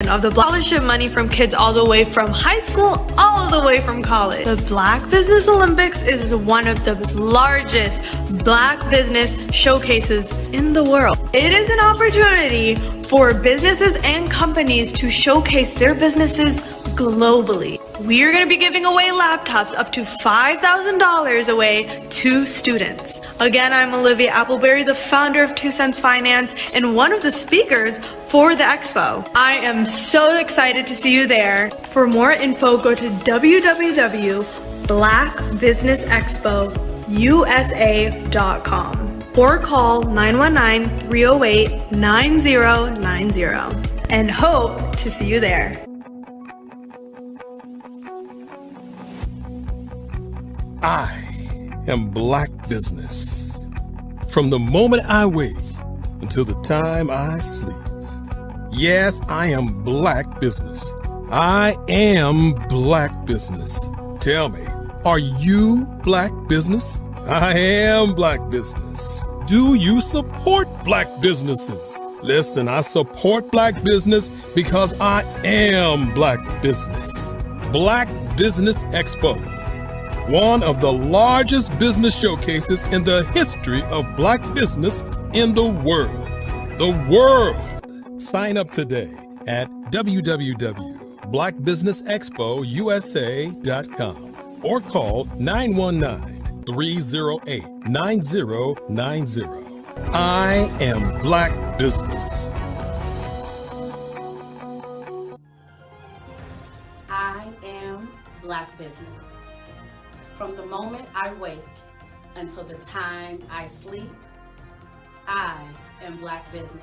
of the scholarship money from kids all the way from high school, all the way from college. The Black Business Olympics is one of the largest Black business showcases in the world. It is an opportunity for businesses and companies to showcase their businesses globally. We are going to be giving away laptops up to $5,000 away to students. Again, I'm Olivia Appleberry, the founder of 2 Cents Finance and one of the speakers for the expo. I am so excited to see you there. For more info, go to www.blackbusinessexpousa.com or call 919-308-9090 and hope to see you there. I am Black business. From the moment I wake until the time I sleep. Yes, I am Black business. I am Black business. Tell me, are you Black business? I am Black business. Do you support Black businesses? Listen, I support Black business because I am Black business. Black Business Expo, one of the largest business showcases in the history of Black business in the world. The world! Sign up today at www.blackbusinessexpousa.com or call 919-308-9090. I am Black business. I am Black business. From the moment I wake until the time I sleep, I am Black business.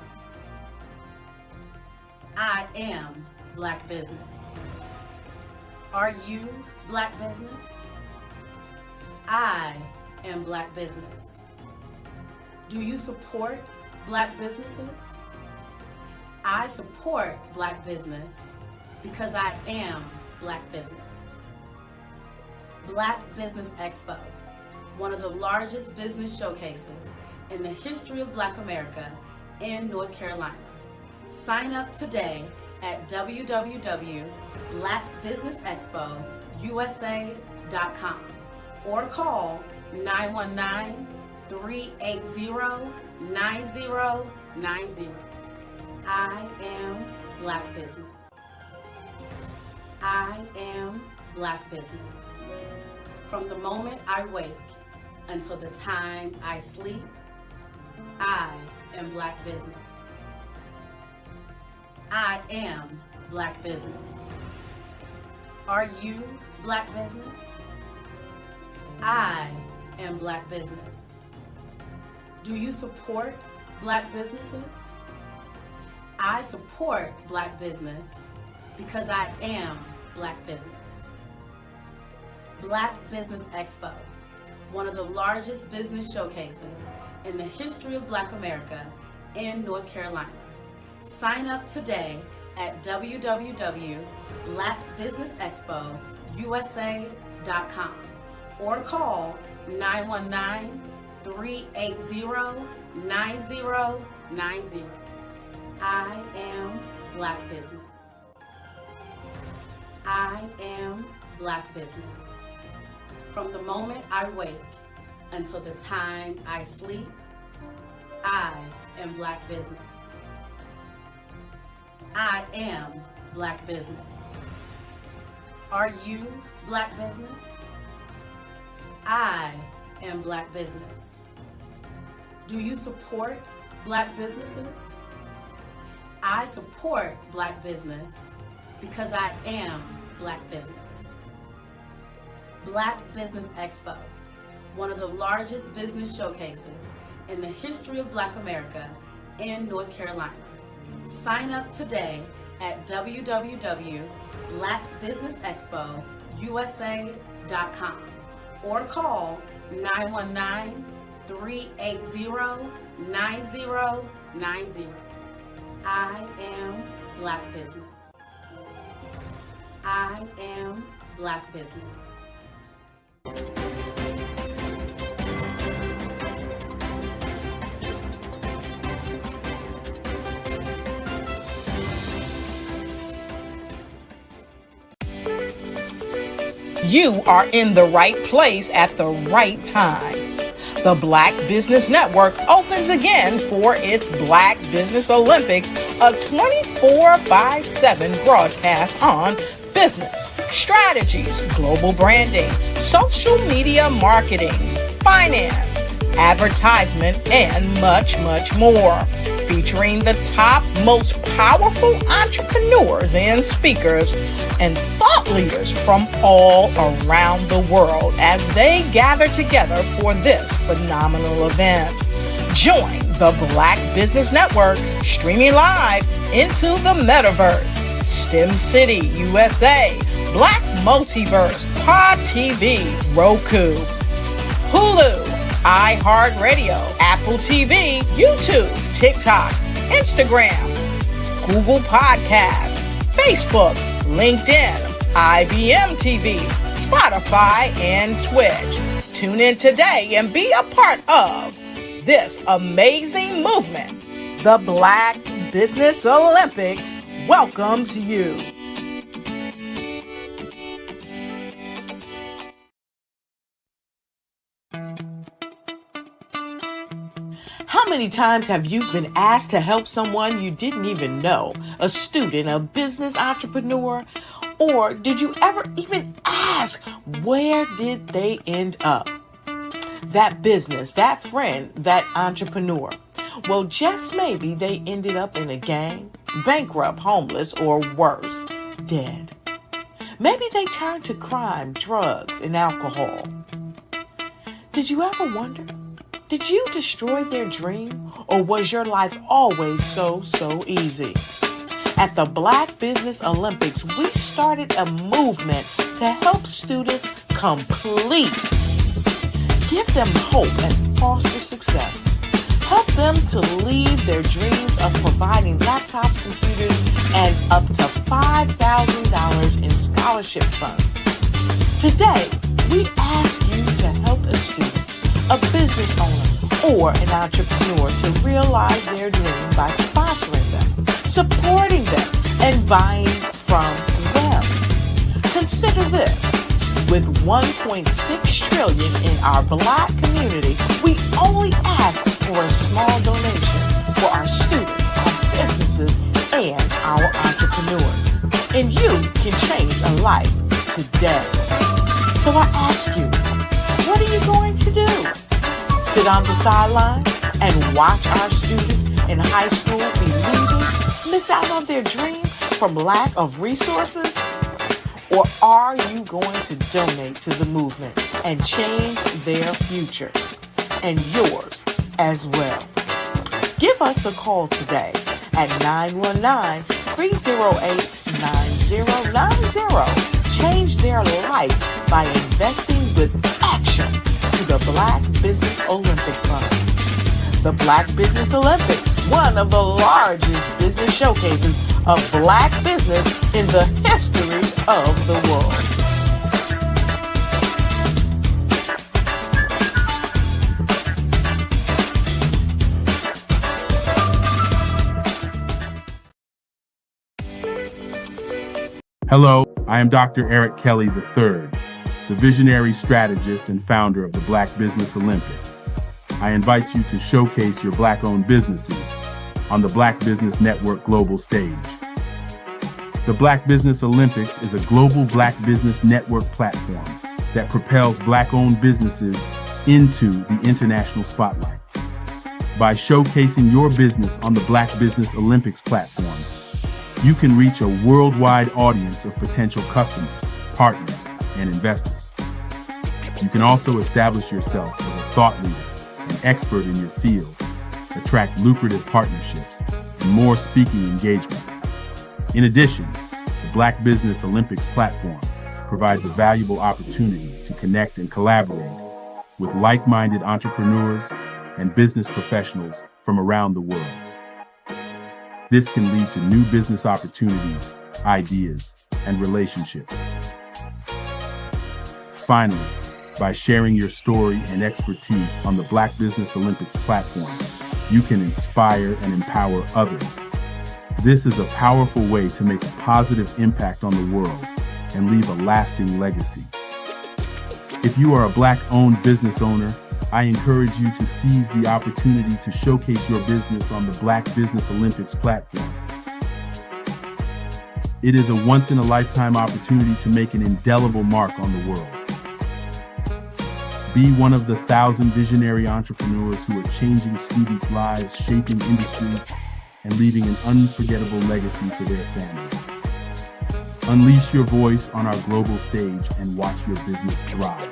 I am Black business. Are you Black business? I am Black business. Do you support Black businesses? I support Black business because I am Black business. Black Business Expo, one of the largest business showcases in the history of Black America in North Carolina. Sign up today at www.blackbusinessexpousa.com or call 919-380-9090. I am Black business. I am Black business. From the moment I wake until the time I sleep, I am Black business. I am Black business. Are you Black business? I am Black business. Do you support Black businesses? I support Black business because I am Black business. Black Business Expo, one of the largest business showcases in the history of Black America in North Carolina. Sign up today at www.blackbusinessexpousa.com or call 919-380-9090. I am Black business. I am Black business. From the moment I wake until the time I sleep, I am Black business. I am Black business. Are you Black business? I am Black business. Do you support Black businesses? I support Black business because I am Black business. Black Business Expo, one of the largest business showcases in the history of Black America in North Carolina. Sign up today at www.blackbusinessexpousa.com or call 919-380-9090. I am Black business. I am Black business. You are in the right place at the right time. The Black Business Network opens again for its Black Business Olympics, a 24/7 broadcast on business, strategies, global branding, social media marketing, finance, advertisement, and much, much more. Featuring the top, most powerful entrepreneurs and speakers and thought leaders from all around the world as they gather together for this phenomenal event. Join the Black Business Network streaming live into the metaverse, STEM City, USA, Black Multiverse, Pod TV, Roku, Hulu, iHeartRadio, Apple TV, YouTube, TikTok, Instagram, Google Podcasts, Facebook, LinkedIn, IBM TV, Spotify, and Twitch. Tune in today and be a part of this amazing movement. The Black Business Olympics welcomes you. How many times have you been asked to help someone you didn't even know, a student, a business entrepreneur, or did you ever even ask, where did they end up? That business, that friend, that entrepreneur. Well, just maybe they ended up in a gang, bankrupt, homeless, or worse, dead. Maybe they turned to crime, drugs, and alcohol. Did you ever wonder? Did you destroy their dream, or was your life always so easy? At the Black Business Olympics, we started a movement to help students complete. Give them hope and foster success. Help them to leave their dreams of providing laptops, computers, and up to $5,000 in scholarship funds. Today, we ask you to help a student, a business owner, or an entrepreneur to realize their dream by sponsoring them, supporting them, and buying from them. Consider this. With $1.6 trillion in our Black community, we only ask for a small donation for our students, our businesses, and our entrepreneurs. And you can change a life today. So I ask you, what are you going to do? Sit on the sideline and watch our students in high school be leaders, miss out on their dream from lack of resources? Or are you going to donate to the movement and change their future and yours as well? Give us a call today at 919-308-9090. Change their life by investing with action to the Black Business Olympic Fund. The Black Business Olympics, one of the largest business showcases of Black business in the history of the world. Hello, I am Dr. Eric Kelly III, the visionary strategist and founder of the Black Business Olympics. I invite you to showcase your Black-owned businesses on the Black Business Network global stage. The Black Business Olympics is a global Black Business Network platform that propels Black-owned businesses into the international spotlight. By showcasing your business on the Black Business Olympics platform, you can reach a worldwide audience of potential customers, partners, and investors. You can also establish yourself as a thought leader, an expert in your field, attract lucrative partnerships, and more speaking engagements. In addition, the Black Business Olympics platform provides a valuable opportunity to connect and collaborate with like-minded entrepreneurs and business professionals from around the world. This can lead to new business opportunities, ideas, and relationships. Finally, by sharing your story and expertise on the Black Business Olympics platform, you can inspire and empower others. This is a powerful way to make a positive impact on the world and leave a lasting legacy. If you are a Black-owned business owner, I encourage you to seize the opportunity to showcase your business on the Black Business Olympics platform. It is a once-in-a-lifetime opportunity to make an indelible mark on the world. Be one of the 1,000 visionary entrepreneurs who are changing students' lives, shaping industries, and leaving an unforgettable legacy for their families. Unleash your voice on our global stage and watch your business thrive.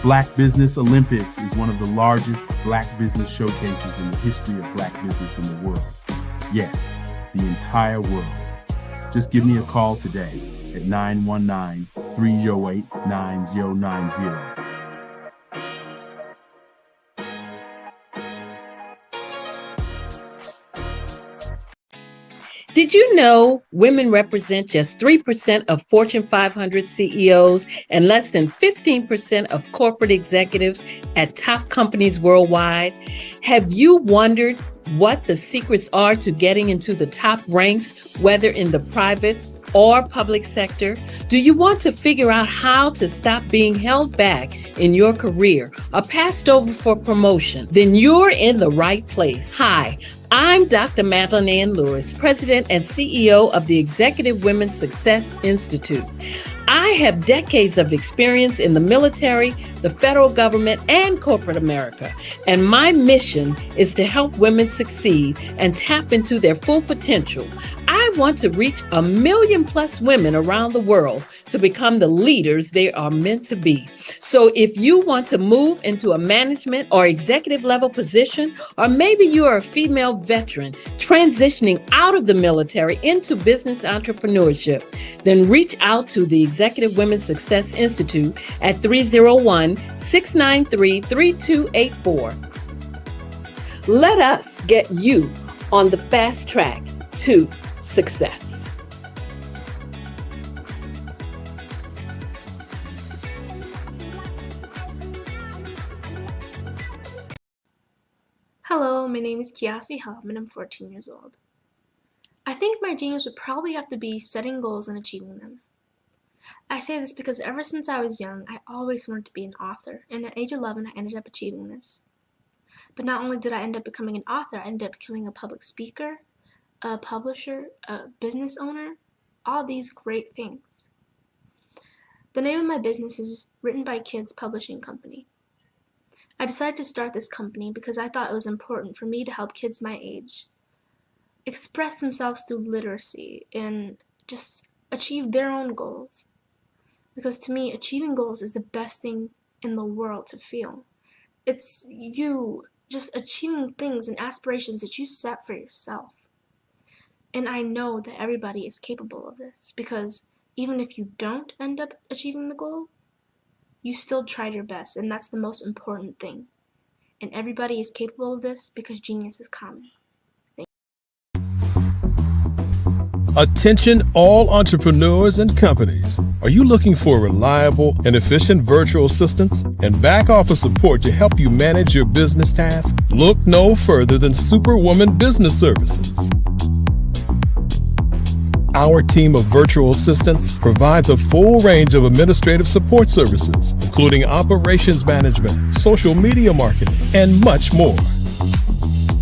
Black Business Olympics is one of the largest Black business showcases in the history of Black business in the world. Yes, the entire world. Just give me a call today at 919-308-9090. Did you know women represent just 3% of Fortune 500 CEOs and less than 15% of corporate executives at top companies worldwide? Have you wondered what the secrets are to getting into the top ranks, whether in the private or public sector? Do you want to figure out how to stop being held back in your career or passed over for promotion? Then you're in the right place. Hi, I'm Dr. Madeline Ann Lewis, President and CEO of the Executive Women's Success Institute. I have decades of experience in the military, the federal government, and corporate America, and my mission is to help women succeed and tap into their full potential. I want to reach 1 million plus women around the world to become the leaders they are meant to be. So if you want to move into a management or executive level position, or maybe you are a female veteran transitioning out of the military into business entrepreneurship, then reach out to the Executive Women's Success Institute at 301-693-3284. Let us get you on the fast track to success. Hello, my name is Kiasi Helm and I'm 14 years old. I think my genius would probably have to be setting goals and achieving them. I say this because ever since I was young, I always wanted to be an author, and at age 11 I ended up achieving this. But not only did I end up becoming an author, I ended up becoming a public speaker, a publisher, a business owner, all these great things. The name of my business is Written by Kids Publishing Company. I decided to start this company because I thought it was important for me to help kids my age express themselves through literacy and just achieve their own goals. Because to me, achieving goals is the best thing in the world to feel. It's you just achieving things and aspirations that you set for yourself. And I know that everybody is capable of this, because even if you don't end up achieving the goal, you still tried your best, and that's the most important thing. And everybody is capable of this because genius is common. Attention all entrepreneurs and companies. Are you looking for reliable and efficient virtual assistants and back office support to help you manage your business tasks? Look no further than Superwoman Business Services. Our team of virtual assistants provides a full range of administrative support services, including operations management, social media marketing, and much more.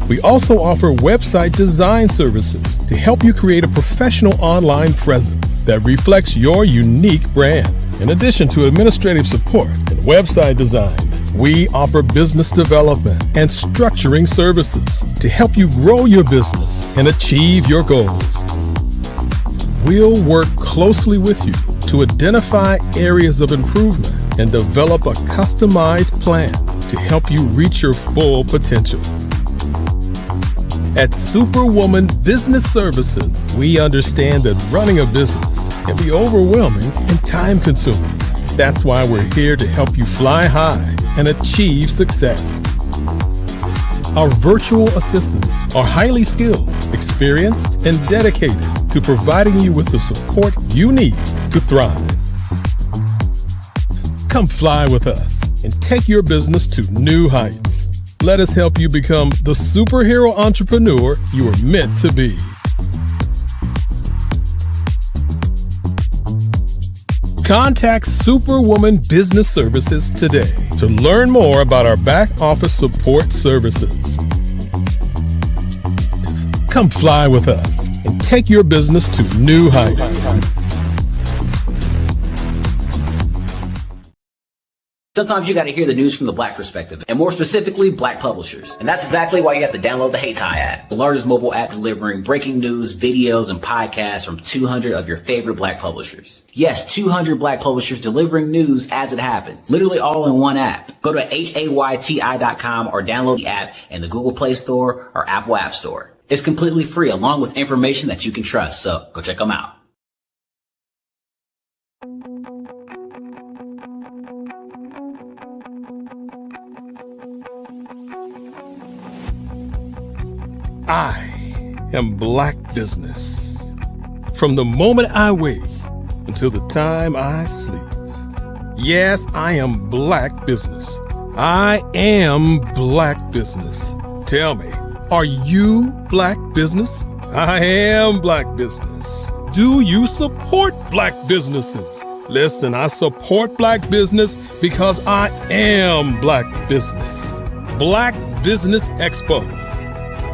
We also offer website design services to help you create a professional online presence that reflects your unique brand. In addition to administrative support and website design, we offer business development and structuring services to help you grow your business and achieve your goals. We'll work closely with you to identify areas of improvement and develop a customized plan to help you reach your full potential. At Superwoman Business Services, we understand that running a business can be overwhelming and time-consuming. That's why we're here to help you fly high and achieve success. Our virtual assistants are highly skilled, experienced, and dedicated to providing you with the support you need to thrive. Come fly with us and take your business to new heights. Let us help you become the superhero entrepreneur you are meant to be. Contact Superwoman Business Services today to learn more about our back office support services. Come fly with us and take your business to new heights. Sometimes you got to hear the news from the Black perspective, and more specifically, Black publishers. And that's exactly why you have to download the HeyTie app, the largest mobile app delivering breaking news, videos, and podcasts from 200 of your favorite Black publishers. Yes, 200 Black publishers delivering news as it happens, literally all in one app. Go to HAYTI.com or download the app in the Google Play Store or Apple App Store. It's completely free, along with information that you can trust, so go check them out. I am Black business. From the moment I wake until the time I sleep. Yes, I am Black business. I am Black business. Tell me, are you Black business? I am Black business. Do you support Black businesses? Listen, I support Black business because I am Black business. Black Business Expo,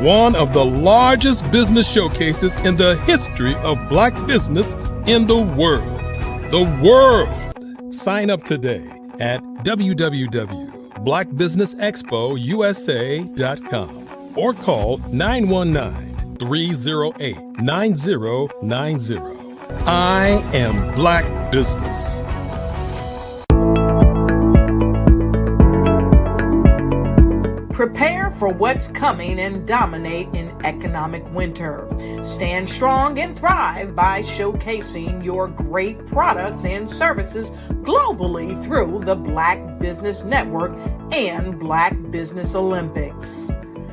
one of the largest business showcases in the history of Black business in the world. The world! Sign up today at www.blackbusinessexpousa.com or call 919-308-9090. I am Black business. Prepare for what's coming and dominate in economic winter. Stand strong and thrive by showcasing your great products and services globally through the Black Business Network and Black Business Olympics.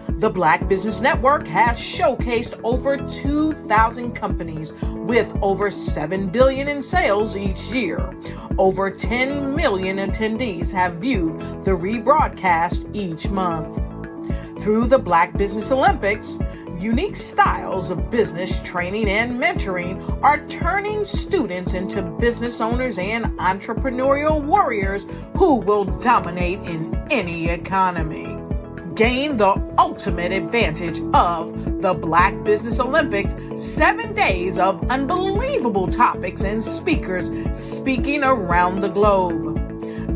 The Black Business Network has showcased over 2,000 companies with over $7 billion in sales each year. Over 10 million attendees have viewed the rebroadcast each month. Through the Black Business Olympics, unique styles of business training and mentoring are turning students into business owners and entrepreneurial warriors who will dominate in any economy. Gain the ultimate advantage of the Black Business Olympics, 7 days of unbelievable topics and speakers speaking around the globe.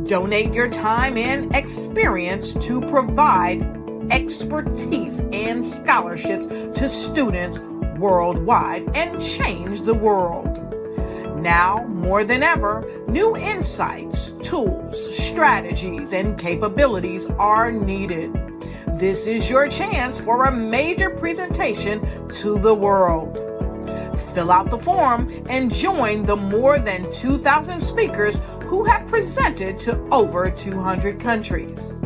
Donate your time and experience to provide expertise and scholarships to students worldwide and change the world. Now, more than ever, new insights, tools, strategies, and capabilities are needed. This is your chance for a major presentation to the world. Fill out the form and join the more than 2,000 speakers who have presented to over 200 countries.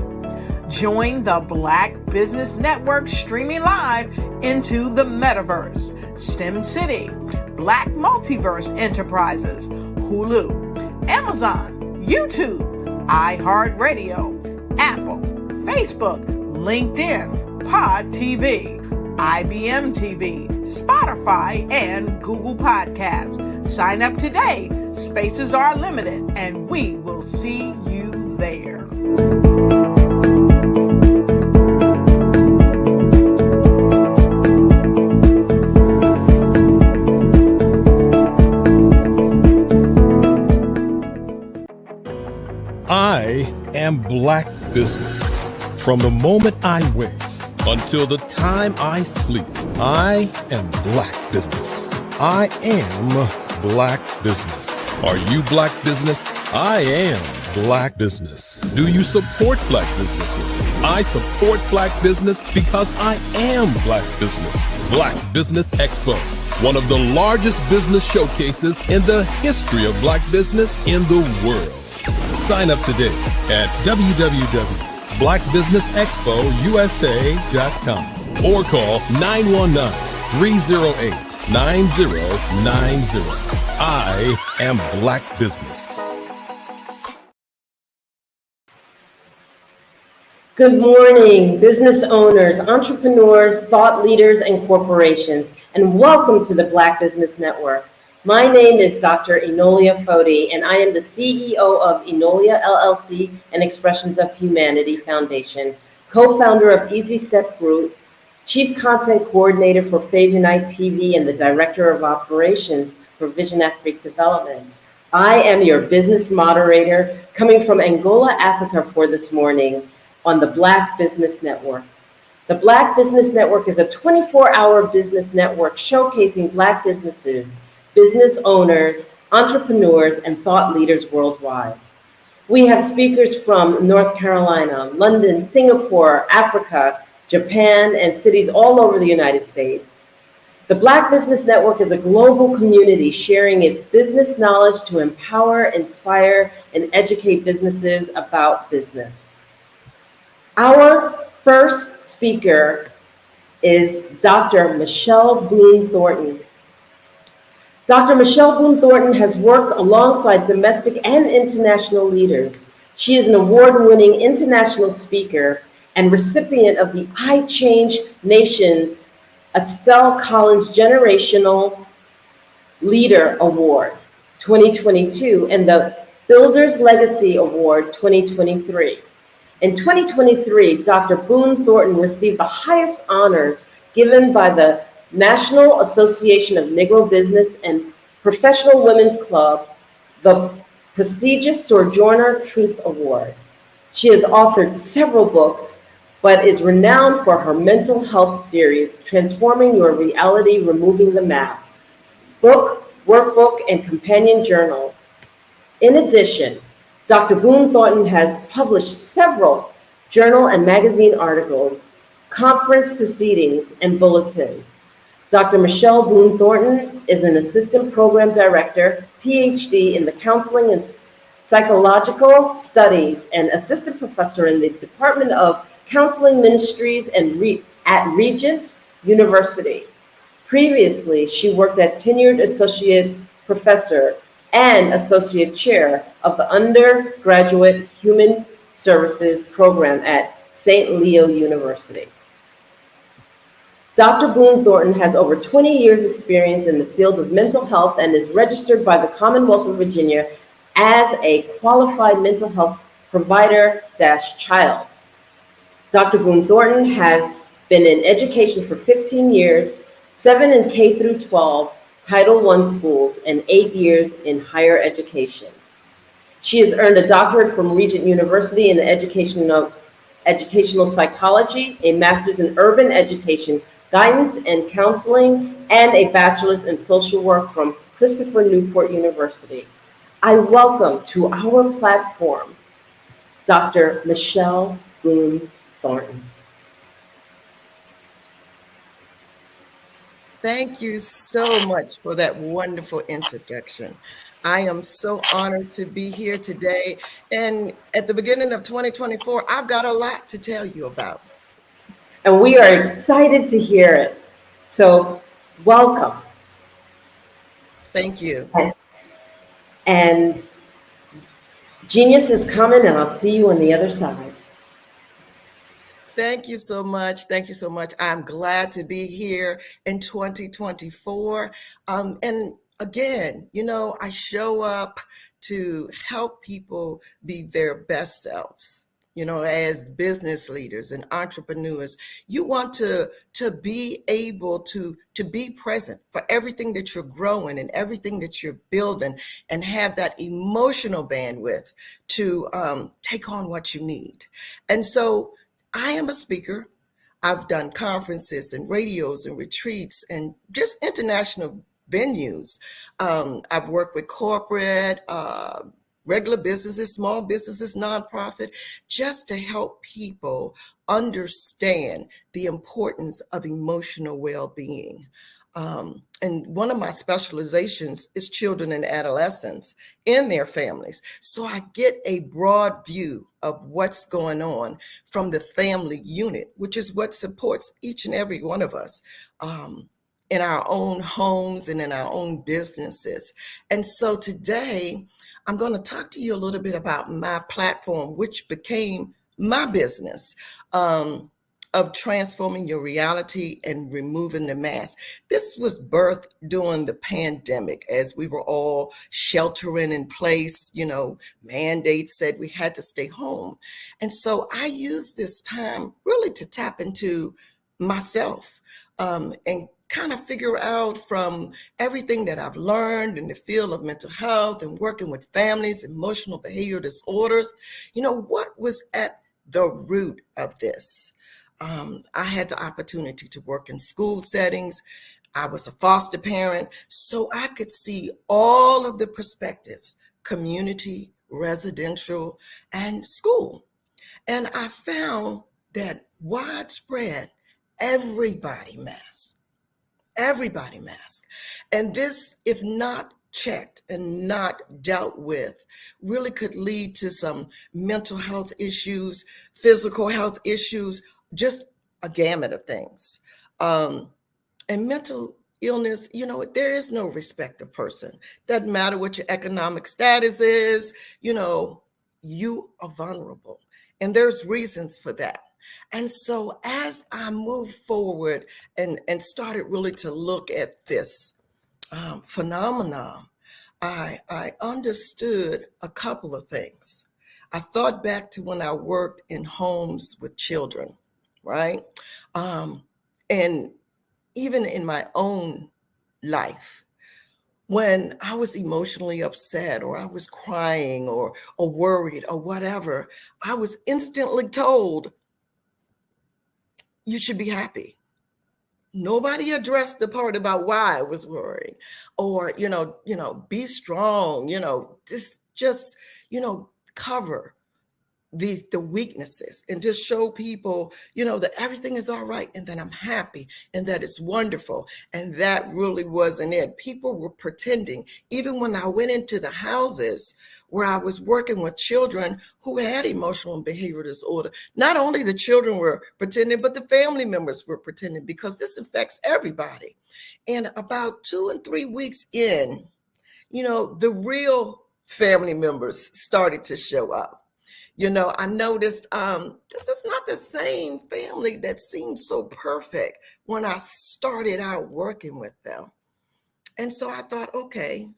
Join the Black Business Network streaming live into the Metaverse, STEM City, Black Multiverse Enterprises, Hulu, Amazon, YouTube, iHeartRadio, Apple, Facebook, LinkedIn, Pod TV, IBM TV, Spotify, and Google Podcasts. Sign up today. Spaces are limited, and we will see you there. I am Black business. From the moment I wake until the time I sleep, I am Black business. I am Black business. Are you Black business? I am Black business. Do you support Black businesses? I support Black business because I am Black business. Black Business Expo, one of the largest business showcases in the history of Black business in the world. Sign up today at www.blackbusinessexpousa.com or call 919-308-9090. I am Black business. Good morning, business owners, entrepreneurs, thought leaders, and corporations, and welcome to the Black Business Network. My name is Dr. Enolia Foti, and I am the CEO of Enolia LLC and Expressions of Humanity Foundation, co-founder of Easy Step Group, Chief Content Coordinator for Favor Night TV, and the Director of Operations for Vision Afrique Development. I am your business moderator coming from Angola, Africa for this morning on the Black Business Network. The Black Business Network is a 24-hour business network showcasing Black businesses, business owners, entrepreneurs, and thought leaders worldwide. We have speakers from North Carolina, London, Singapore, Africa, Japan, and cities all over the United States. The Black Business Network is a global community sharing its business knowledge to empower, inspire, and educate businesses about business. Our first speaker is Dr. Michelle Boone Thornton. Dr. Michelle Boone Thornton has worked alongside domestic and international leaders. She is an award-winning international speaker and recipient of the I Change Nations Estelle Collins Generational Leader Award 2022 and the Builders Legacy Award 2023. In 2023, Dr. Boone Thornton received the highest honors given by the National Association of Negro Business and Professional Women's Club, the prestigious Sojourner Truth Award. She has authored several books, but is renowned for her mental health series, Transforming Your Reality, Removing the Mask, book, workbook, and companion journal. In addition, Dr. Boone Thornton has published several journal and magazine articles, conference proceedings, and bulletins. Dr. Michelle Boone Thornton is an assistant program director, PhD in the counseling and psychological studies, and assistant professor in the Department of Counseling Ministries at Regent University. Previously, she worked as tenured associate professor and associate chair of the undergraduate human services program at St. Leo University. Dr. Boone Thornton has over 20 years experience in the field of mental health and is registered by the Commonwealth of Virginia as a qualified mental health provider-child. Dr. Boone Thornton has been in education for 15 years, 7 in K through 12, Title I schools, and 8 years in higher education. She has earned a doctorate from Regent University in the educational psychology, a master's in urban education, guidance and counseling, and a bachelor's in social work from Christopher Newport University. I welcome to our platform, Dr. Michelle Boone Thornton. Thank you so much for that wonderful introduction. I am so honored to be here today. And at the beginning of 2024, I've got a lot to tell you about. And we are excited to hear it. So welcome. Thank you. And genius is coming, and I'll see you on the other side. Thank you so much. Thank you so much. I'm glad to be here in 2024. And again, I show up to help people be their best selves. As business leaders and entrepreneurs, you want to be able to be present for everything that you're growing and everything that you're building, and have that emotional bandwidth to take on what you need. And so I am a speaker. I've done conferences and radios and retreats and just international venues. I've worked with corporate, regular businesses, small businesses, nonprofit, just to help people understand the importance of emotional well-being. And one of my specializations is children and adolescents and their families. So I get a broad view of what's going on from the family unit, which is what supports each and every one of us in our own homes and in our own businesses. And so today, I'm going to talk to you a little bit about my platform, which became my business. of transforming your reality and removing the mask. This was birthed during the pandemic as we were all sheltering in place. Mandates said we had to stay home. And so I used this time really to tap into myself, and kind of figure out from everything that I've learned in the field of mental health and working with families, emotional behavioral disorders, what was at the root of this. I had the opportunity to work in school settings. I was a foster parent, so I could see all of the perspectives: community, residential, and school. And I found that widespread, everybody masks. And this, if not checked and not dealt with, really could lead to some mental health issues, physical health issues, just a gamut of things. And mental illness, there is no respect of person. Doesn't matter what your economic status is, you are vulnerable. And there's reasons for that. And so as I moved forward and started really to look at this phenomenon, I understood a couple of things. I thought back to when I worked in homes with children, right? And even in my own life, when I was emotionally upset or I was crying or worried or whatever, I was instantly told, you should be happy. Nobody addressed the part about why I was worrying, or, be strong, just cover the weaknesses and just show people, that everything is all right and that I'm happy and that it's wonderful. And that really wasn't it. People were pretending. Even when I went into the houses where I was working with children who had emotional and behavioral disorder, not only the children were pretending, but the family members were pretending, because this affects everybody. And about 2 and 3 weeks in, the real family members started to show up. I noticed this is not the same family that seemed so perfect when I started out working with them. And so I thought, okay,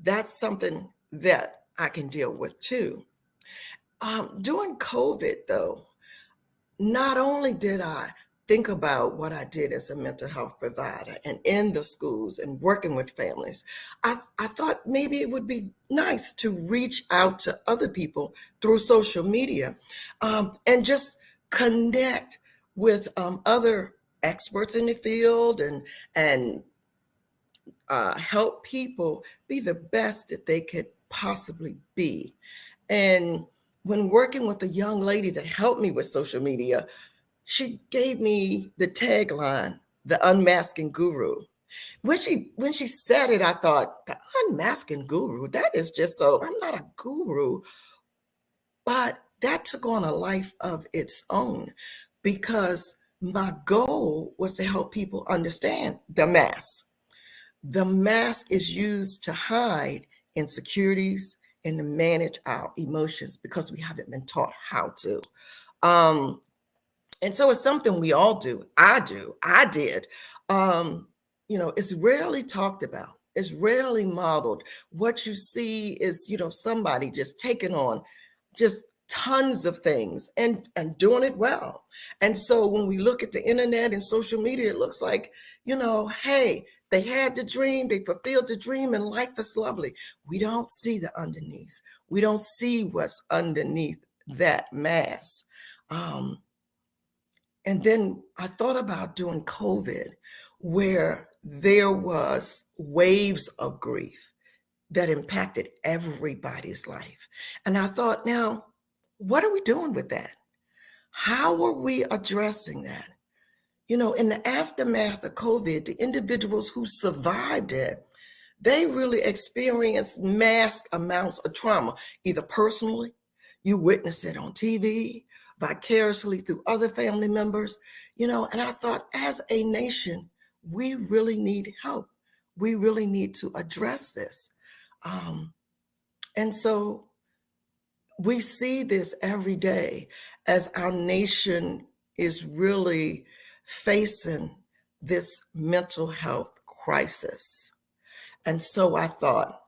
that's something that I can deal with too. During COVID, though, not only did I think about what I did as a mental health provider and in the schools and working with families, I thought maybe it would be nice to reach out to other people through social media, and just connect with other experts in the field and help people be the best that they could possibly be. And when working with a young lady that helped me with social media, she gave me the tagline, the unmasking guru. When she said it, I thought, the unmasking guru, that is just so, I'm not a guru. But that took on a life of its own, because my goal was to help people understand the mask. The mask is used to hide insecurities and to manage our emotions, because we haven't been taught how to. And so it's something we all do. I did. It's rarely talked about. It's rarely modeled. What you see is, somebody just taking on just tons of things and doing it well. And so when we look at the internet and social media, it looks like, hey, they had the dream, they fulfilled the dream, and life is lovely. We don't see the underneath. We don't see what's underneath that mask. And then I thought about during COVID, where there was waves of grief that impacted everybody's life. And I thought, now, what are we doing with that? How are we addressing that? In the aftermath of COVID, the individuals who survived it, they really experienced mass amounts of trauma, either personally, you witnessed it on TV, vicariously through other family members, and I thought, as a nation, we really need help. We really need to address this. And so we see this every day as our nation is really facing this mental health crisis. And so I thought,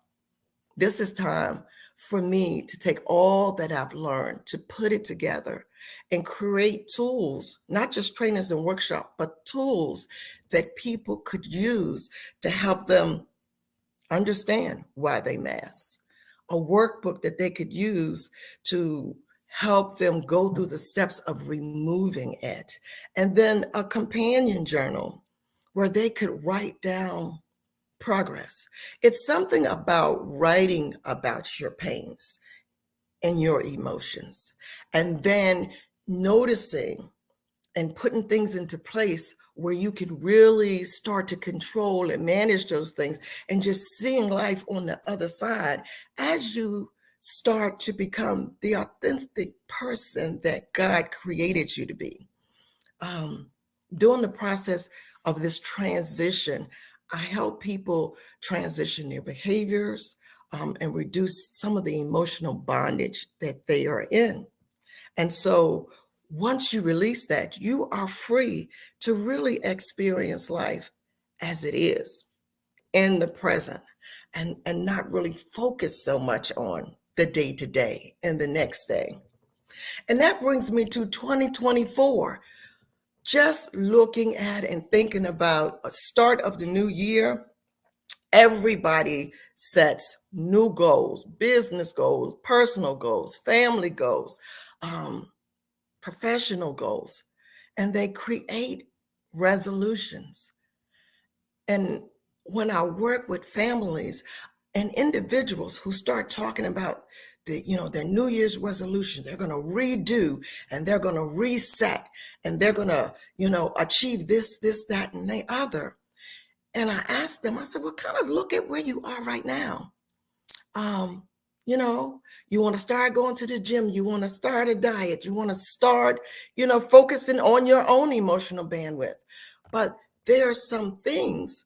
this is time for me to take all that I've learned, to put it together and create tools, not just trainings and workshops, but tools that people could use to help them understand why they mask. A workbook that they could use to help them go through the steps of removing it. And then a companion journal where they could write down progress. It's something about writing about your pains and your emotions, and then noticing and putting things into place where you can really start to control and manage those things, and just seeing life on the other side as you start to become the authentic person that God created you to be. During the process of this transition, I help people transition their behaviors and reduce some of the emotional bondage that they are in. And so once you release that, you are free to really experience life as it is in the present, and not really focus so much on the day to day and the next day. And that brings me to 2024. Just looking at and thinking about a start of the new year, everybody sets new goals, business goals, personal goals, family goals, professional goals, and they create resolutions. And when I work with families and individuals who start talking about their New Year's resolution, they're going to redo and they're going to reset and they're going to, achieve this, that, and the other. And I asked them, I said, well, kind of look at where you are right now. You want to start going to the gym, you want to start a diet, you want to start, focusing on your own emotional bandwidth. But there are some things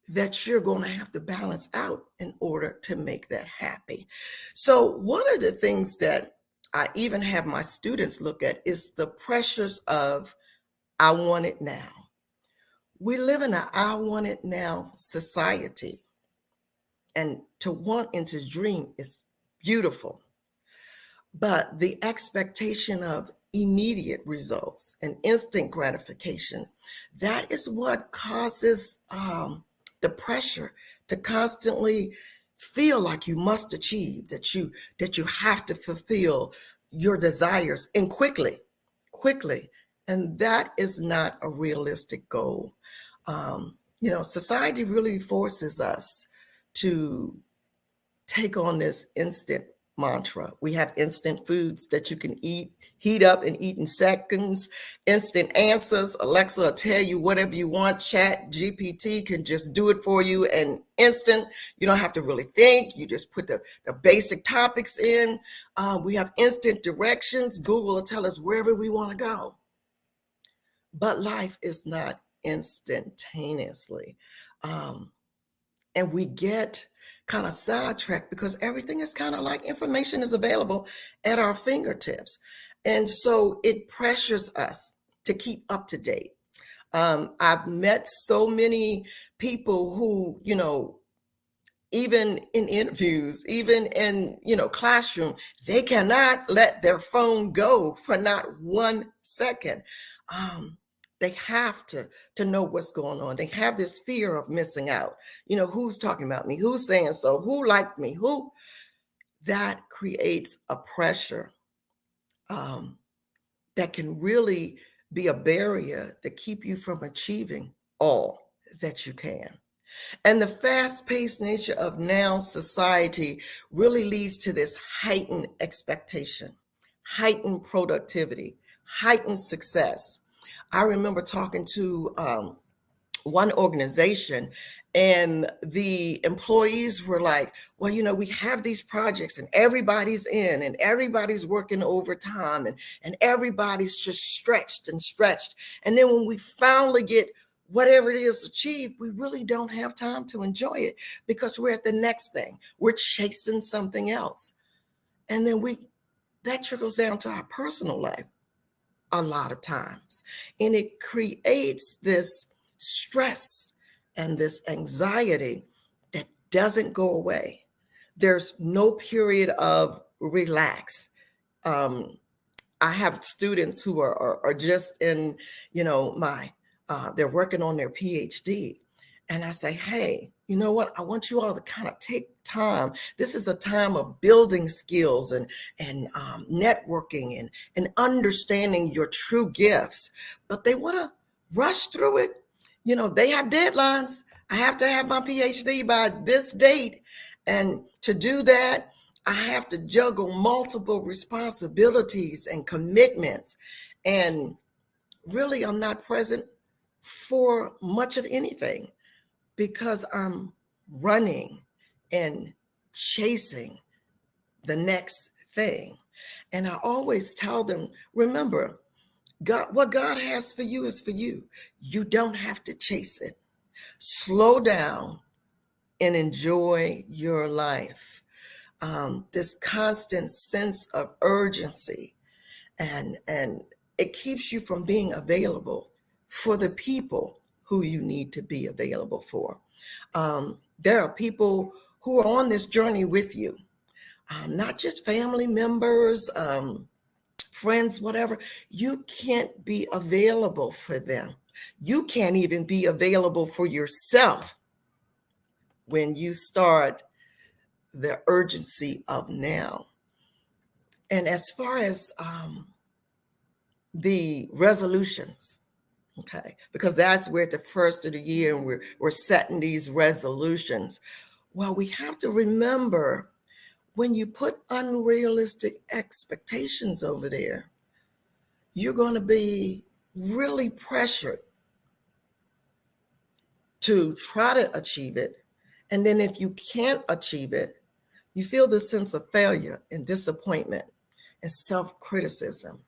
that you're going to have to balance out in order to make that happy. So one of the things that I even have my students look at is the pressures of I want it now. We live in an I want it now society. And to want and to dream is beautiful. But the expectation of immediate results and instant gratification, that is what causes the pressure to constantly feel like you must achieve, that you have to fulfill your desires and quickly. And that is not a realistic goal. Society really forces us to take on this instant mantra. We have instant foods that you can heat up and eat in seconds, instant answers. Alexa will tell you whatever you want. Chat GPT can just do it for you and instant. You don't have to really think. You just put the basic topics in. We have instant directions. Google will tell us wherever we want to go. But life is not instantaneously. And we get kind of sidetracked because everything is kind of like information is available at our fingertips. And so it pressures us to keep up to date. I've met so many people who, even in interviews, even in, classroom, they cannot let their phone go for not 1 second. They have to know what's going on. They have this fear of missing out. Who's talking about me? Who's saying so? Who liked me? Who? That creates a pressure that can really be a barrier to keep you from achieving all that you can. And the fast-paced nature of now society really leads to this heightened expectation, heightened productivity, heightened success. I remember talking to one organization, and the employees were like, well, we have these projects and everybody's in and everybody's working overtime and everybody's just stretched. And then when we finally get whatever it is achieved, we really don't have time to enjoy it because we're at the next thing. We're chasing something else. And then that trickles down to our personal life. a lot of times. And it creates this stress and this anxiety that doesn't go away. There's no period of relax. I have students who are just in, they're working on their PhD. And I say, hey, you know what? I want you all to kind of take time. This is a time of building skills and networking and understanding your true gifts. But they want to rush through it. They have deadlines. I have to have my PhD by this date. And to do that, I have to juggle multiple responsibilities and commitments. And really, I'm not present for much of anything because I'm running and chasing the next thing. And I always tell them, remember, God, what God has for you is for you. You don't have to chase it. Slow down and enjoy your life. This constant sense of urgency, and it keeps you from being available for the people who you need to be available for. There are people who are on this journey with you, not just family members, friends, whatever. You can't be available for them. You can't even be available for yourself when you start the urgency of now. And as far as the resolutions, okay, because that's where at the first of the year and we're setting these resolutions. Well, we have to remember when you put unrealistic expectations over there, you're going to be really pressured to try to achieve it. And then if you can't achieve it, you feel this sense of failure and disappointment and self-criticism.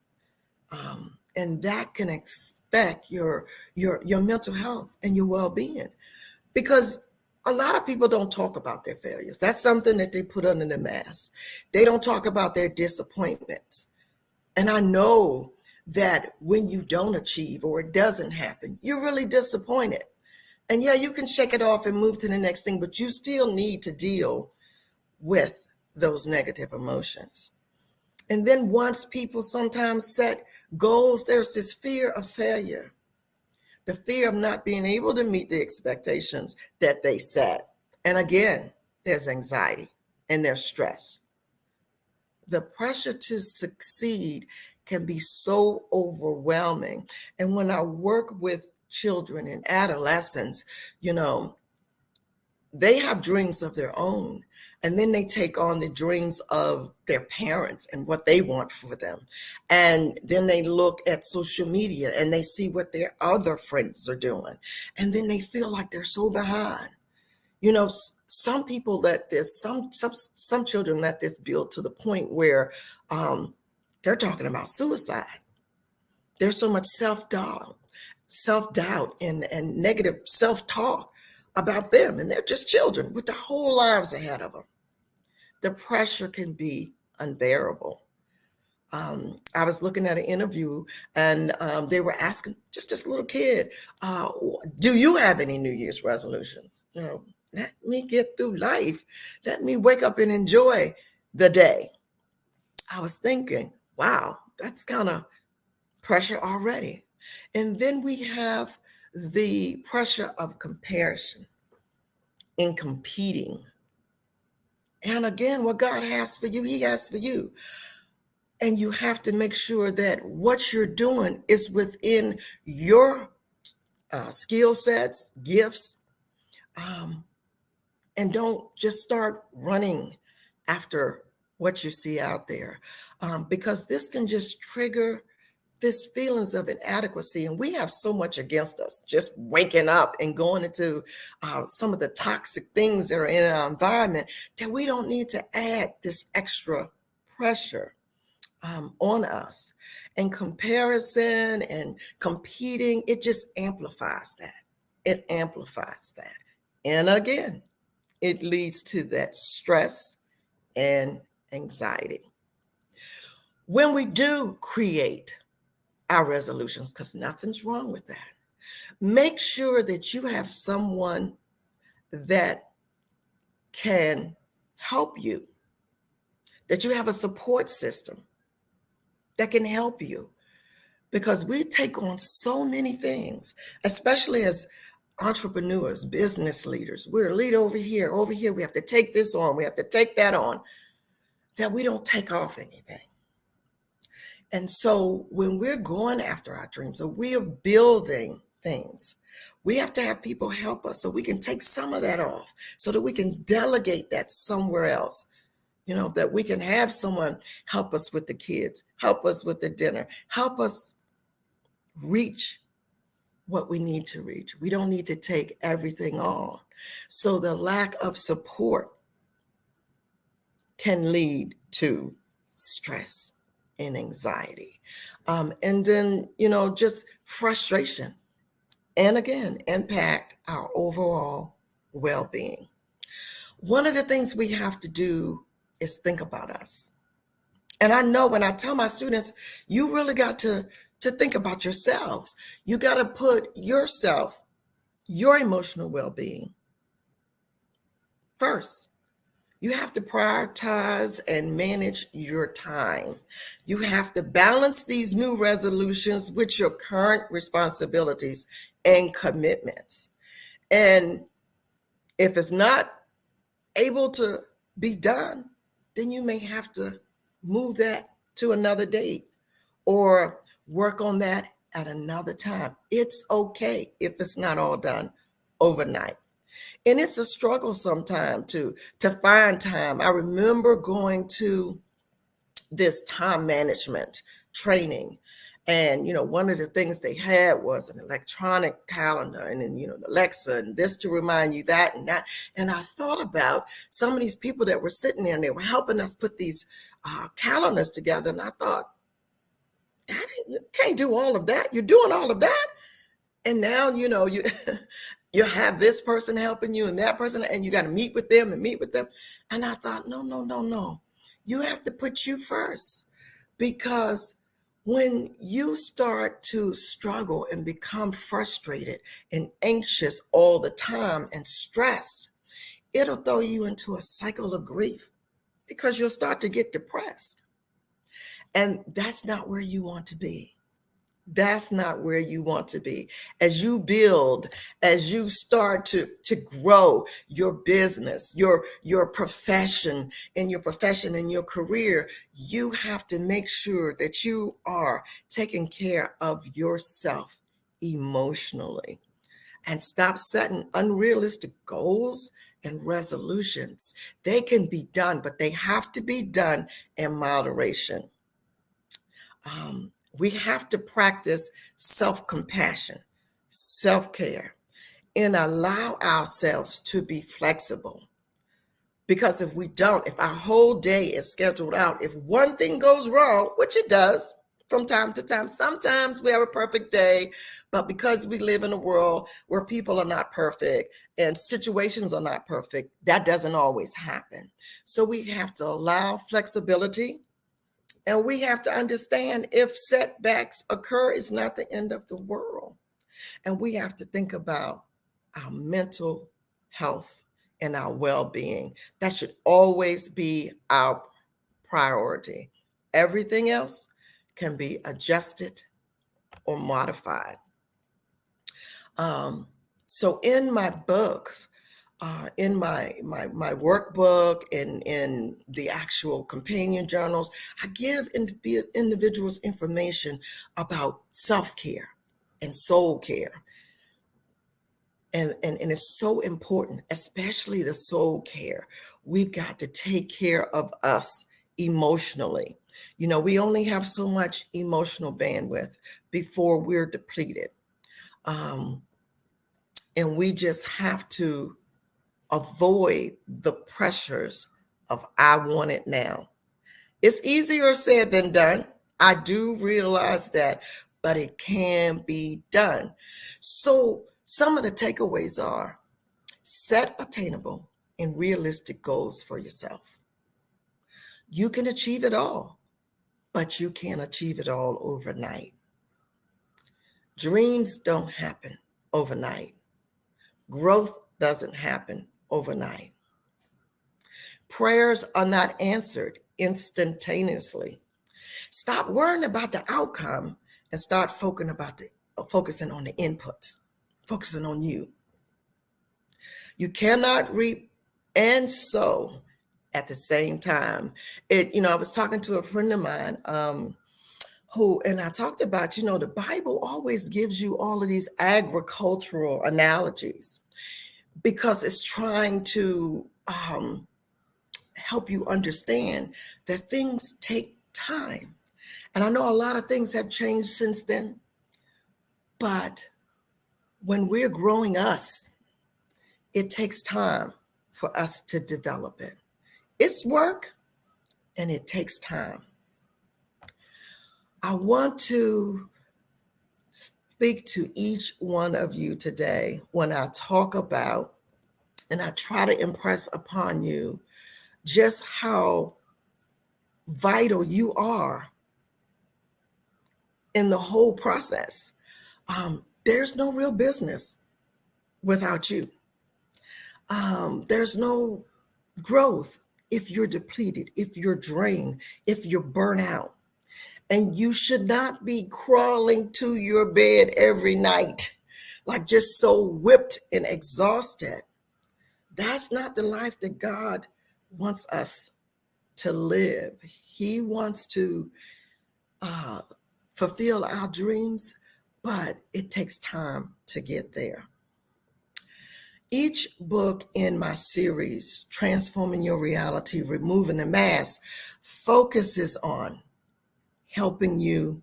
And that can affect your mental health and your well-being, because a lot of people don't talk about their failures. That's something that they put under the mask. They don't talk about their disappointments. And I know that when you don't achieve or it doesn't happen, you're really disappointed. And yeah, you can shake it off and move to the next thing, but you still need to deal with those negative emotions. And then once people sometimes set goals, there's this fear of failure, the fear of not being able to meet the expectations that they set. And again, there's anxiety and there's stress. The pressure to succeed can be so overwhelming. And when I work with children and adolescents, they have dreams of their own. And then they take on the dreams of their parents and what they want for them. And then they look at social media and they see what their other friends are doing. And then they feel like they're so behind. Some people let this, some children let this build to the point where they're talking about suicide. There's so much self-doubt and negative self-talk about them, and they're just children with their whole lives ahead of them. The pressure can be unbearable. I was looking at an interview and they were asking just this little kid, do you have any New Year's resolutions? Let me get through life. Let me wake up and enjoy the day. I was thinking, wow, that's kind of pressure already. And then we have the pressure of comparison in competing. And again, what God has for you, He has for you. And you have to make sure that what you're doing is within your skill sets, gifts, and don't just start running after what you see out there, because this can just trigger this feelings of inadequacy. And we have so much against us, just waking up and going into some of the toxic things that are in our environment, that we don't need to add this extra pressure on us. And comparison and competing, it just amplifies that. It amplifies that. And again, it leads to that stress and anxiety. When we do create our resolutions, because nothing's wrong with that. Make sure that you have someone that can help you, that you have a support system that can help you, because we take on so many things, especially as entrepreneurs, business leaders. We're a leader over here, we have to take this on, we have to take that on, that we don't take off anything. And so when we're going after our dreams or we are building things, we have to have people help us so we can take some of that off, so that we can delegate that somewhere else. That we can have someone help us with the kids, help us with the dinner, help us reach what we need to reach. We don't need to take everything on. So the lack of support can lead to stress and anxiety. And then, just frustration. And again, impact our overall well-being. One of the things we have to do is think about us. And I know when I tell my students, you really got to think about yourselves. You got to put yourself, your emotional well-being first. You have to prioritize and manage your time. You have to balance these new resolutions with your current responsibilities and commitments. And if it's not able to be done, then you may have to move that to another date or work on that at another time. It's okay if it's not all done overnight. And it's a struggle sometimes to find time. I remember going to this time management training, and one of the things they had was an electronic calendar, and then Alexa, and this to remind you that and that. And I thought about some of these people that were sitting there, and they were helping us put these calendars together. And I thought, you can't do all of that. You're doing all of that, and now you you have this person helping you and that person, and you got to meet with them. And I thought, no. You have to put you first, because when you start to struggle and become frustrated and anxious all the time and stressed, it'll throw you into a cycle of grief, because you'll start to get depressed. And that's not where you want to be. That's not where you want to be. As you build, as you start to grow your business, your profession, and your career, you have to make sure that you are taking care of yourself emotionally, and stop setting unrealistic goals and resolutions. They can be done, but they have to be done in moderation. We have to practice self-compassion, self-care, and allow ourselves to be flexible. Because if we don't, if our whole day is scheduled out, if one thing goes wrong, which it does from time to time, sometimes we have a perfect day, but because we live in a world where people are not perfect and situations are not perfect, that doesn't always happen. So we have to allow flexibility. And we have to understand, if setbacks occur, it's not the end of the world. And we have to think about our mental health and our well-being. That should always be our priority. Everything else can be adjusted or modified. So in my books, in my workbook and in the actual companion journals, I give individuals information about self-care and soul care. And it's so important, especially the soul care. We've got to take care of us emotionally. We only have so much emotional bandwidth before we're depleted. And we just have to avoid the pressures of I want it now. It's easier said than done. I do realize that, but it can be done. So some of the takeaways are: set attainable and realistic goals for yourself. You can achieve it all, but you can't achieve it all overnight. Dreams don't happen overnight. Growth doesn't happen overnight. Prayers are not answered instantaneously. Stop worrying about the outcome and start focusing on the inputs, focusing on you. You cannot reap and sow at the same time. I was talking to a friend of mine and I talked about, the Bible always gives you all of these agricultural analogies because it's trying to help you understand that things take time. And I know a lot of things have changed since then, but when we're growing us, it takes time for us to develop it. It's work and it takes time. I want to speak to each one of you today when I talk about and I try to impress upon you just how vital you are in the whole process. There's no real business without you. There's no growth if you're depleted, if you're drained, if you're burnt out. And you should not be crawling to your bed every night, like just so whipped and exhausted. That's not the life that God wants us to live. He wants to fulfill our dreams, but it takes time to get there. Each book in my series, Transforming Your Reality, Removing the Mask, focuses on helping you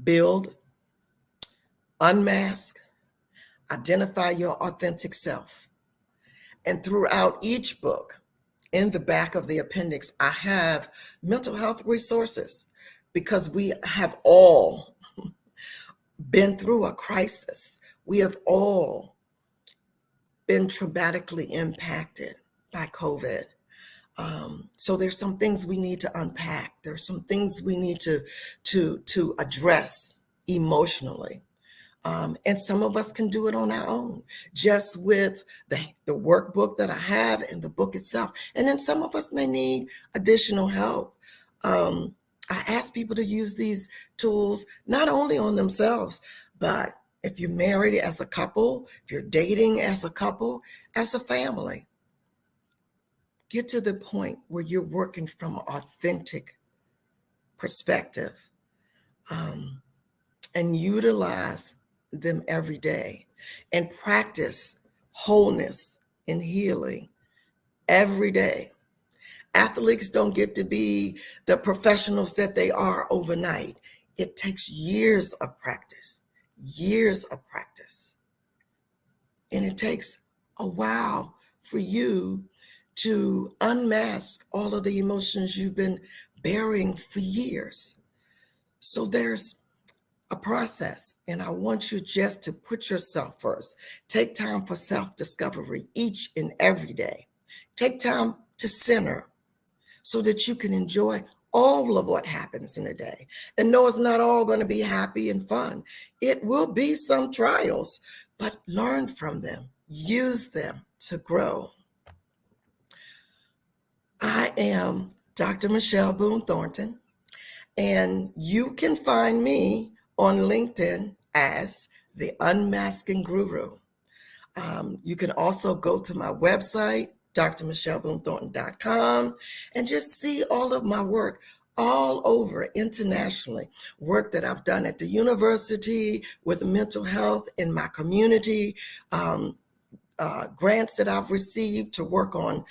build, unmask, identify your authentic self. And throughout each book, in the back of the appendix, I have mental health resources because we have all been through a crisis. We have all been traumatically impacted by COVID. So there's some things we need to unpack. There's some things we need to address emotionally. And some of us can do it on our own, just with the workbook that I have and the book itself. And then some of us may need additional help. I ask people to use these tools not only on themselves, but if you're married as a couple, if you're dating as a couple, as a family. Get to the point where you're working from an authentic perspective and utilize them every day and practice wholeness and healing every day. Athletes don't get to be the professionals that they are overnight. It takes years of practice. And it takes a while for you to unmask all of the emotions you've been bearing for years. So there's a process, and I want you just to put yourself first. Take time for self-discovery each and every day. Take time to center so that you can enjoy all of what happens in a day. And no, it's not all going to be happy and fun. It will be some trials, but learn from them. Use them to grow. I am Dr. Michelle Boone Thornton, and you can find me on LinkedIn as the Unmasking Guru. You can also go to my website, drmichelleboonethornton.com, and just see all of my work all over internationally. Work that I've done at the university with mental health in my community, grants that I've received to work on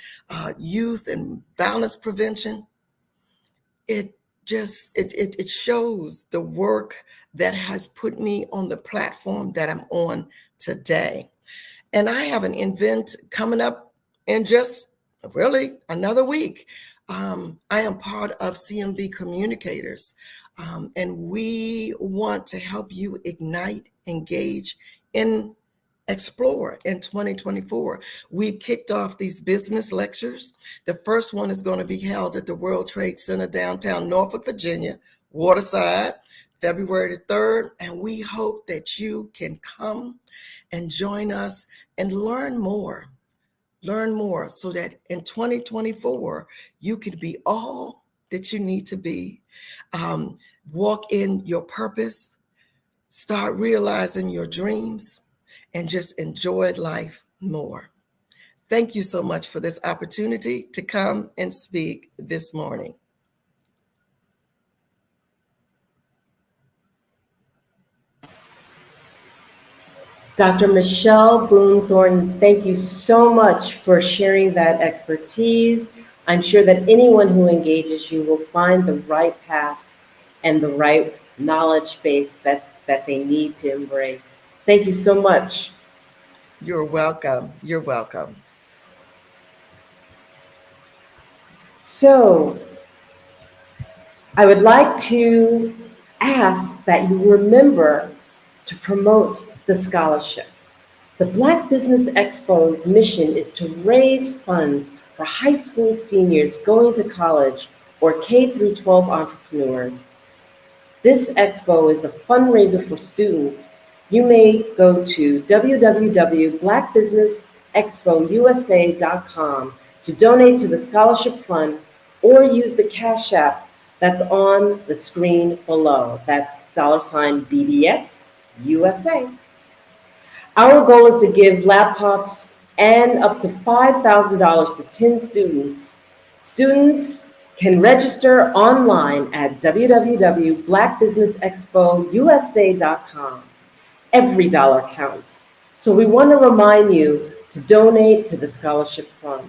youth and violence prevention. It shows the work that has put me on the platform that I'm on today. And I have an event coming up in just really another week. I am part of CMV Communicators, and we want to help you ignite, engage, and explore in 2024. We've kicked off these business lectures. The first one is going to be held at the World Trade Center, downtown Norfolk, Virginia, Waterside, February the 3rd, and we hope that you can come and join us and learn more so that in 2024, you can be all that you need to be. Walk in your purpose, start realizing your dreams, and just enjoy life more. Thank you so much for this opportunity to come and speak this morning. Dr. Michelle Boone Thornton, thank you so much for sharing that expertise. I'm sure that anyone who engages you will find the right path and the right knowledge base that they need to embrace. Thank you so much. You're welcome. You're welcome. So, I would like to ask that you remember to promote the scholarship. The Black Business Expo's mission is to raise funds for high school seniors going to college or K-12 entrepreneurs. This expo is a fundraiser for students. You may go to www.blackbusinessexpousa.com to donate to the scholarship fund or use the Cash App that's on the screen below. That's $BBX USA. Our goal is to give laptops and up to $5,000 to 10 students. Students can register online at www.blackbusinessexpousa.com. Every dollar counts. So we want to remind you to donate to the scholarship fund.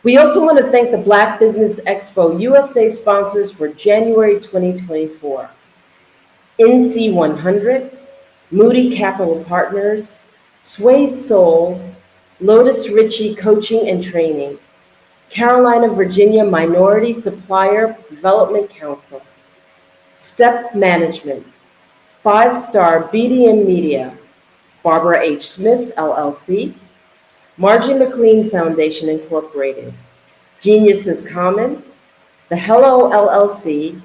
We also want to thank the Black Business Expo USA sponsors for January 2024. NC 100, Moody Capital Partners, Suede Soul, Lotus Ritchie Coaching and Training, Carolina, Virginia Minority Supplier Development Council, Step Management, 5-Star BDM Media, Barbara H. Smith, LLC, Margie McLean Foundation, Incorporated, Geniuses Common, The Hello LLC,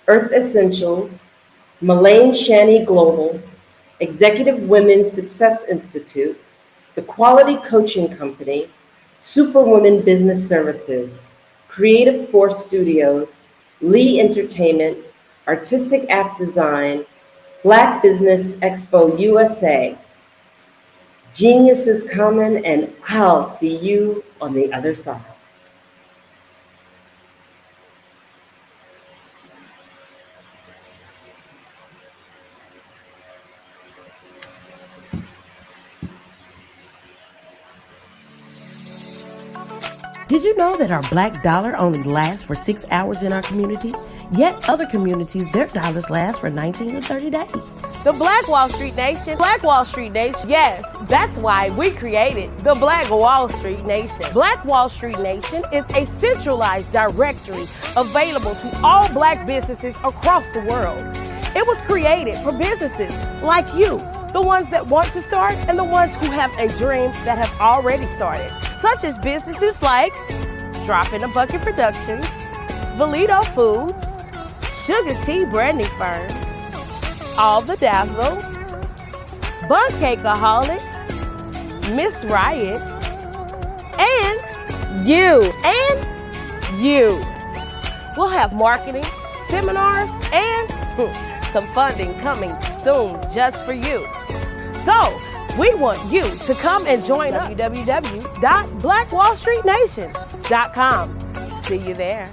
Earth Essentials, Mullane Shani Global, Executive Women's Success Institute, The Quality Coaching Company, Superwoman Business Services, Creative Force Studios, Lee Entertainment, Artistic App Design, Black Business Expo USA, Geniuses Common, and I'll see you on the other side. Did you know that our black dollar only lasts for 6 hours in our community? Yet other communities, their dollars last for 19 to 30 days. The Black Wall Street Nation. Black Wall Street Nation. Yes, that's why we created the Black Wall Street Nation. Black Wall Street Nation is a centralized directory available to all black businesses across the world. It was created for businesses like you, the ones that want to start and the ones who have a dream that have already started, such as businesses like Drop in a Bucket Productions, Valito Foods, Sugar Tea Branding Firm, All the Dazzle, Bun Cakeaholic, Miss Riot, and you. We'll have marketing, seminars, and some funding coming soon just for you. So, we want you to come and join us. www.blackwallstreetnation.com. See you there.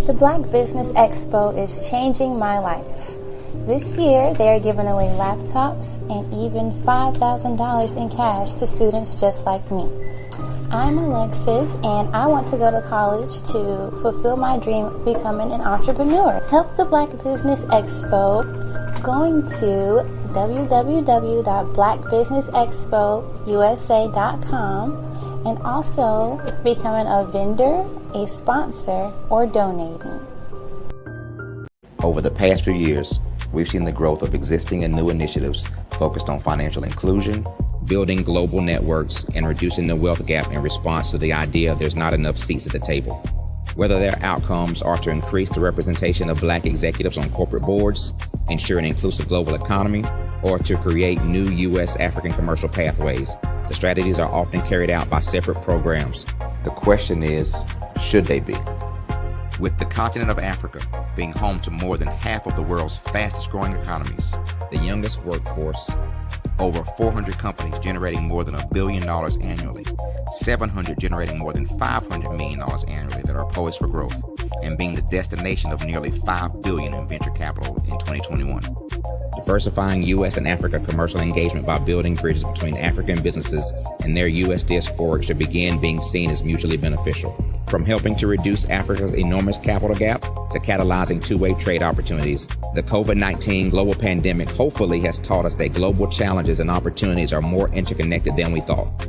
The Black Business Expo is changing my life. This year, they are giving away laptops and even $5,000 in cash to students just like me. I'm Alexis, and I want to go to college to fulfill my dream of becoming an entrepreneur. Help the Black Business Expo going to www.blackbusinessexpousa.com and also becoming a vendor a sponsor, or donating. Over the past few years, we've seen the growth of existing and new initiatives focused on financial inclusion, building global networks, and reducing the wealth gap in response to the idea there's not enough seats at the table. Whether their outcomes are to increase the representation of Black executives on corporate boards, ensure an inclusive global economy, or to create new U.S. African commercial pathways, the strategies are often carried out by separate programs. The question is, should they be? With the continent of Africa being home to more than half of the world's fastest growing economies, the youngest workforce, over 400 companies generating more than $1 billion annually, 700 generating more than $500 million annually that are poised for growth, and being the destination of nearly $5 billion in venture capital in 2021. Diversifying U.S. and Africa commercial engagement by building bridges between African businesses and their U.S. diaspora should begin being seen as mutually beneficial. From helping to reduce Africa's enormous capital gap to catalyzing two-way trade opportunities, the COVID-19 global pandemic hopefully has taught us that global challenges and opportunities are more interconnected than we thought.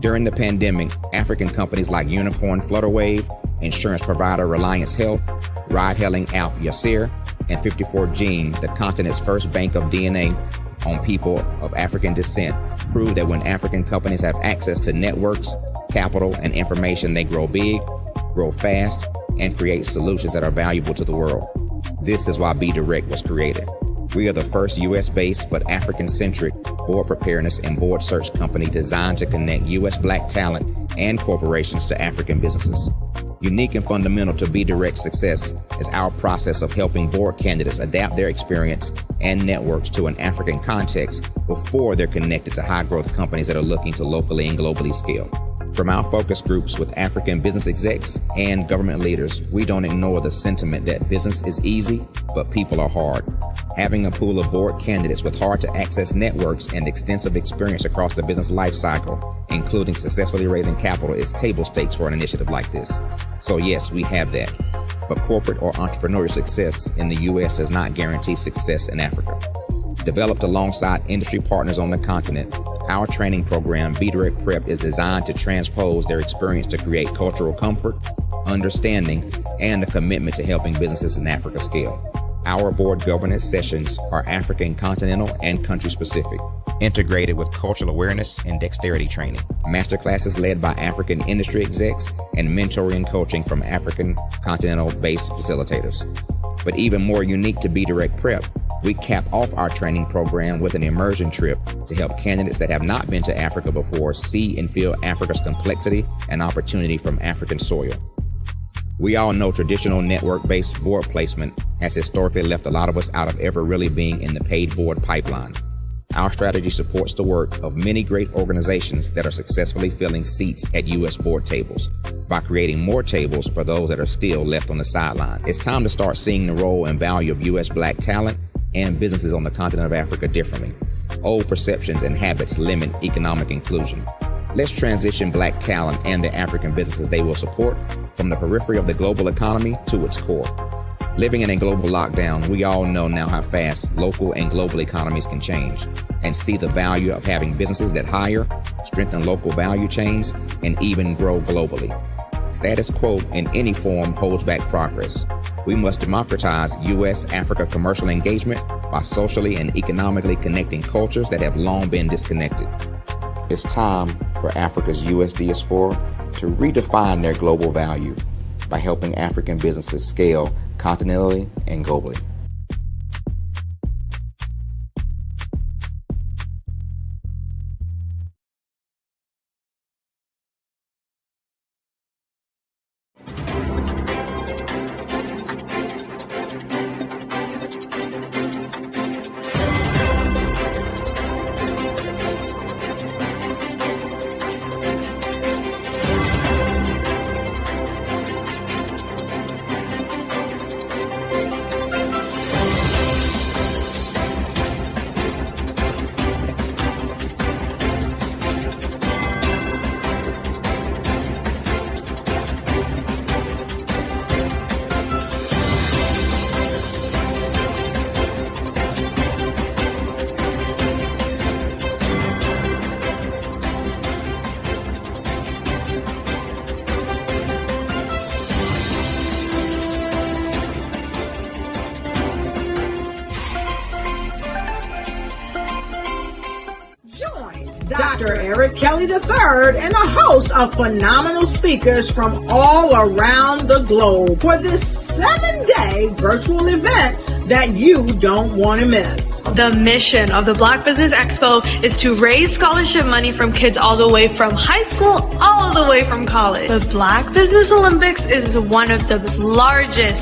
During the pandemic, African companies like Unicorn Flutterwave, insurance provider Reliance Health, ride-hailing app Yasir, and 54Gene, the continent's first bank of DNA on people of African descent, proved that when African companies have access to networks, capital, and information, they grow big, grow fast, and create solutions that are valuable to the world. This is why Be Direct was created. We are the first U.S.-based but African-centric board preparedness and board search company designed to connect U.S. Black talent and corporations to African businesses. Unique and fundamental to Be Direct's success is our process of helping board candidates adapt their experience and networks to an African context before they're connected to high-growth companies that are looking to locally and globally scale. From our focus groups with African business execs and government leaders, we don't ignore the sentiment that business is easy, but people are hard. Having a pool of board candidates with hard-to-access networks and extensive experience across the business life cycle, including successfully raising capital, is table stakes for an initiative like this. So yes, we have that. But corporate or entrepreneurial success in the U.S. does not guarantee success in Africa. Developed alongside industry partners on the continent, our training program, Be Direct Prep, is designed to transpose their experience to create cultural comfort, understanding, and a commitment to helping businesses in Africa scale. Our board governance sessions are African, continental, and country-specific, integrated with cultural awareness and dexterity training, masterclasses led by African industry execs, and mentoring coaching from African continental-based facilitators. But even more unique to Be Direct Prep, we cap off our training program with an immersion trip to help candidates that have not been to Africa before see and feel Africa's complexity and opportunity from African soil. We all know traditional network-based board placement has historically left a lot of us out of ever really being in the paid board pipeline. Our strategy supports the work of many great organizations that are successfully filling seats at U.S. board tables by creating more tables for those that are still left on the sideline. It's time to start seeing the role and value of U.S. Black talent and businesses on the continent of Africa differently. Old perceptions and habits limit economic inclusion. Let's transition Black talent and the African businesses they will support from the periphery of the global economy to its core. Living in a global lockdown, we all know now how fast local and global economies can change, and see the value of having businesses that hire, strengthen local value chains, and even grow globally. Status quo in any form holds back progress. We must democratize U.S.-Africa commercial engagement by socially and economically connecting cultures that have long been disconnected. It's time for Africa's U.S. diaspora to redefine their global value by helping African businesses scale continentally and globally. Dr. Eric Kelly III and a host of phenomenal speakers from all around the globe for this 7-day virtual event that you don't want to miss. The mission of the Black Business Expo is to raise scholarship money from kids all the way from high school, all the way from college. The Black Business Olympics is one of the largest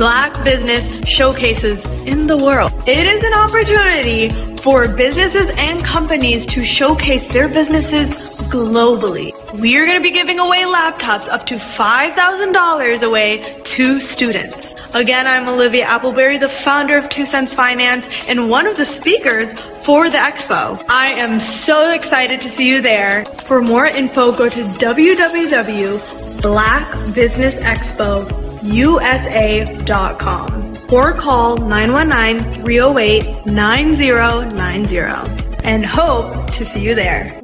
Black business showcases in the world. It is an opportunity for businesses and companies to showcase their businesses globally. We are going to be giving away laptops up to $5,000 away to students. Again, I'm Olivia Appleberry, the founder of 2 Cents Finance and one of the speakers for the expo. I am so excited to see you there. For more info, go to www.blackbusinessexpousa.com or call 919-308-9090 and hope to see you there.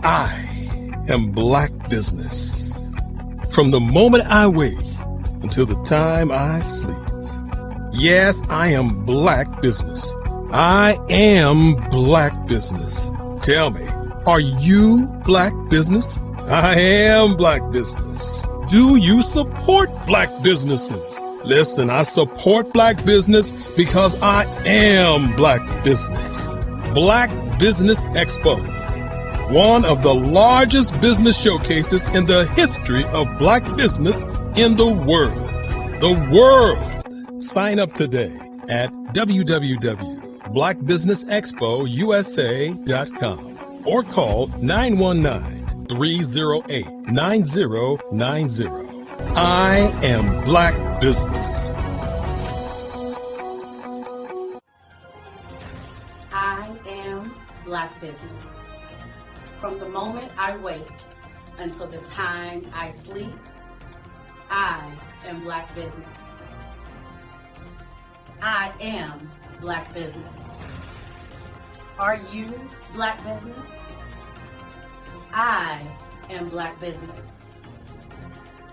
I am Black business. From the moment I wake until the time I sleep. Yes, I am Black business. I am Black business. Tell me, are you Black business? I am Black business. Do you support Black businesses? Listen, I support Black business because I am Black business. Black Business Expo, one of the largest business showcases in the history of Black business in the world. The world! Sign up today at www.blackbusinessexpousa.com or call 919-308-9090. I am Black business. I am Black business. From the moment I wake until the time I sleep, I am Black business. I am Black business. Are you Black business? I am Black business.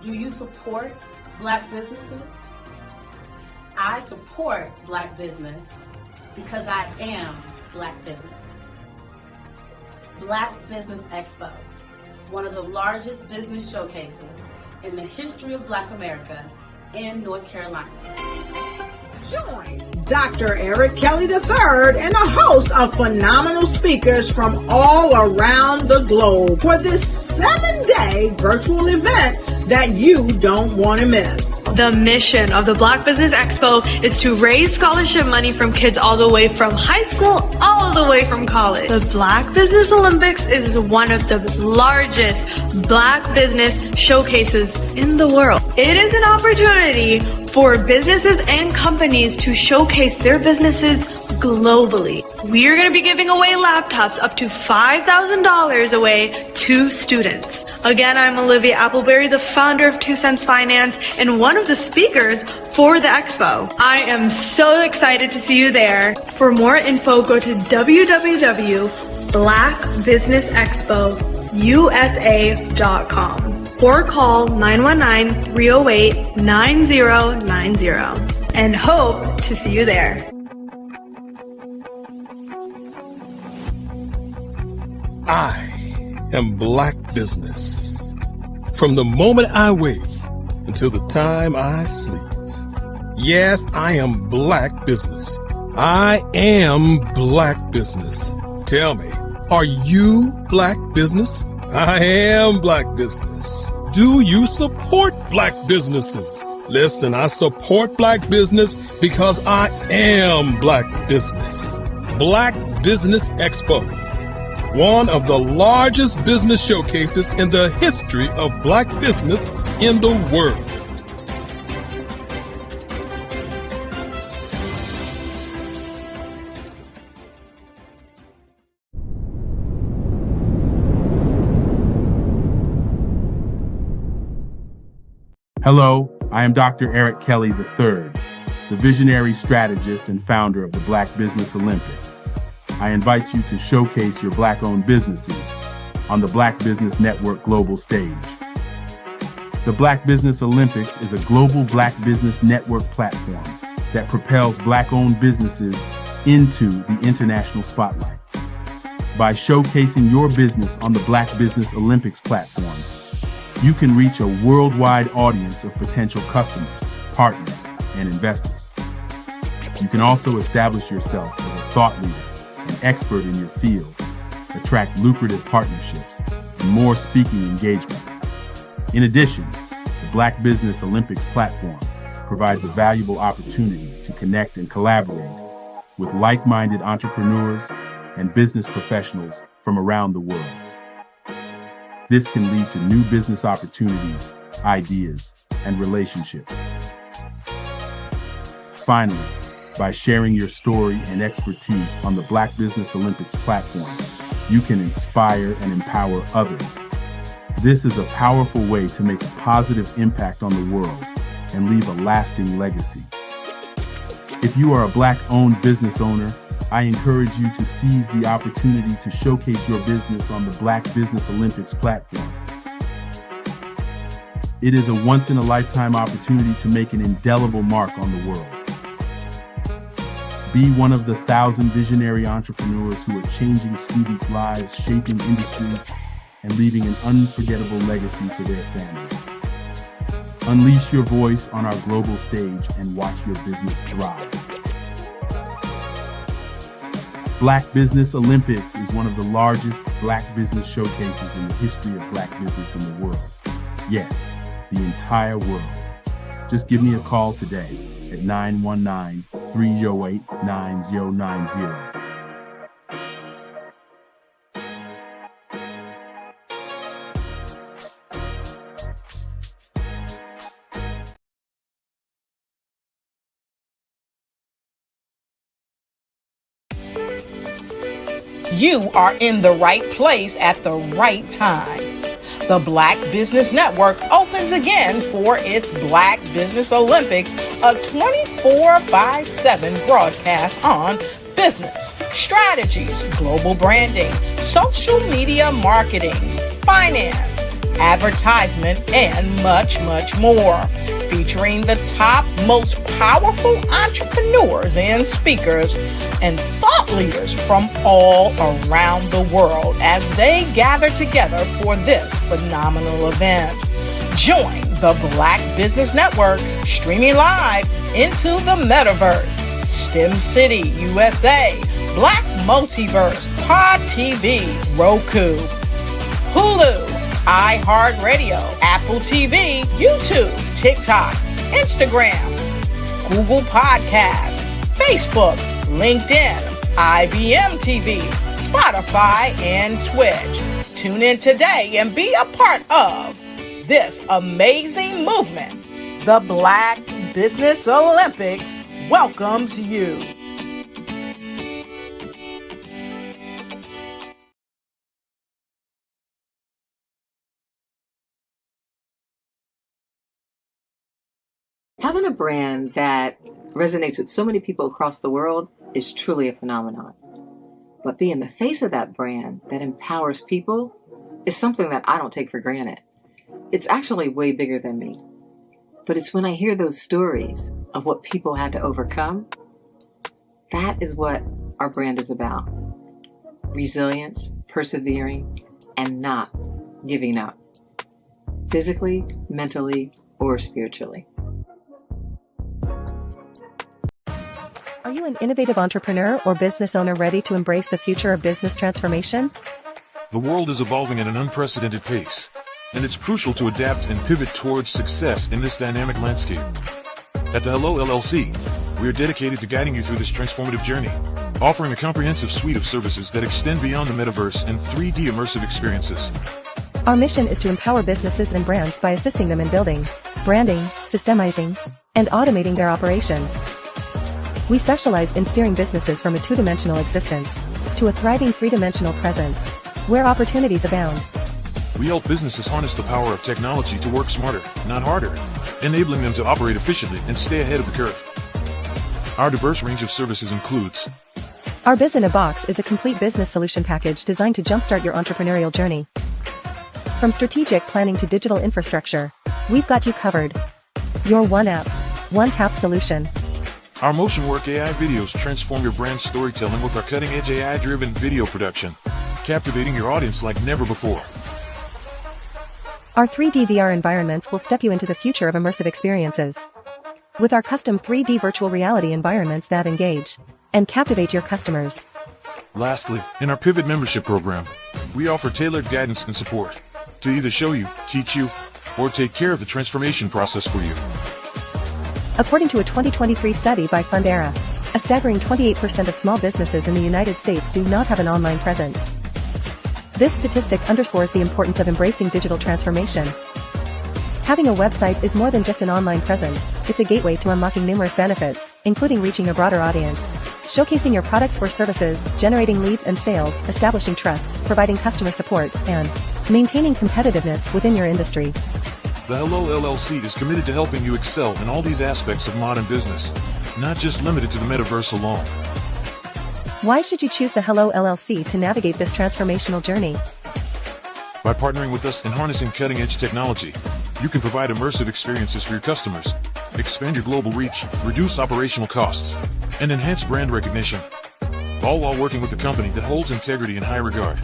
Do you support Black businesses? I support Black business because I am Black business. Black Business Expo, one of the largest business showcases in the history of Black America in North Carolina. Join Dr. Eric Kelly III and a host of phenomenal speakers from all around the globe for this 7-day virtual event that you don't want to miss. The mission of the Black Business Expo is to raise scholarship money from kids all the way from high school, all the way from college. The Black Business Olympics is one of the largest Black business showcases in the world. It is an opportunity for businesses and companies to showcase their businesses globally. We are going to be giving away laptops up to $5,000 away to students. Again, I'm Olivia Appleberry, the founder of 2 Cents Finance and one of the speakers for the expo. I am so excited to see you there. For more info, go to www.blackbusinessexpousa.com or call 919-308-9090 and hope to see you there. I am Black business. From the moment I wake until the time I sleep. Yes, I am Black business. I am Black business. Tell me, are you Black business? I am Black business. Do you support Black businesses? Listen, I support Black business because I am Black business. Black Business Expo, one of the largest business showcases in the history of Black business in the world. Hello, I am Dr. Eric Kelly III, the visionary strategist and founder of the Black Business Olympics. I invite you to showcase your Black-owned businesses on the Black Business Network global stage. The Black Business Olympics is a global Black business network platform that propels Black-owned businesses into the international spotlight. By showcasing your business on the Black Business Olympics platform, you can reach a worldwide audience of potential customers, partners, and investors. You can also establish yourself as a thought leader and expert in your field, attract lucrative partnerships, and more speaking engagements. In addition, the Black Business Olympics platform provides a valuable opportunity to connect and collaborate with like-minded entrepreneurs and business professionals from around the world. This can lead to new business opportunities, ideas, and relationships. Finally, by sharing your story and expertise on the Black Business Olympics platform, you can inspire and empower others. This is a powerful way to make a positive impact on the world and leave a lasting legacy. If you are a Black-owned business owner, I encourage you to seize the opportunity to showcase your business on the Black Business Olympics platform. It is a once-in-a-lifetime opportunity to make an indelible mark on the world. Be one of the 1,000 visionary entrepreneurs who are changing students' lives, shaping industries, and leaving an unforgettable legacy for their families. Unleash your voice on our global stage and watch your business thrive. Black Business Olympics is one of the largest Black business showcases in the history of Black business in the world. Yes, the entire world. Just give me a call today at 919-308-9090. You are in the right place at the right time. The Black Business Network opens again for its Black Business Olympics, a 24/7 broadcast on business, strategies, global branding, social media marketing, finance, advertisement, and much, much more. Featuring the top, most powerful entrepreneurs and speakers and thought leaders from all around the world as they gather together for this phenomenal event. Join the Black Business Network streaming live into the metaverse, STEM City, USA, Black Multiverse, Pod TV, Roku, Hulu, iHeartRadio, Apple TV, YouTube, TikTok, Instagram, Google Podcasts, Facebook, LinkedIn, IBM TV, Spotify, and Twitch. Tune in today and be a part of this amazing movement. The Black Business Olympics welcomes you. Having a brand that resonates with so many people across the world is truly a phenomenon. But being the face of that brand that empowers people is something that I don't take for granted. It's actually way bigger than me. But it's when I hear those stories of what people had to overcome, that is what our brand is about. Resilience, persevering, and not giving up. Physically, mentally, or spiritually. Are you an innovative entrepreneur or business owner ready to embrace the future of business transformation? The world is evolving at an unprecedented pace, and it's crucial to adapt and pivot towards success in this dynamic landscape. At the Hello LLC, we are dedicated to guiding you through this transformative journey, offering a comprehensive suite of services that extend beyond the metaverse and 3D immersive experiences. Our mission is to empower businesses and brands by assisting them in building, branding, systemizing, and automating their operations. We specialize in steering businesses from a two-dimensional existence to a thriving three-dimensional presence, where opportunities abound. We help businesses harness the power of technology to work smarter, not harder, enabling them to operate efficiently and stay ahead of the curve. Our diverse range of services includes: Our Biz in a Box is a complete business solution package designed to jumpstart your entrepreneurial journey. From strategic planning to digital infrastructure, we've got you covered. Your one app, one tap solution. Our motion work AI videos transform your brand storytelling with our cutting-edge AI-driven video production, captivating your audience like never before. Our 3D VR environments will step you into the future of immersive experiences. With our custom 3D virtual reality environments that engage and captivate your customers. Lastly, in our Pivot membership program, we offer tailored guidance and support to either show you, teach you, or take care of the transformation process for you. According to a 2023 study by Fundera, a staggering 28% of small businesses in the United States do not have an online presence. This statistic underscores the importance of embracing digital transformation. Having a website is more than just an online presence, it's a gateway to unlocking numerous benefits, including reaching a broader audience, showcasing your products or services, generating leads and sales, establishing trust, providing customer support, and maintaining competitiveness within your industry. The Hello LLC is committed to helping you excel in all these aspects of modern business, not just limited to the metaverse alone. Why should you choose the Hello LLC to navigate this transformational journey? By partnering with us and harnessing cutting-edge technology, you can provide immersive experiences for your customers, expand your global reach, reduce operational costs, and enhance brand recognition, all while working with a company that holds integrity in high regard.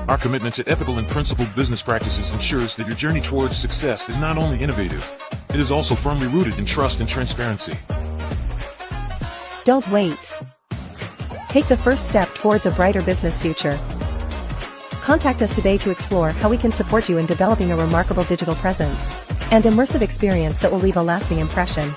Our commitment to ethical and principled business practices ensures that your journey towards success is not only innovative, it is also firmly rooted in trust and transparency. Don't wait. Take the first step towards a brighter business future. Contact us today to explore how we can support you in developing a remarkable digital presence and immersive experience that will leave a lasting impression.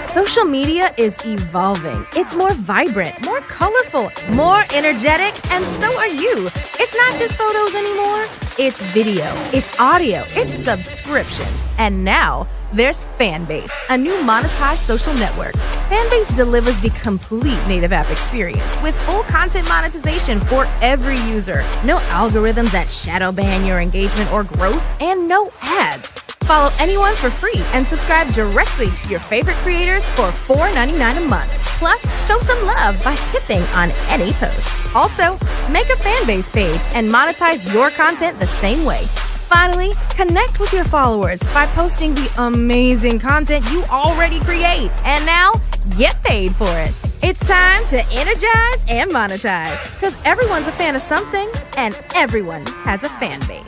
Social media is evolving. It's more vibrant, more colorful, more energetic, and so are you. It's not just photos anymore. It's video, it's audio, it's subscriptions. And now, there's Fanbase, a new monetized social network. Fanbase delivers the complete native app experience with full content monetization for every user. No algorithms that shadow ban your engagement or growth, and no ads. Follow anyone for free and subscribe directly to your favorite creators for $4.99 a month. Plus, show some love by tipping on any post. Also, make a Fanbase page and monetize your content the same way. Finally, connect with your followers by posting the amazing content you already create. And now, get paid for it. It's time to energize and monetize. Because everyone's a fan of something, and everyone has a fan base.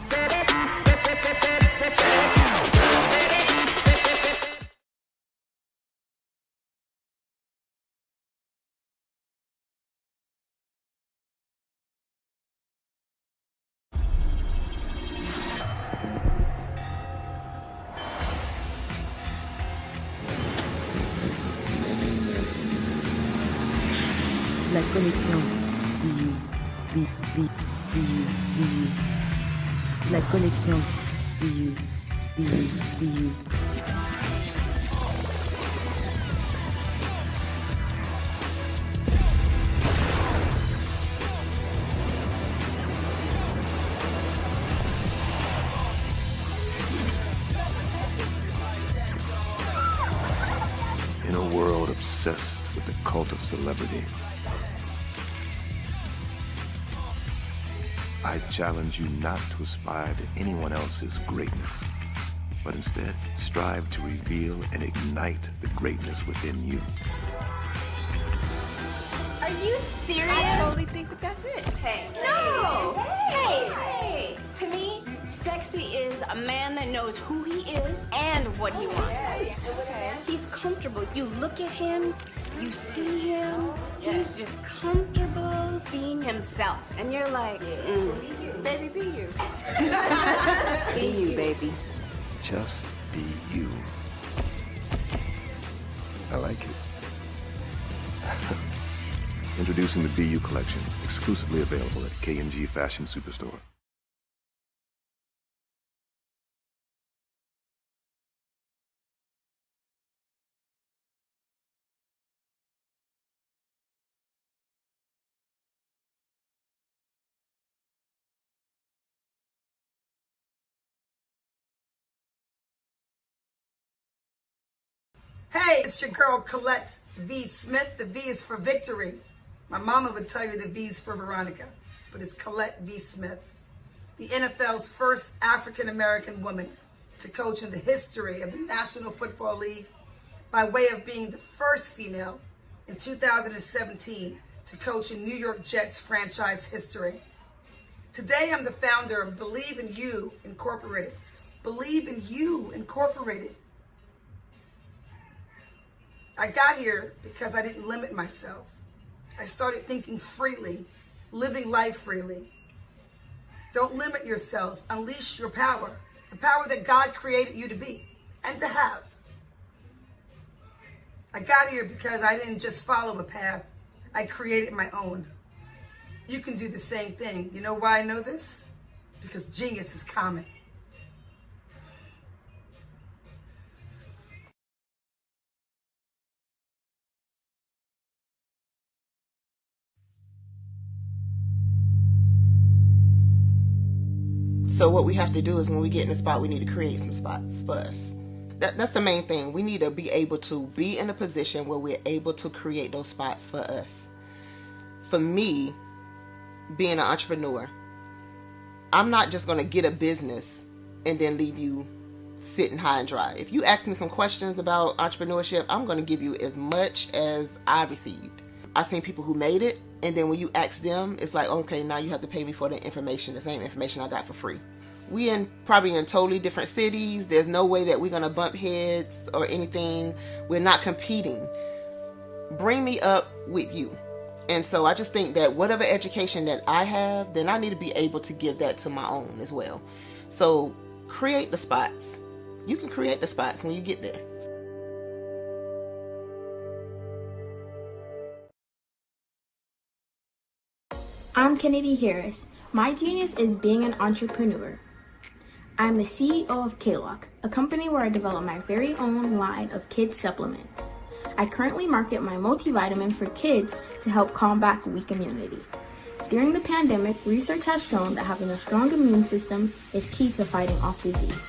La connexion. La connexion. In a world obsessed with the cult of celebrity, I challenge you not to aspire to anyone else's greatness, but instead strive to reveal and ignite the greatness within you. Are you serious? I totally think that that's it. Hey. No! Hey! To me, sexy is a man that knows who he is and what he wants. Okay. He's comfortable. You look at him, you see him, he's just comfortable being himself. And you're like, baby, be you. Be you, baby. Just be you. I like it. Introducing the Be You collection, exclusively available at K&G Fashion Superstore. Hey, it's your girl Colette V. Smith. The V is for victory. My mama would tell you the V is for Veronica. but it's Colette V. Smith, the NFL's first African-American woman to coach in the history of the National Football League, by way of being the first female in 2017 to coach in New York Jets franchise history. Today, I'm the founder of Believe in You Incorporated. Believe in You Incorporated. I got here because I didn't limit myself. I started thinking freely, living life freely. Don't limit yourself. Unleash your power, the power that God created you to be and to have. I got here because I didn't just follow a path. I created my own. You can do the same thing. You know why I know this? Because genius is common. So what we have to do is when we get in a spot, we need to create some spots for us. That's the main thing. We need to be able to be in a position where we're able to create those spots for us. For me, being an entrepreneur, I'm not just going to get a business and then leave you sitting high and dry. If you ask me some questions about entrepreneurship, I'm going to give you as much as I've received. I've seen people who made it, and then when you ask them, it's like, okay, now you have to pay me for the information, the same information I got for free. We probably in totally different cities. There's no way that we're going to bump heads or anything. We're not competing. Bring me up with you. And so I just think that whatever education that I have, then I need to be able to give that to my own as well. So create the spots. You can create the spots when you get there. I'm Kennedy Harris. My genius is being an entrepreneur. I'm the CEO of K-Lock, a company where I develop my very own line of kids supplements. I currently market my multivitamin for kids to help combat weak immunity. During the pandemic, research has shown that having a strong immune system is key to fighting off disease.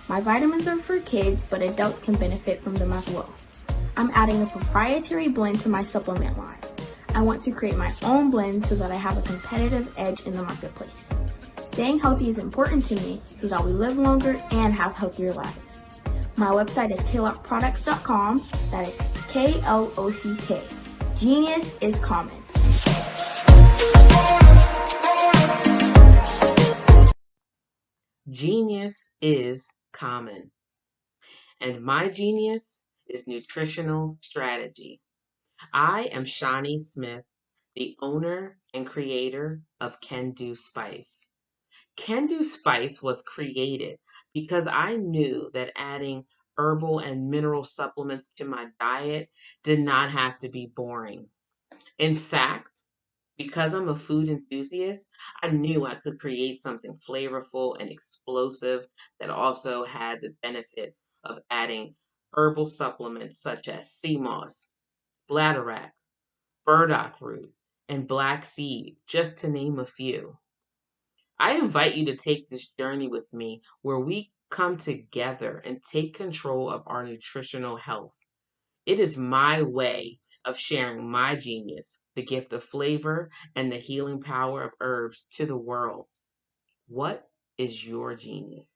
My vitamins are for kids, but adults can benefit from them as well. I'm adding a proprietary blend to my supplement line. I want to create my own blend so that I have a competitive edge in the marketplace. Staying healthy is important to me so that we live longer and have healthier lives. My website is klockproducts.com. That is K-L-O-C-K. Genius is common. Genius is common. And my genius is nutritional strategy. I am Shawnee Smith, the owner and creator of Can Do Spice. Can Do Spice was created because I knew that adding herbal and mineral supplements to my diet did not have to be boring. In fact, because I'm a food enthusiast, I knew I could create something flavorful and explosive that also had the benefit of adding herbal supplements such as sea moss, bladderwrack, burdock root, and black seed, just to name a few. I invite you to take this journey with me where we come together and take control of our nutritional health. It is my way of sharing my genius, the gift of flavor and the healing power of herbs to the world. What is your genius?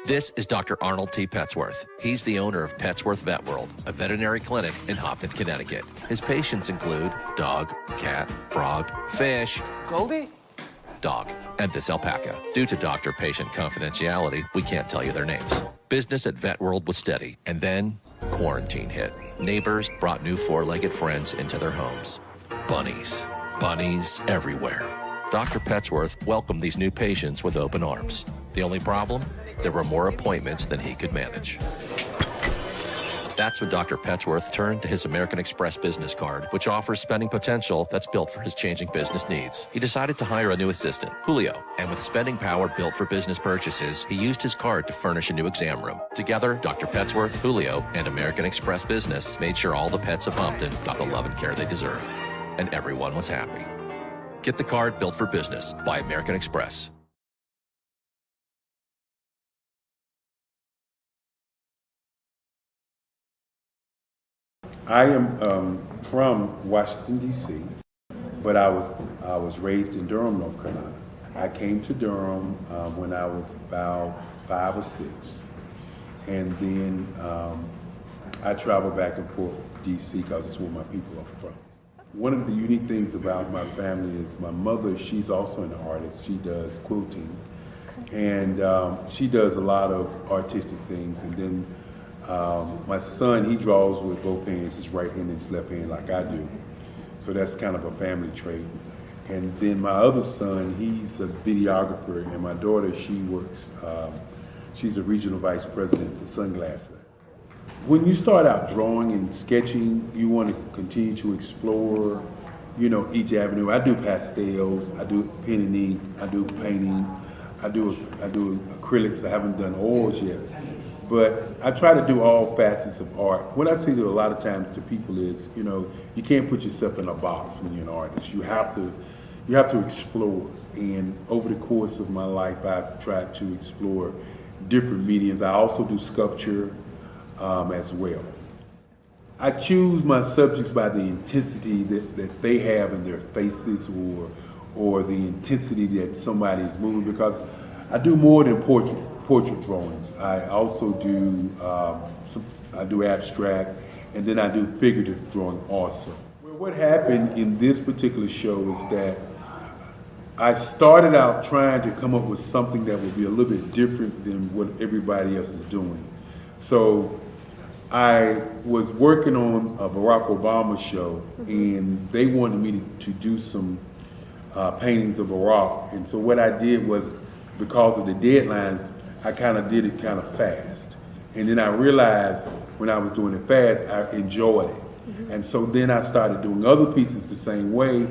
This is Dr. Arnold T. Petsworth. He's the owner of Petsworth Vet World, a veterinary clinic in Hopton, Connecticut. His patients include dog, cat, frog, fish, Goldie, dog, and this alpaca. Due to doctor-patient confidentiality, we can't tell you their names. Business at Vet World was steady, and then quarantine hit. Neighbors brought new four-legged friends into their homes. Bunnies. Bunnies everywhere. Dr. Petsworth welcomed these new patients with open arms. The only problem? There were more appointments than he could manage. That's when Dr. Petsworth turned to his American Express business card, which offers spending potential that's built for his changing business needs. He decided to hire a new assistant, Julio, and with spending power built for business purchases, he used his card to furnish a new exam room. Together, Dr. Petsworth, Julio, and American Express Business made sure all the pets of Hopton got the love and care they deserve. And everyone was happy. Get the card built for business by American Express. I am from Washington, D.C., but I was raised in Durham, North Carolina. I came to Durham when I was about 5 or 6, and then I traveled back and forth to D.C. because it's where my people are from. One of the unique things about my family is my mother, she's also an artist. She does quilting, and she does a lot of artistic things. And then my son, he draws with both hands, his right hand and his left hand like I do. So that's kind of a family trait. And then my other son, he's a videographer, and my daughter, she works, she's a regional vice president for Sunglasses. When you start out drawing and sketching, you want to continue to explore, you know, each avenue. I do pastels, I do pen and ink, I do painting, I do acrylics. I haven't done oils yet, but I try to do all facets of art. What I say to a lot of times to people is, you know, you can't put yourself in a box when you're an artist. You have to explore. And over the course of my life, I've tried to explore different mediums. I also do sculpture as well. I choose my subjects by the intensity that they have in their faces, or the intensity that somebody is moving, because I do more than portrait drawings. I also do I do abstract, and then I do figurative drawing also. Well, what happened in this particular show is that I started out trying to come up with something that would be a little bit different than what everybody else is doing. So I was working on a Barack Obama show, and they wanted me to do some paintings of Barack. And so what I did was, because of the deadlines, I kind of did it kind of fast. And then I realized when I was doing it fast, I enjoyed it. And so then I started doing other pieces the same way,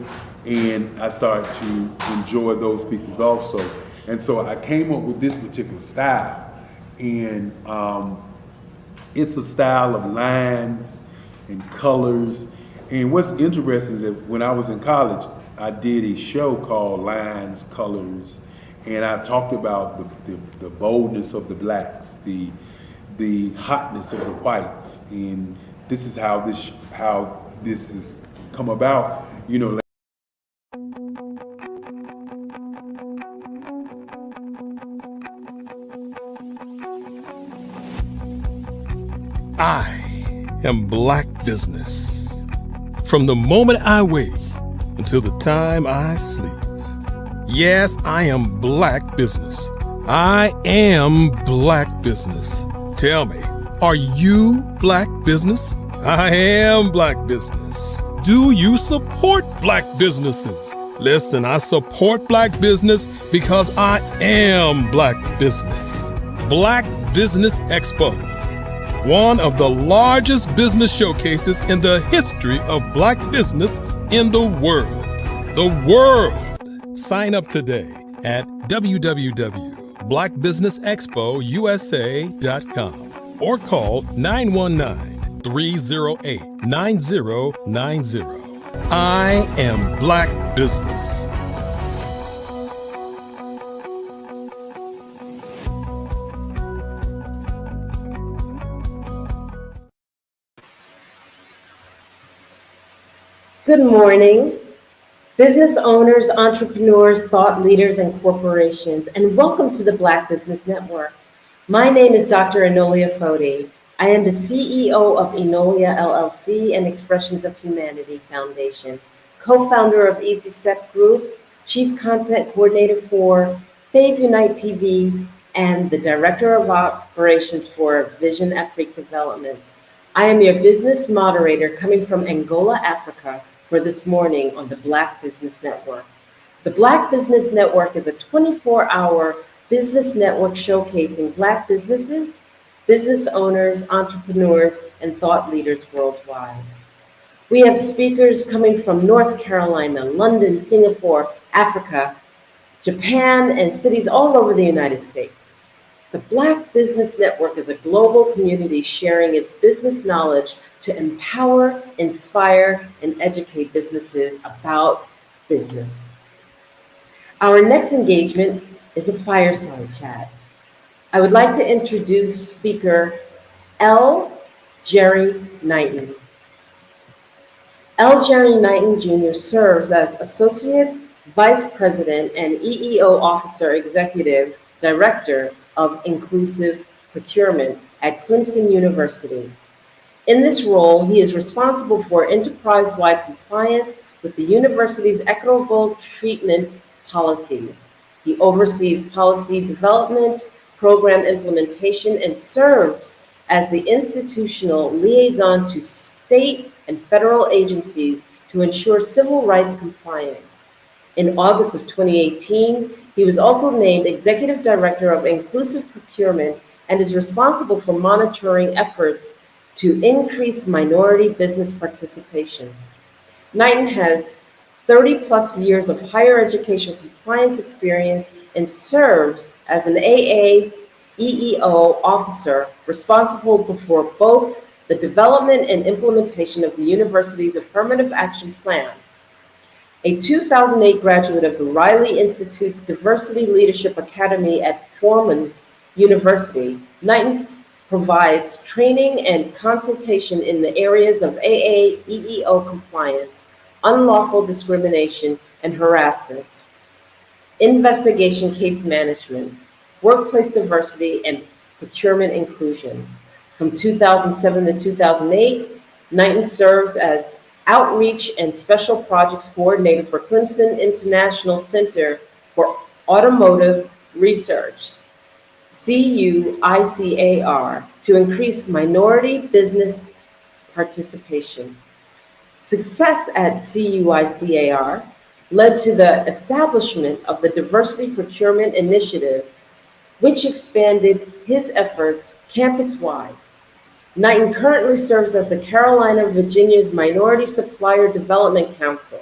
and I started to enjoy those pieces also. And so I came up with this particular style, and it's a style of lines and colors. And what's interesting is that when I was in college, I did a show called Lines, Colors, and I talked about the boldness of the blacks, the hotness of the whites, and this is how this has come about, you know. I am black business. From the moment I wake until the time I sleep. Yes, I am black business. I am black business. Tell me, are you black business? I am black business. Do you support black businesses? Listen, I support black business because I am black business. Black Business Expo, one of the largest business showcases in the history of black business in the world. The world! Sign up today at www.blackbusinessexpousa.com or call 919-308-9090. I am black business. Good morning, business owners, entrepreneurs, thought leaders, and corporations, and welcome to the Black Business Network. My name is Dr. Enolia Foti. I am the CEO of Enolia LLC and Expressions of Humanity Foundation, co-founder of Easy Step Group, chief content coordinator for Fave Unite TV, and the director of operations for Vision Afrique Development. I am your business moderator coming from Angola, Africa, for this morning on the Black Business Network. The Black Business Network is a 24-hour business network showcasing Black businesses, business owners, entrepreneurs, and thought leaders worldwide. We have speakers coming from North Carolina, London, Singapore, Africa, Japan, and cities all over the United States. The Black Business Network is a global community sharing its business knowledge to empower, inspire, and educate businesses about business. Our next engagement is a fireside chat. I would like to introduce speaker L. Jerry Knighton. L. Jerry Knighton Jr. serves as Associate Vice President and EEO Officer Executive Director of Inclusive Procurement at Clemson University. In this role, he is responsible for enterprise-wide compliance with the university's equitable treatment policies. He oversees policy development, program implementation, and serves as the institutional liaison to state and federal agencies to ensure civil rights compliance. In August of 2018, he was also named Executive Director of Inclusive Procurement and is responsible for monitoring efforts to increase minority business participation. Knighton has 30-plus years of higher education compliance experience and serves as an AA EEO officer responsible for both the development and implementation of the university's Affirmative Action Plan. A 2008 graduate of the Riley Institute's Diversity Leadership Academy at Furman University, Knighton provides training and consultation in the areas of AA EEO compliance, unlawful discrimination and harassment, investigation case management, workplace diversity, and procurement inclusion. From 2007 to 2008, Knighton serves as Outreach and Special Projects Coordinator for Clemson International Center for Automotive Research, CUICAR, to increase minority business participation. Success at CUICAR led to the establishment of the Diversity Procurement Initiative, which expanded his efforts campus-wide. Knighton currently serves as the Carolina, Virginia's Minority Supplier Development Council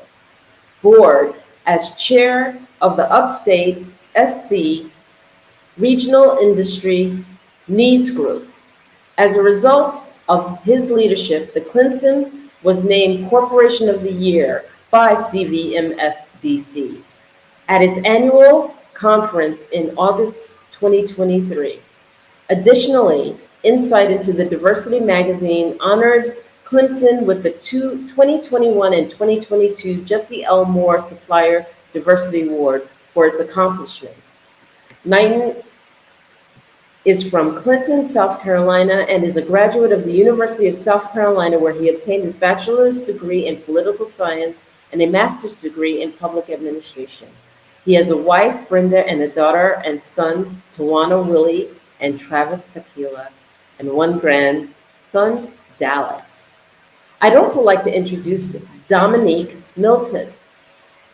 Board as chair of the Upstate SC Regional Industry Needs Group. As a result of his leadership, the Clemson was named Corporation of the Year by CVMSDC at its annual conference in August 2023. Additionally, Insight into the Diversity magazine honored Clemson with the 2021 and 2022 Jesse L. Moore Supplier Diversity Award for its accomplishments. Knighton is from Clinton, South Carolina, and is a graduate of the University of South Carolina, where he obtained his bachelor's degree in political science and a master's degree in public administration. He has a wife, Brenda, and a daughter and son, Tawana Willie and Travis Tequila, and one grandson, Dallas. I'd also like to introduce Dominique Milton.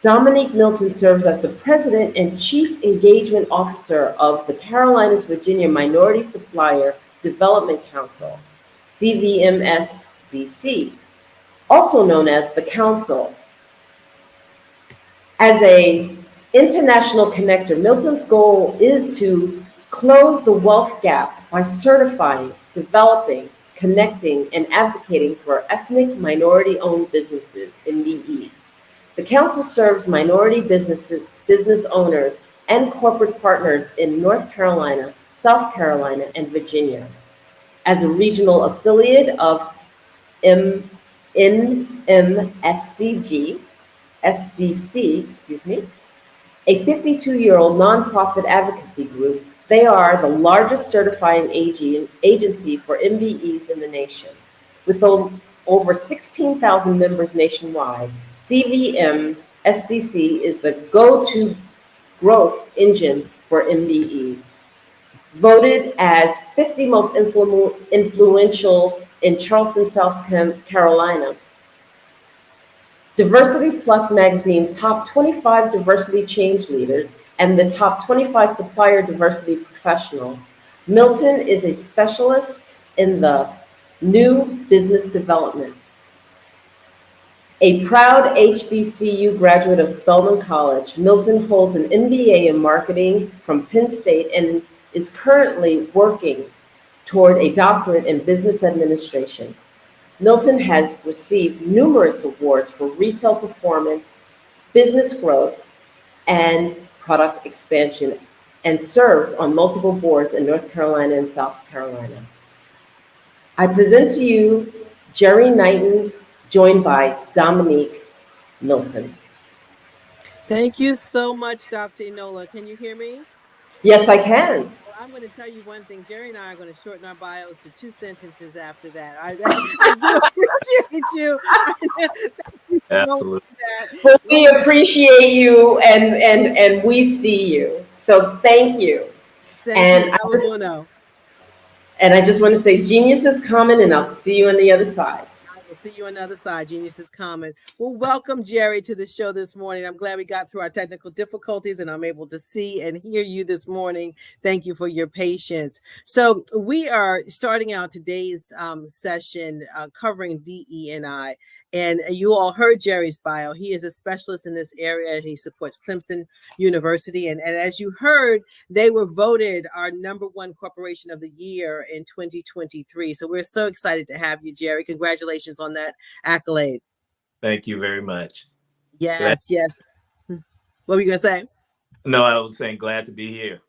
Dominique Milton serves as the President and Chief Engagement Officer of the Carolinas, Virginia Minority Supplier Development Council, CVMSDC, also known as the Council. As an international connector, Milton's goal is to close the wealth gap by certifying, developing, connecting, and advocating for ethnic minority-owned businesses, MBEs. The Council serves minority business owners and corporate partners in North Carolina, South Carolina, and Virginia. As a regional affiliate of SDC, a 52-year-old nonprofit advocacy group, they are the largest certifying agency for MBEs in the nation. With over 16,000 members nationwide, CVM SDC is the go-to growth engine for MBEs. Voted as 50 most influential in Charleston, South Carolina, Diversity Plus magazine top 25 diversity change leaders and the top 25 supplier diversity professional, Milton is a specialist in the new business development. A proud HBCU graduate of Spelman College, Milton holds an MBA in marketing from Penn State and is currently working toward a doctorate in business administration. Milton has received numerous awards for retail performance, business growth, and product expansion, and serves on multiple boards in North Carolina and South Carolina. I present to you Jerry Knighton joined by Dominique Milton. Thank you so much, Dr. Enola. Can you hear me? Yes, I can. Well, I'm going to tell you one thing. Jerry and I are going to shorten our bios to 2 sentences after that. I do appreciate you. Thank you for going Absolutely. through that. Well, we appreciate you and we see you. So thank you. Thank you. And I I just want to say genius is coming, and I'll see you on the other side. will see you on the other side. Genius is common. Well, welcome, Jerry, to the show this morning. I'm glad we got through our technical difficulties and I'm able to see and hear you this morning. Thank you for your patience. So we are starting out today's session covering DE&I. And you all heard Jerry's bio. He is a specialist in this area and he supports Clemson University. And as you heard, they were voted our #1 corporation of the year in 2023. So we're so excited to have you, Jerry. Congratulations on that accolade. Thank you very much. Yes. What were you going to say? No, I was saying glad to be here.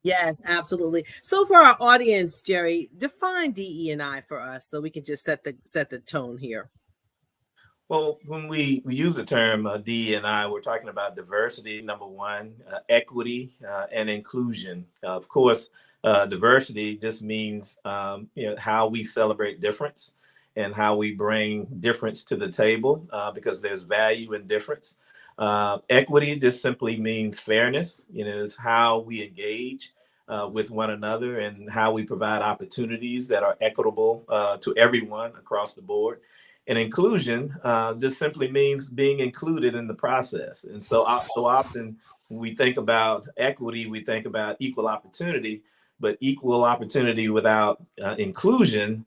Yes, absolutely. So for our audience, Jerry, define DE&I for us so we can just set the tone here. Well, when we use the term DE&I, we're talking about diversity, number one, equity, and inclusion. Of course, diversity just means how we celebrate difference and how we bring difference to the table because there's value in difference. Equity just simply means fairness. Is how we engage with one another and how we provide opportunities that are equitable to everyone across the board. And inclusion just simply means being included in the process. And so often when we think about equity, we think about equal opportunity, but equal opportunity without inclusion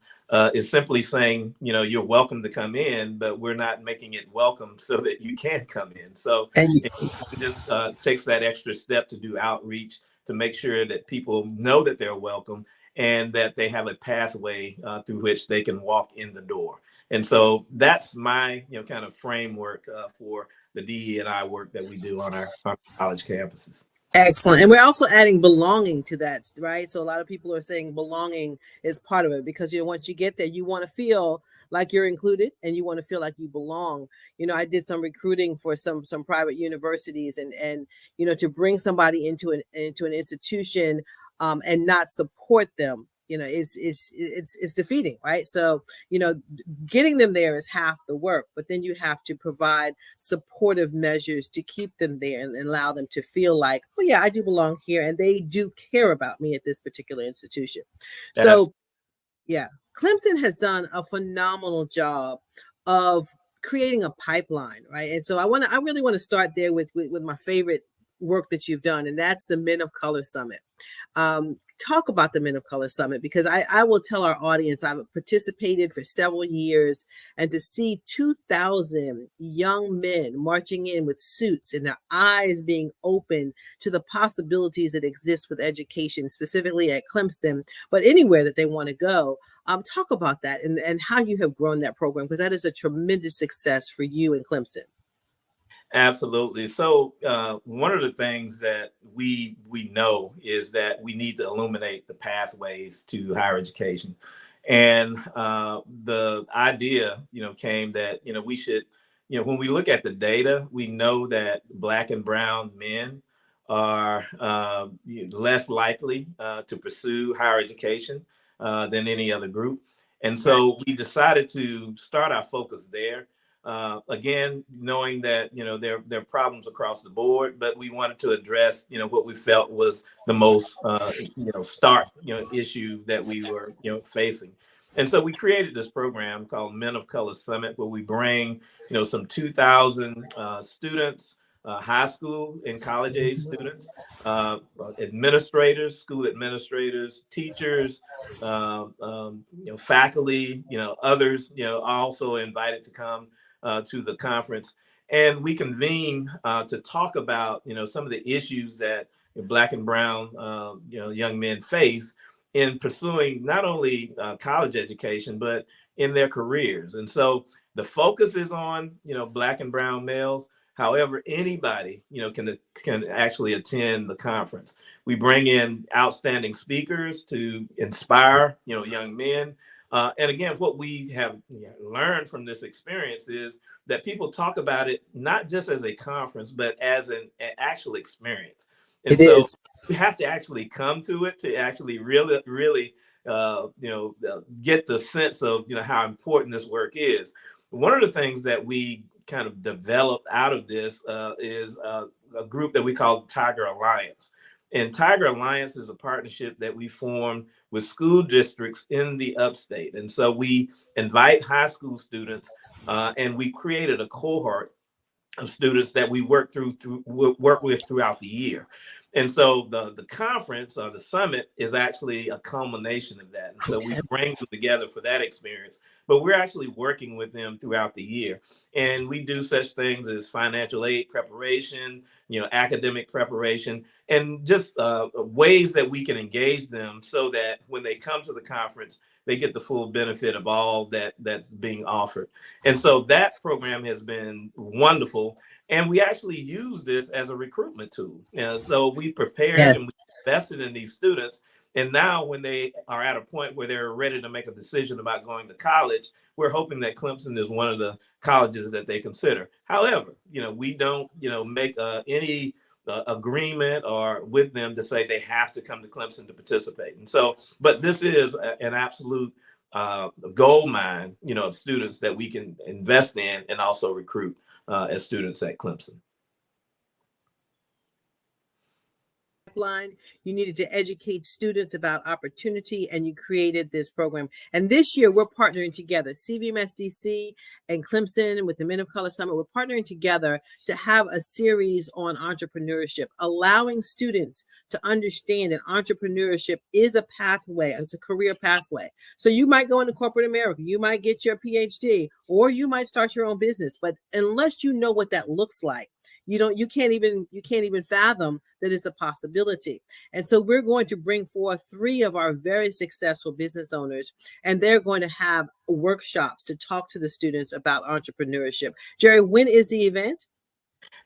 is simply saying, you're welcome to come in, but we're not making it welcome so that you can come in. So it just takes that extra step to do outreach to make sure that people know that they're welcome and that they have a pathway through which they can walk in the door. And so that's my kind of framework for the DE&I work that we do on our college campuses. Excellent. And we're also adding belonging to that, right? So a lot of people are saying belonging is part of it because, once you get there, you want to feel like you're included and you want to feel like you belong. I did some recruiting for some private universities and to bring somebody into an institution and not support them, it's defeating, right? So, getting them there is half the work, but then you have to provide supportive measures to keep them there and allow them to feel like, oh yeah, I do belong here and they do care about me at this particular institution. So yeah, Clemson has done a phenomenal job of creating a pipeline, right? And so I really want to start there with my favorite work that you've done, and that's the Men of Color Summit. Talk about the Men of Color Summit, because I will tell our audience I've participated for several years, and to see 2,000 young men marching in with suits and their eyes being open to the possibilities that exist with education, specifically at Clemson, but anywhere that they want to go. Talk about that and how you have grown that program, because that is a tremendous success for you in Clemson. Absolutely. So one of the things that we know is that we need to illuminate the pathways to higher education. And the idea, came that, we should, when we look at the data, we know that Black and brown men are less likely to pursue higher education than any other group. And so we decided to start our focus there. Again, knowing that, there are problems across the board, but we wanted to address, what we felt was the most, stark, issue that we were, facing. And so we created this program called Men of Color Summit, where we bring, some 2,000 students, high school and college age students, administrators, school administrators, teachers, faculty, others, also invited to come to the conference. And we convene to talk about, some of the issues that Black and brown, young men face in pursuing not only college education, but in their careers. And so the focus is on, Black and brown males. However, anybody, can actually attend the conference. We bring in outstanding speakers to inspire, young men. And again, what we have learned from this experience is that people talk about it not just as a conference, but as an actual experience. And It so is. you have to actually come to it to actually really, get the sense of, how important this work is. One of the things that we kind of developed out of this is a group that we call Tiger Alliance. And Tiger Alliance is a partnership that we formed with school districts in the upstate. And so we invite high school students and we created a cohort of students that we work with throughout the year. And so the conference or the summit is actually a culmination of that. And so we bring them together for that experience, but we're actually working with them throughout the year. And we do such things as financial aid preparation, academic preparation, and just ways that we can engage them so that when they come to the conference, they get the full benefit of all that's being offered. And so that program has been wonderful. And we actually use this as a recruitment tool. So we prepared and we invested in these students. And now when they are at a point where they're ready to make a decision about going to college, we're hoping that Clemson is one of the colleges that they consider. However, we don't, make any agreement or with them to say they have to come to Clemson to participate. And so, but this is an absolute gold mine, of students that we can invest in and also recruit as students at Clemson. You needed to educate students about opportunity, and you created this program. And this year, we're partnering together, CVMSDC and Clemson with the Men of Color Summit. We're partnering together to have a series on entrepreneurship, allowing students to understand that entrepreneurship is a pathway. It's a career pathway. So you might go into corporate America, you might get your PhD, or you might start your own business. But unless you know what that looks like, you can't even fathom that it's a possibility. And so we're going to bring forth 3 of our very successful business owners, and they're going to have workshops to talk to the students about entrepreneurship. Jerry, when is the event?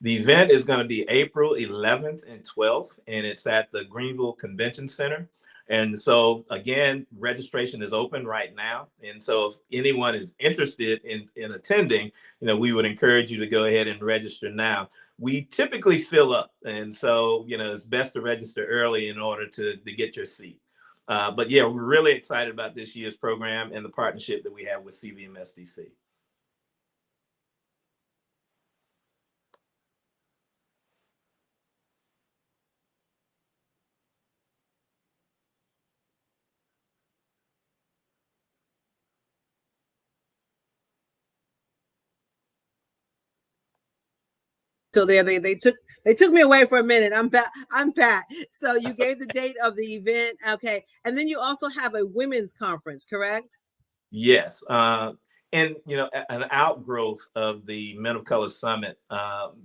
The event is going to be April 11th and 12th, and it's at the Greenville Convention Center. And so, again, registration is open right now. And so if anyone is interested in attending, we would encourage you to go ahead and register now. We typically fill up. And so, it's best to register early in order to get your seat. But yeah, we're really excited about this year's program and the partnership that we have with CVMSDC. So they took me away for a minute. I'm back. So you gave the date of the event. Okay. And then you also have a women's conference, correct? Yes. And, an outgrowth of the Men of Color Summit,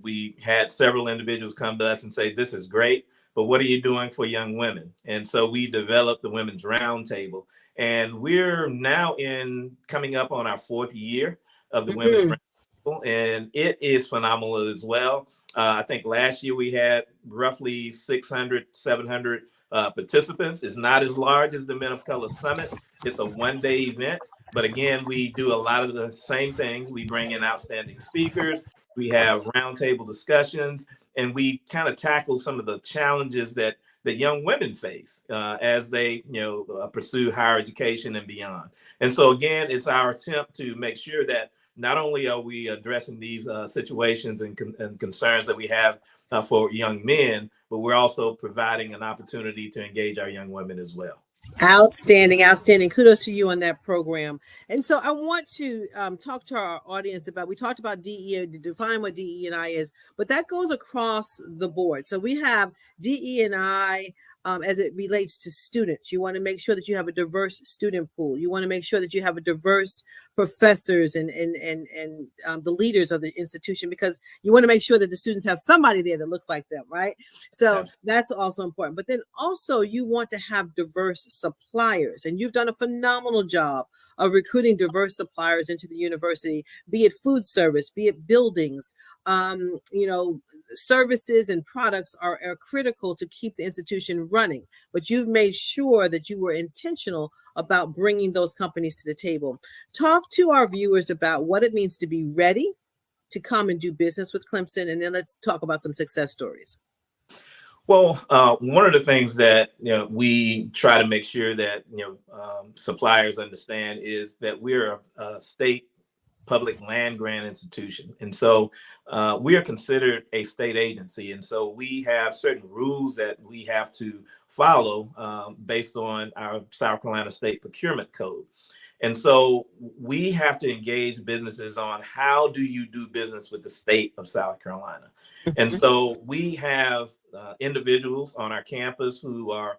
we had several individuals come to us and say, this is great, but what are you doing for young women? And so we developed the Women's Roundtable. And we're now coming up on our 4th year of the Women's Roundtable. And it is phenomenal as well. I think last year we had roughly 600, 700 participants. It's not as large as the Men of Color Summit. It's a one-day event. But again, we do a lot of the same things. We bring in outstanding speakers. We have roundtable discussions, and we kind of tackle some of the challenges that young women face as they, pursue higher education and beyond. And so again, it's our attempt to make sure that not only are we addressing these situations and concerns that we have for young men, but we're also providing an opportunity to engage our young women as well. Outstanding. Kudos to you on that program. And so I want to talk to our audience about, we talked about DE, to define what DE&I is, but that goes across the board. So we have DE&I as it relates to students. You want to make sure that you have a diverse student pool. You want to make sure that you have a diverse professors and the leaders of the institution, because you want to make sure that the students have somebody there that looks like them, right? So that's also important. But then also you want to have diverse suppliers, and you've done a phenomenal job of recruiting diverse suppliers into the university, be it food service, be it buildings, services and products are critical to keep the institution running, but you've made sure that you were intentional about bringing those companies to the table. Talk to our viewers about what it means to be ready to come and do business with Clemson, and then let's talk about some success stories. Well, one of the things that we try to make sure that suppliers understand is that we're a state public land grant institution, and so we are considered a state agency, and so we have certain rules that we have to follow based on our South Carolina State Procurement Code. And so we have to engage businesses on how do you do business with the state of South Carolina. And so we have individuals on our campus who are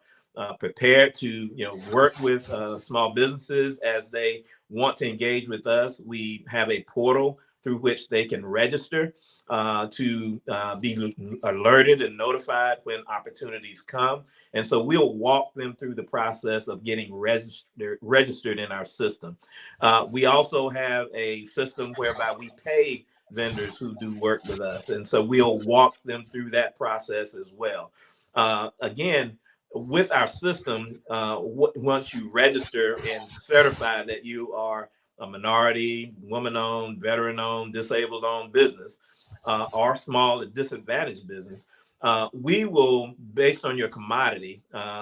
prepared to work with small businesses as they want to engage with us. We have a portal through which they can register to be alerted and notified when opportunities come. And so we'll walk them through the process of getting registered in our system. We also have a system whereby we pay vendors who do work with us. And so we'll walk them through that process as well. Again, with our system, once you register and certify that you are a minority, woman-owned, veteran-owned, disabled-owned business, or small and disadvantaged business, we will, based on your commodity,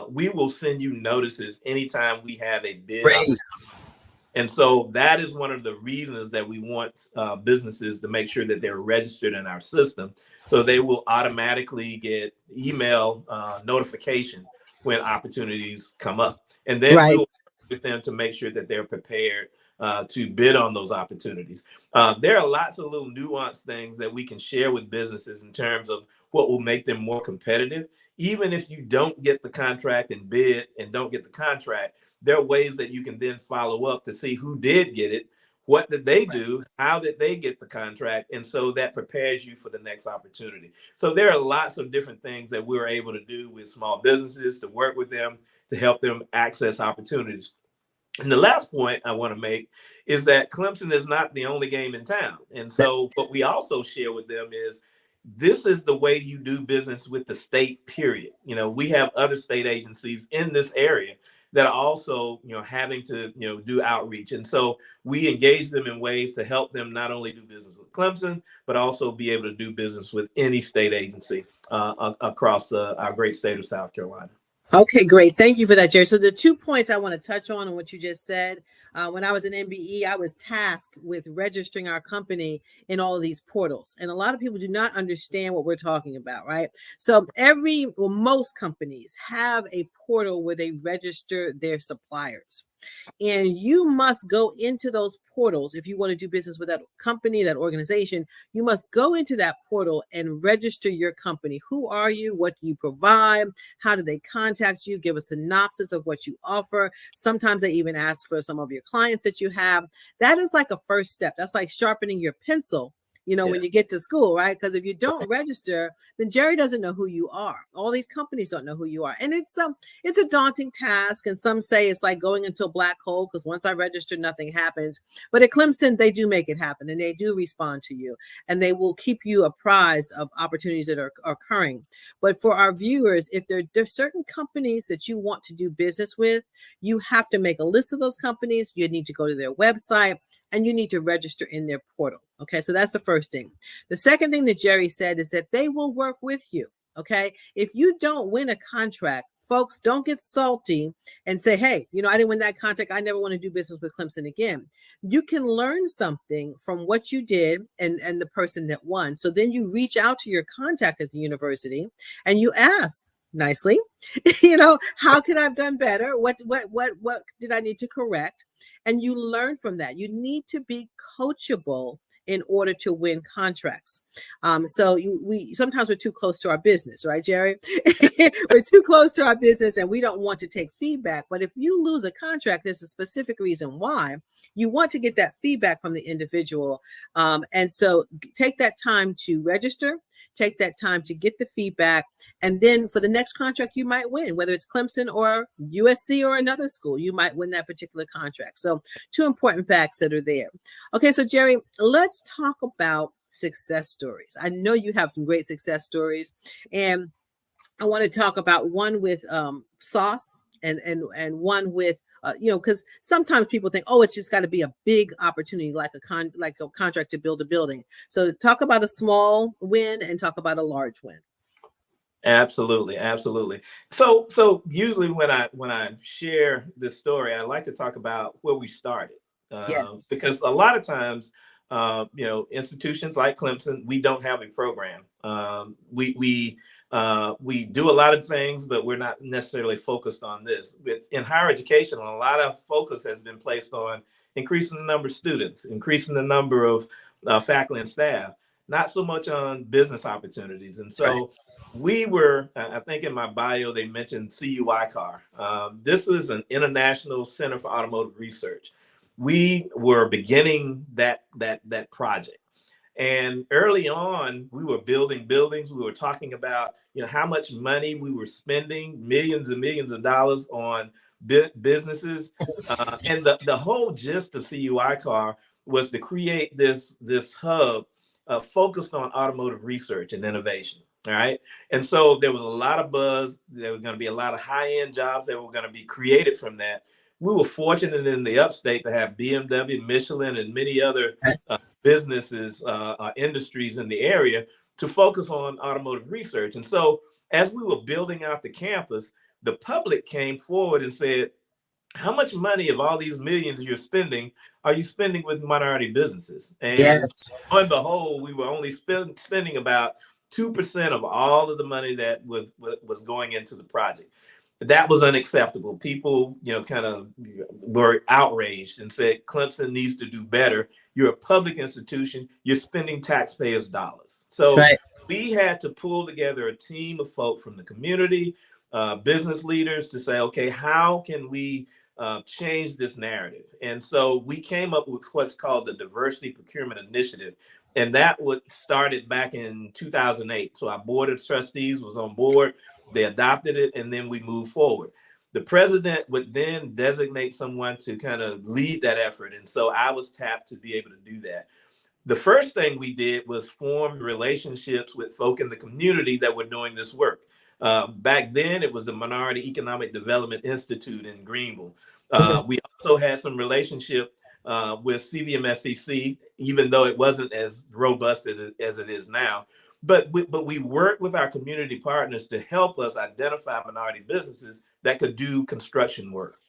we will send you notices anytime we have a bid. And so that is one of the reasons that we want businesses to make sure that they're registered in our system. So they will automatically get email notification when opportunities come up. And then we'll work with them to make sure that they're prepared to bid on those opportunities. There are lots of little nuanced things that we can share with businesses in terms of what will make them more competitive. Even if you don't get the contract and bid and don't get the contract, there are ways that you can then follow up to see who did get it, what did they do, how did they get the contract, and so that prepares you for the next opportunity. So there are lots of different things that we're able to do with small businesses to work with them, to help them access opportunities. And the last point I want to make is that Clemson is not the only game in town. And so what we also share with them is this is the way you do business with the state, period. We have other state agencies in this area that are also, having to, do outreach. And so we engage them in ways to help them not only do business with Clemson, but also be able to do business with any state agency across our great state of South Carolina. Okay, great. Thank you for that, Jerry. So the 2 points I want to touch on what you just said. When I was in MBE, I was tasked with registering our company in all of these portals. And a lot of people do not understand what we're talking about, right? So most companies have a portal where they register their suppliers. And you must go into those portals. If you want to do business with that company, that organization, you must go into that portal and register your company. Who are you? What do you provide? How do they contact you? Give a synopsis of what you offer. Sometimes they even ask for some of your clients that you have. That is like a first step. That's like sharpening your pencil, when you get to school, right? Because if you don't register, then Jerry doesn't know who you are. All these companies don't know who you are. And it's a daunting task. And some say it's like going into a black hole because once I register, nothing happens. But at Clemson, they do make it happen and they do respond to you and they will keep you apprised of opportunities that are occurring. But for our viewers, if there's certain companies that you want to do business with, you have to make a list of those companies. You need to go to their website and you need to register in their portal. Okay, so that's the first thing. The second thing that Jerry said is that they will work with you. Okay, if you don't win a contract, folks, don't get salty and say, hey, I didn't win that contract. I never want to do business with Clemson again. You can learn something from what you did and the person that won. So then you reach out to your contact at the university and you ask nicely, how could I have done better? What did I need to correct? And you learn from that. You need to be coachable in order to win contracts. So sometimes we're too close to our business, right, Jerry? We're too close to our business and we don't want to take feedback. But if you lose a contract, there's a specific reason why. You want to get that feedback from the individual. And so take that time to register. Take that time to get the feedback. And then for the next contract you might win, whether it's Clemson or USC or another school, you might win that particular contract. So 2 important facts that are there. Okay, so Jerry, let's talk about success stories. I know you have some great success stories, and I want to talk about one with sauce and one with because sometimes people think, oh, it's just got to be a big opportunity like a contract to build a building. So talk about a small win and talk about a large win. Absolutely, absolutely. So usually when I share this story, I like to talk about where we started, Yes. because a lot of times, institutions like Clemson, we don't have a program. We do a lot of things, but we're not necessarily focused on this. In higher education, a lot of focus has been placed on increasing the number of students, increasing the number of faculty and staff, not so much on business opportunities. And so we were, I think in my bio, they mentioned CUI car. This was an International Center for Automotive Research. We were beginning that project. And early on, we were building buildings. We were talking about, how much money we were spending, millions and millions of dollars on businesses. And the whole gist of CUI car was to create this hub focused on automotive research and innovation. All right. And so there was a lot of buzz. There was going to be a lot of high-end jobs that were going to be created from that. We were fortunate in the upstate to have BMW, Michelin, and many other businesses, industries in the area to focus on automotive research. And so as we were building out the campus, the public came forward and said, how much money of all these millions you're spending are you spending with minority businesses? And lo and behold, we were only spending about 2% of all of the money that was going into the project. That was unacceptable. People, kind of were outraged and said, Clemson needs to do better. You're a public institution. You're spending taxpayers' dollars. So we had to pull together a team of folk from the community, business leaders to say, okay, how can we change this narrative? And so we came up with what's called the Diversity Procurement Initiative. And that started back in 2008. So our board of trustees was on board. They adopted it, and then we moved forward. The president would then designate someone to kind of lead that effort. And so I was tapped to be able to do that. The first thing we did was form relationships with folk in the community that were doing this work. Back then, it was the Minority Economic Development Institute in Greenville. We also had some relationship with CVMSCC, even though it wasn't as robust as it is now. But we worked with our community partners to help us identify minority businesses that could do construction work.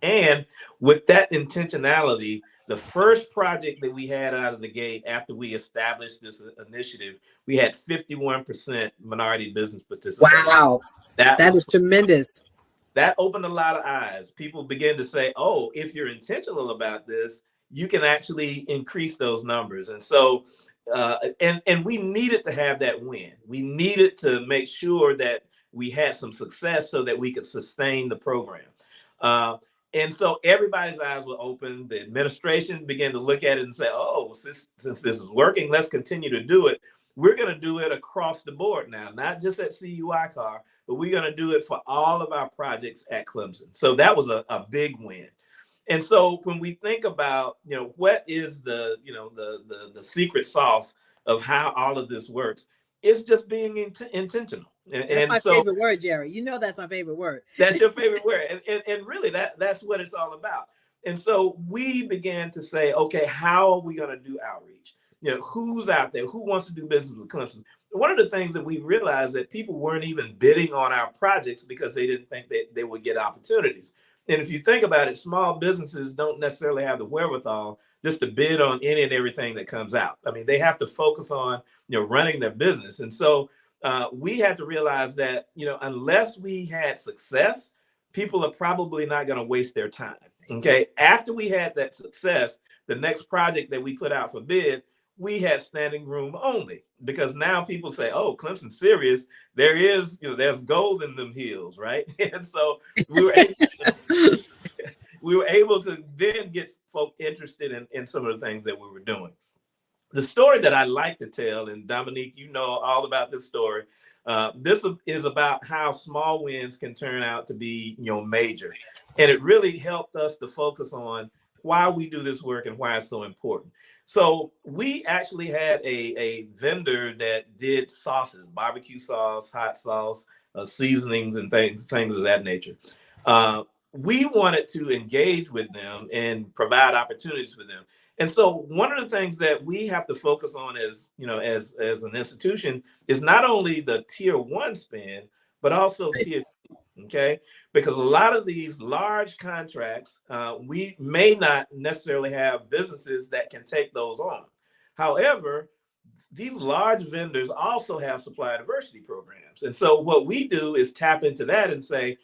And with that intentionality, the first project that we had out of the gate after we established this initiative, we had 51% minority business participation. Wow, that is tremendous. That opened a lot of eyes. People began to say, oh, if you're intentional about this, you can actually increase those numbers. And so, and we needed to have that win. We needed to make sure that we had some success so that we could sustain the program. And so everybody's eyes were open. The administration began to look at it and say, oh, since this is working, let's continue to do it. We're going to do it across the board now, not just at CUI car, but we're going to do it for all of our projects at Clemson. So that was a big win. And so when we think about, what is the secret sauce of how all of this works, it's just being intentional. That's my favorite word, Jerry. That's my favorite word. That's your favorite word. And really that's what it's all about. And so we began to say, okay, how are we going to do outreach? Who's out there? Who wants to do business with Clemson? One of the things that we realized that people weren't even bidding on our projects because they didn't think that they would get opportunities. And if you think about it, small businesses don't necessarily have the wherewithal just to bid on any and everything that comes out. I mean, they have to focus on, running their business. And so we had to realize that, unless we had success, people are probably not going to waste their time. Okay. After we had that success, the next project that we put out for bid, we had standing room only, because now people say, oh, Clemson's serious. There is, there's gold in them hills, right? And so we were able to then get folk interested in some of the things that we were doing. The story that I like to tell, and Dominique, all about this story, this is about how small wins can turn out to be, major. And it really helped us to focus on why we do this work and why it's so important. So we actually had a vendor that did sauces, barbecue sauce, hot sauce, seasonings, and things of that nature. We wanted to engage with them and provide opportunities for them. And so one of the things that we have to focus on as, as an institution is not only the tier 1 spend, but also tier 2. Okay, because a lot of these large contracts, we may not necessarily have businesses that can take those on. However, these large vendors also have supply diversity programs. And so what we do is tap into that and say,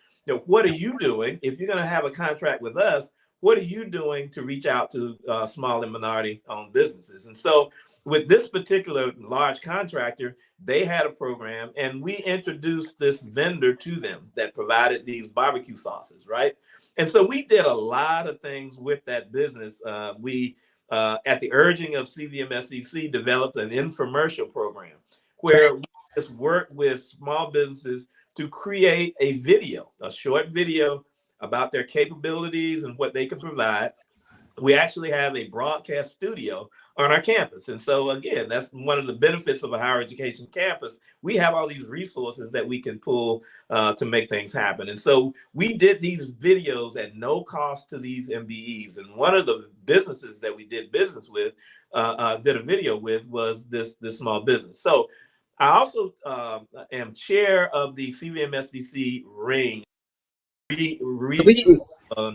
what are you doing? If you're going to have a contract with us, what are you doing to reach out to small and minority owned businesses? And so with this particular large contractor, they had a program, and we introduced this vendor to them that provided these barbecue sauces, right? And so we did a lot of things with that business. We, at the urging of CVMSCC, developed an infomercial program where we just worked with small businesses to create a video, a short video about their capabilities and what they can provide. We actually have a broadcast studio on our campus. And so again, that's one of the benefits of a higher education campus. We have all these resources that we can pull to make things happen. And so we did these videos at no cost to these MBEs. And one of the businesses that we did business with, did a video with, was this small business. So I also am chair of the CVMSDC Ring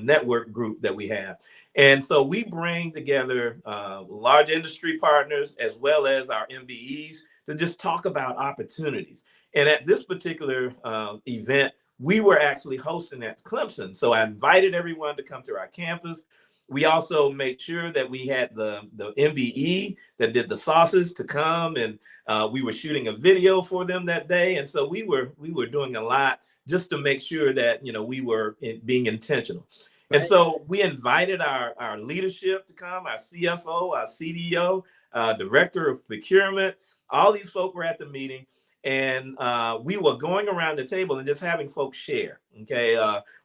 network group that we have. And so we bring together large industry partners as well as our MBEs to just talk about opportunities. And at this particular event, we were actually hosting at Clemson. So I invited everyone to come to our campus. We also made sure that we had the MBE that did the sauces to come, and we were shooting a video for them that day. And so we were doing a lot just to make sure that, we were being intentional. Right. And so we invited our leadership to come, our CFO, our CDO, director of procurement. All these folk were at the meeting, and we were going around the table and just having folks share, okay,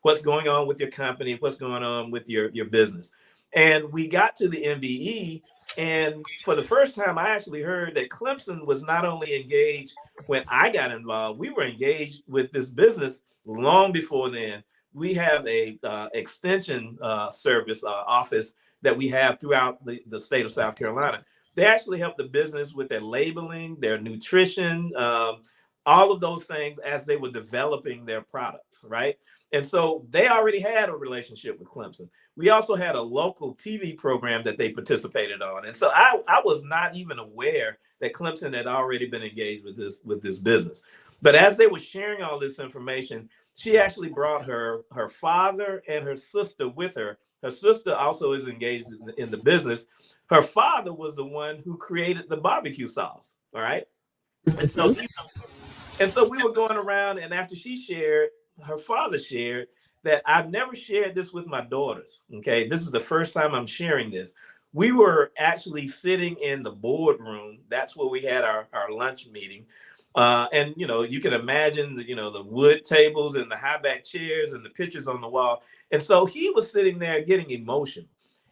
what's going on with your company, what's going on with your business. And we got to the MBE, and for the first time, I actually heard that Clemson was not only engaged when I got involved, we were engaged with this business long before then. We have a extension service office that we have throughout the state of South Carolina. They actually help the business with their labeling, their nutrition, all of those things as they were developing their products, right? And so they already had a relationship with Clemson. We also had a local TV program that they participated on. And so I was not even aware that Clemson had already been engaged with this business. But as they were sharing all this information, she actually brought her father and her sister with her. Her sister also is engaged in the business. Her father was the one who created the barbecue sauce. All right. And so we were going around, and after she shared, her father shared that I've never shared this with my daughters. Okay. This is the first time I'm sharing this. We were actually sitting in the boardroom. That's where we had our lunch meeting. And, you can imagine the wood tables and the high back chairs and the pictures on the wall. And so he was sitting there getting emotional.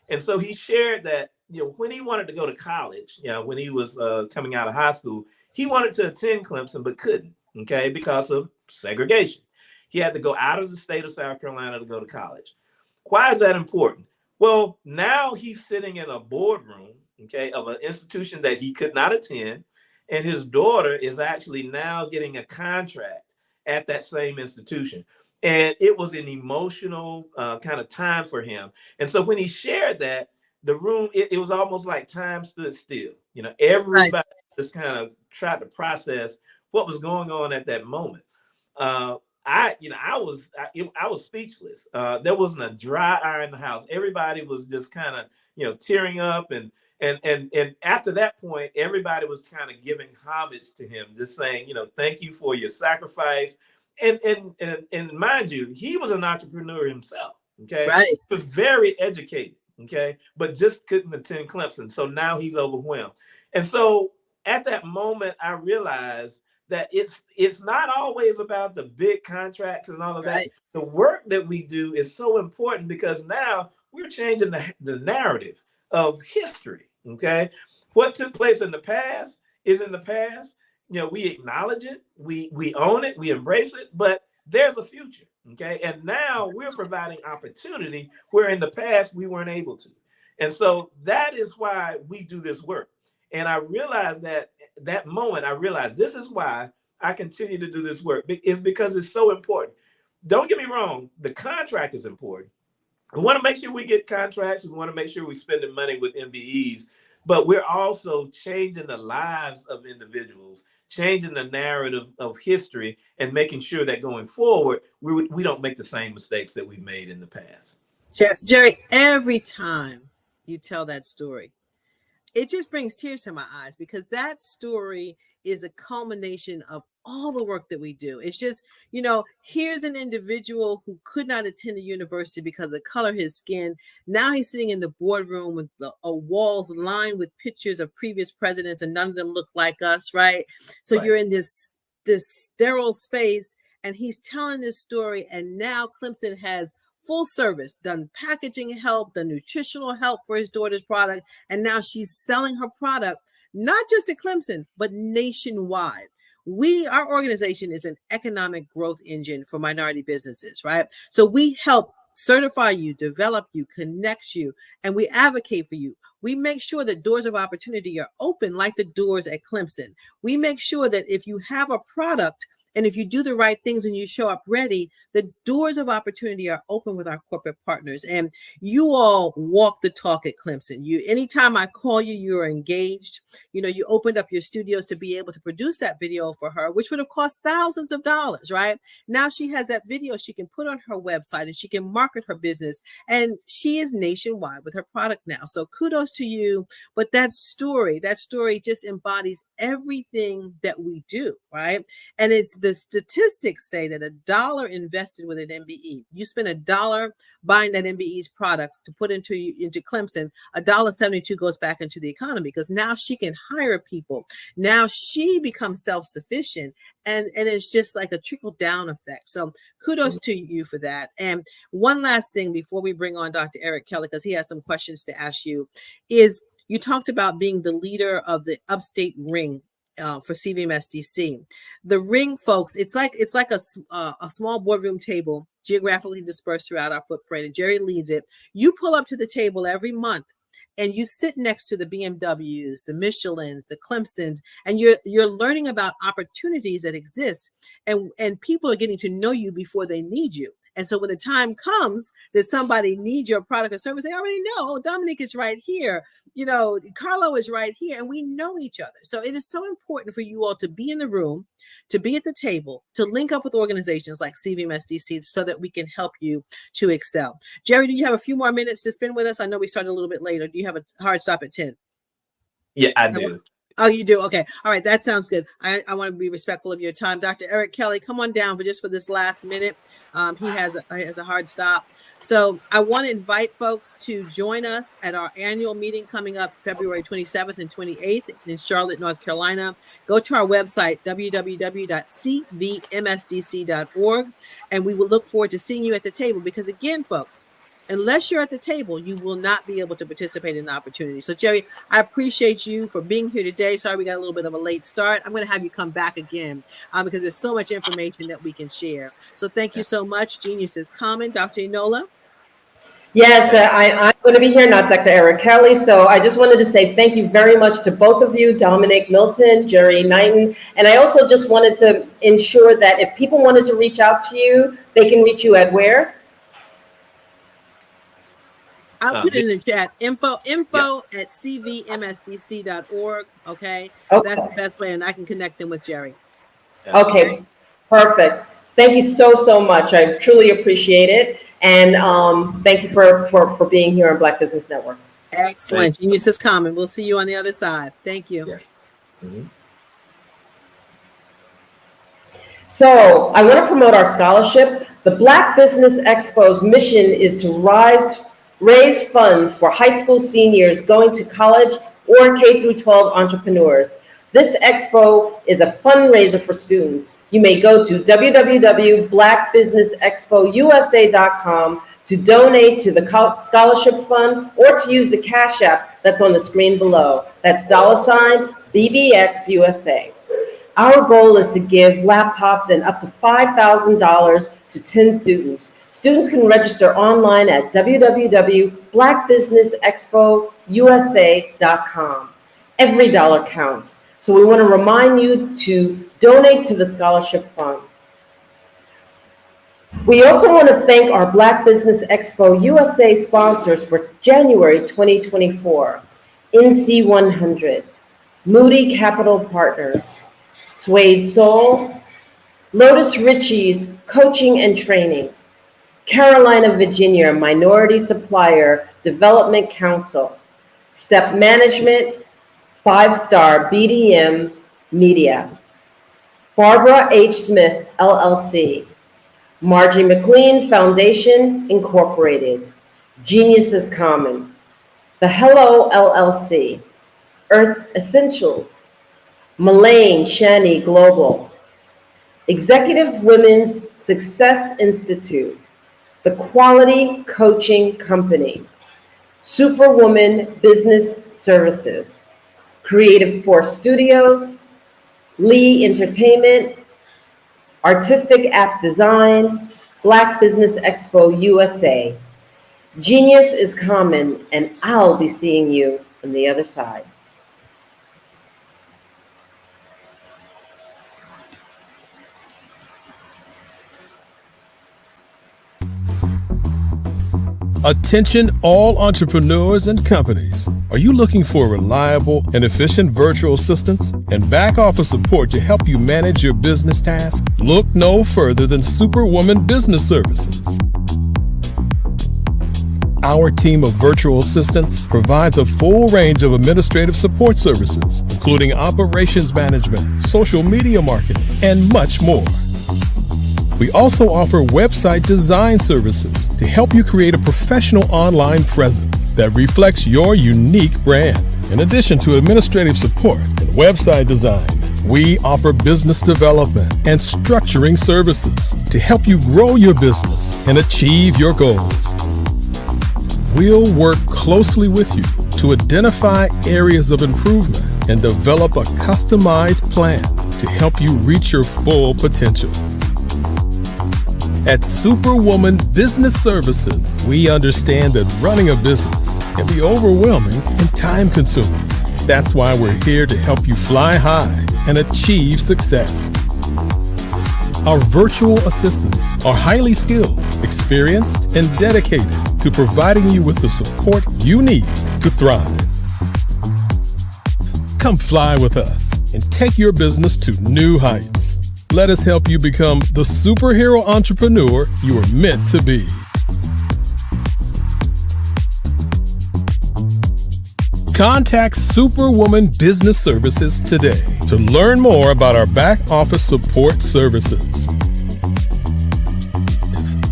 And so he shared that, when he wanted to go to college, when he was coming out of high school, he wanted to attend Clemson, but couldn't, okay, because of segregation. He had to go out of the state of South Carolina to go to college. Why is that important? Well, now he's sitting in a boardroom, okay, of an institution that he could not attend. And his daughter is actually now getting a contract at that same institution. And it was an emotional kind of time for him. And so when he shared that, the room, it was almost like time stood still. Everybody just kind of tried to process what was going on at that moment. I was speechless. There wasn't a dry eye in the house. Everybody was just kind of, tearing up. And after that point, everybody was kind of giving homage to him, just saying, thank you for your sacrifice. And mind you, he was an entrepreneur himself. Okay. Right. He was very educated. Okay. But just couldn't attend Clemson. So now he's overwhelmed. And so at that moment, I realized that it's not always about the big contracts and all of that. The work that we do is so important because now we're changing the narrative of history. Okay, what took place in the past is in the past. We acknowledge it, we own it, we embrace it, but there's a future. Okay, and now we're providing opportunity where in the past we weren't able to. And so that is why we do this work. And I realized that moment, I realized this is why I continue to do this work. It's because it's so important. Don't get me wrong, the contract is important. We want to make sure we get contracts. We want to make sure we're spending money with MBEs, but we're also changing the lives of individuals, changing the narrative of history, and making sure that going forward, we don't make the same mistakes that we've made in the past. Jerry, every time you tell that story, it just brings tears to my eyes, because that story is a culmination of all the work that we do. It's just, here's an individual who could not attend a university because of the color of his skin. Now he's sitting in the boardroom with the walls lined with pictures of previous presidents, and none of them look like us, right? So right. You're in this sterile space, and he's telling this story, and now Clemson has full service, done packaging help, done nutritional help for his daughter's product. And now she's selling her product, not just at Clemson, but nationwide. Our organization is an economic growth engine for minority businesses, right? So we help certify you, develop you, connect you, and we advocate for you. We make sure that doors of opportunity are open like the doors at Clemson. We make sure that if you have a product, and if you do the right things and you show up ready, the doors of opportunity are open with our corporate partners. And you all walk the talk at Clemson. Anytime I call you, you're engaged. You opened up your studios to be able to produce that video for her, which would have cost thousands of dollars, right? Now she has that video she can put on her website, and she can market her business. And she is nationwide with her product now. So kudos to you. But that story just embodies everything that we do, right? And the statistics say that $1 invested with an MBE, you spend $1 buying that MBE's products to put into Clemson, $1.72 goes back into the economy, because now she can hire people. Now she becomes self-sufficient, and it's just like a trickle down effect. So kudos to you for that. And one last thing before we bring on Dr. Eric Kelly, because he has some questions to ask you, is you talked about being the leader of the Upstate Ring for CVMSDC. The ring, folks, it's like a small boardroom table geographically dispersed throughout our footprint, and Jerry leads it. You pull up to the table every month, and you sit next to the BMWs, the Michelins, the Clemsons, and you're learning about opportunities that exist, and people are getting to know you before they need you. And so when the time comes that somebody needs your product or service, they already know, Dominique is right here. Carlo is right here, and we know each other. So it is so important for you all to be in the room, to be at the table, to link up with organizations like CVMSDC so that we can help you to excel. Jerry, do you have a few more minutes to spend with us? I know we started a little bit later. Do you have a hard stop at 10? Yeah, I do. Oh, you do? Okay. All right. That sounds good. I want to be respectful of your time. Dr. Eric Kelly, come on down for this last minute. He has a hard stop. So I want to invite folks to join us at our annual meeting coming up February 27th and 28th in Charlotte, North Carolina. Go to our website, www.cvmsdc.org, and we will look forward to seeing you at the table, because again, folks, unless you're at the table, you will not be able to participate in the opportunity. So, Jerry, I appreciate you for being here today. Sorry we got a little bit of a late start. I'm going to have you come back again because there's so much information that we can share. So thank you so much. Genius is common. Dr. Enola? Yes, I'm going to be here, not Dr. Eric Kelly. So I just wanted to say thank you very much to both of you, Dominic Milton, Jerry Knighton. And I also just wanted to ensure that if people wanted to reach out to you, they can reach you at where? I'll put it in the chat. Info at cvmsdc.org. Okay. That's the best way, and I can connect them with Jerry. Okay. Perfect. Thank you so much. I truly appreciate it. And thank you for being here on Black Business Network. Excellent. Genius is common. We'll see you on the other side. Thank you. Yes. Mm-hmm. So I want to promote our scholarship. The Black Business Expo's mission is to raise funds for high school seniors going to college or K-12 entrepreneurs. This expo is a fundraiser for students. You may go to www.blackbusinessexpousa.com to donate to the scholarship fund, or to use the Cash App that's on the screen below. That's $BBXUSA. Our goal is to give laptops and up to $5,000 to 10 students. Students can register online at www.blackbusinessexpousa.com. Every dollar counts. So we want to remind you to donate to the scholarship fund. We also want to thank our Black Business Expo USA sponsors for January 2024. NC100, Moody Capital Partners, Suede Soul, Lotus Ritchie's Coaching and Training, Carolina, Virginia Minority Supplier Development Council, Step Management, 5-Star BDM Media, Barbara H. Smith, LLC, Margie McLean Foundation, Incorporated, Genius is Common, The Hello LLC, Earth Essentials, Mullane Shani Global, Executive Women's Success Institute, The Quality Coaching Company, Superwoman Business Services, Creative Force Studios, Lee Entertainment, Artistic App Design, Black Business Expo USA. Genius is Common, and I'll be seeing you on the other side. Attention all entrepreneurs and companies. Are you looking for reliable and efficient virtual assistants and back office support to help you manage your business tasks? Look no further than Superwoman Business Services. Our team of virtual assistants provides a full range of administrative support services, including operations management, social media marketing, and much more. We also offer website design services to help you create a professional online presence that reflects your unique brand. In addition to administrative support and website design, we offer business development and structuring services to help you grow your business and achieve your goals. We'll work closely with you to identify areas of improvement and develop a customized plan to help you reach your full potential. At Superwoman Business Services, we understand that running a business can be overwhelming and time-consuming. That's why we're here to help you fly high and achieve success. Our virtual assistants are highly skilled, experienced, and dedicated to providing you with the support you need to thrive. Come fly with us and take your business to new heights. Let us help you become the superhero entrepreneur you are meant to be. Contact Superwoman Business Services today to learn more about our back office support services.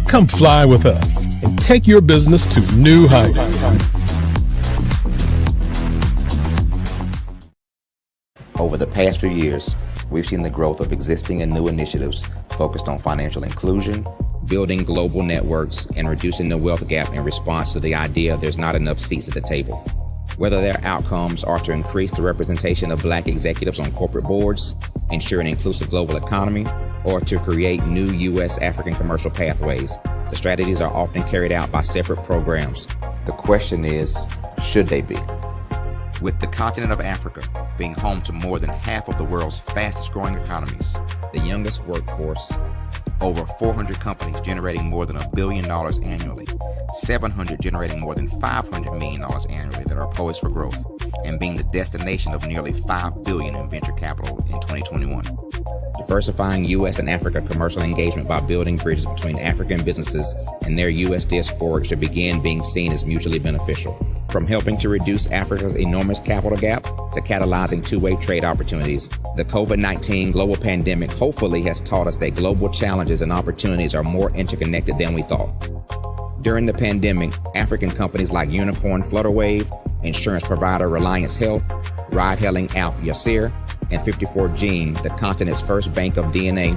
Come fly with us and take your business to new heights. Over the past few years, we've seen the growth of existing and new initiatives focused on financial inclusion, building global networks, and reducing the wealth gap in response to the idea there's not enough seats at the table. Whether their outcomes are to increase the representation of Black executives on corporate boards, ensure an inclusive global economy, or to create new U.S. African commercial pathways, the strategies are often carried out by separate programs. The question is, should they be? With the continent of Africa being home to more than half of the world's fastest growing economies, the youngest workforce, over 400 companies generating more than $1 billion annually, 700 generating more than $500 million annually that are poised for growth, and being the destination of nearly $5 billion in venture capital in 2021. Diversifying U.S. and Africa commercial engagement by building bridges between African businesses and their U.S. diaspora should begin being seen as mutually beneficial. From helping to reduce Africa's enormous capital gap to catalyzing two-way trade opportunities, the COVID-19 global pandemic hopefully has taught us that global challenges and opportunities are more interconnected than we thought. During the pandemic, African companies like Unicorn Flutterwave, insurance provider Reliance Health, ride-hailing app Yasir, and 54Gene, the continent's first bank of DNA,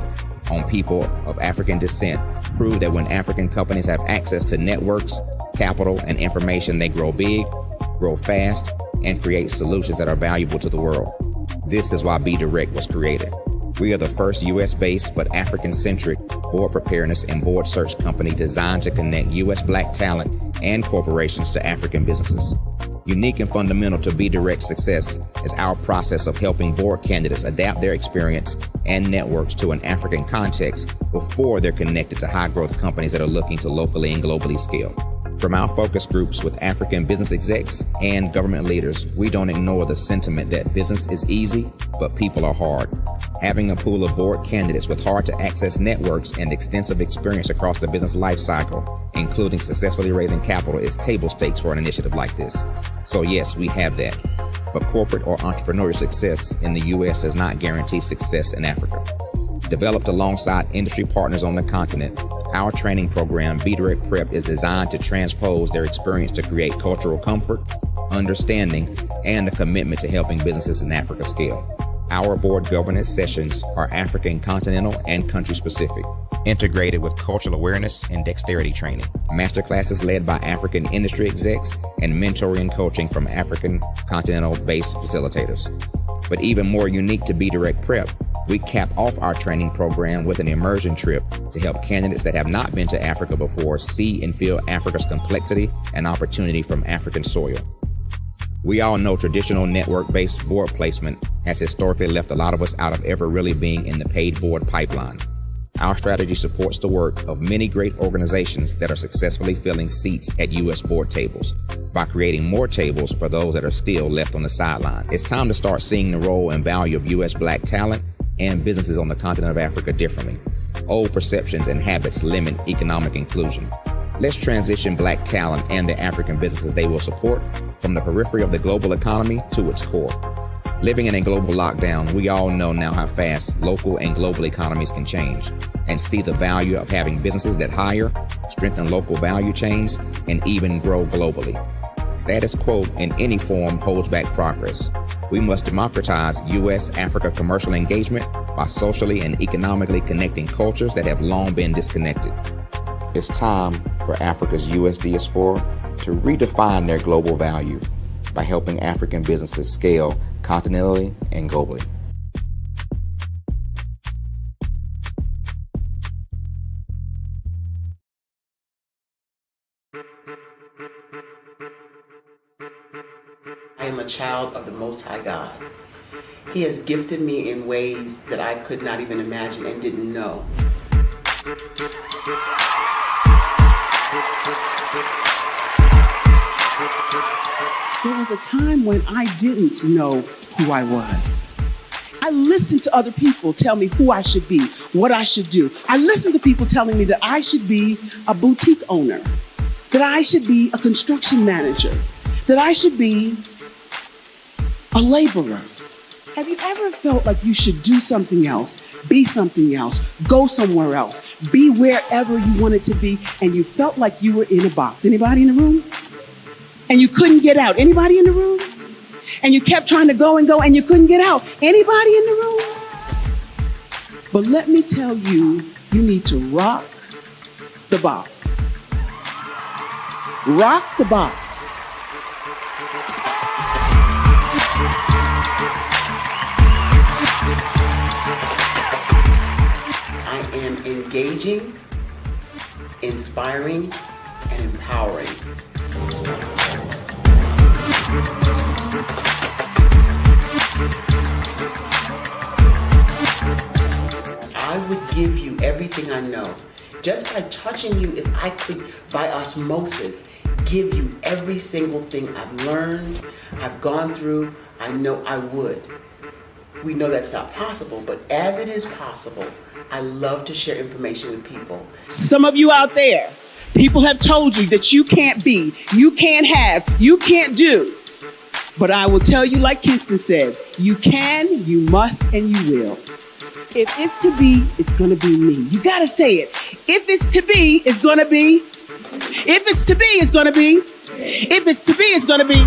on people of African descent prove that when African companies have access to networks, capital, and information, they grow big, grow fast, and create solutions that are valuable to the world. This is why Be Direct was created. We are the first U.S.-based but African-centric board preparedness and board search company designed to connect U.S. Black talent and corporations to African businesses. Unique and fundamental to Be Direct's success is our process of helping board candidates adapt their experience and networks to an African context before they're connected to high-growth companies that are looking to locally and globally scale. From our focus groups with African business execs and government leaders, we don't ignore the sentiment that business is easy, but people are hard. Having a pool of board candidates with hard-to-access networks and extensive experience across the business life cycle, including successfully raising capital, is table stakes for an initiative like this. So yes, we have that. But corporate or entrepreneurial success in the U.S. does not guarantee success in Africa. Developed alongside industry partners on the continent, our training program, Be Direct Prep, is designed to transpose their experience to create cultural comfort, understanding, and a commitment to helping businesses in Africa scale. Our board governance sessions are African continental and country specific, integrated with cultural awareness and dexterity training, masterclasses led by African industry execs, and mentoring and coaching from African continental-based facilitators. But even more unique to Be Direct Prep, we cap off our training program with an immersion trip to help candidates that have not been to Africa before see and feel Africa's complexity and opportunity from African soil. We all know traditional network-based board placement has historically left a lot of us out of ever really being in the paid board pipeline. Our strategy supports the work of many great organizations that are successfully filling seats at U.S. board tables by creating more tables for those that are still left on the sideline. It's time to start seeing the role and value of U.S. Black talent and businesses on the continent of Africa differently. Old perceptions and habits limit economic inclusion. Let's transition Black talent and the African businesses they will support from the periphery of the global economy to its core. Living in a global lockdown, we all know now how fast local and global economies can change, and see the value of having businesses that hire, strengthen local value chains, and even grow globally. Status quo in any form holds back progress. We must democratize U.S.-Africa commercial engagement by socially and economically connecting cultures that have long been disconnected. It's time for Africa's U.S. diaspora to redefine their global value by helping African businesses scale continentally and globally. I am a child of the Most High God. He has gifted me in ways that I could not even imagine and didn't know. There was a time when I didn't know who I was. I listened to other people tell me who I should be, what I should do. I listened to people telling me that I should be a boutique owner, that I should be a construction manager, that I should be a laborer. Have you ever felt like you should do something else, be something else, go somewhere else, be wherever you wanted to be, and you felt like you were in a box? Anybody in the room? And you couldn't get out? Anybody in the room? And you kept trying to go and you couldn't get out? Anybody in the room? But let me tell you, you need to rock the box. Rock the box. I am engaging, inspiring, and empowering. I would give you everything I know. Just by touching you, if I could, by osmosis, give you every single thing I've learned, I've gone through, I know I would. We know that's not possible, but as it is possible, I love to share information with people. Some of you out there, people have told you that you can't be, you can't have, you can't do. But I will tell you, like Kingston said, you can, you must, and you will. If it's to be, it's going to be me. You got to say it. If it's to be, it's going to be. If it's to be, it's going to be. If it's to be, it's going to be.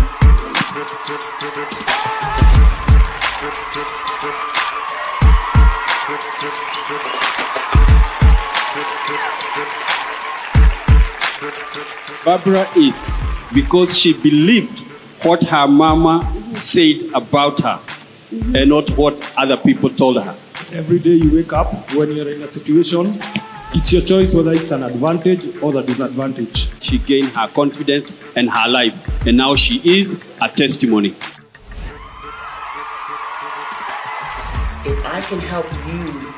Barbara is because she believed what her mama said about her and not what other people told her. Every day you wake up, when you're in a situation, it's your choice whether it's an advantage or the disadvantage. She gained her confidence and her life, and now she is a testimony. If I can help you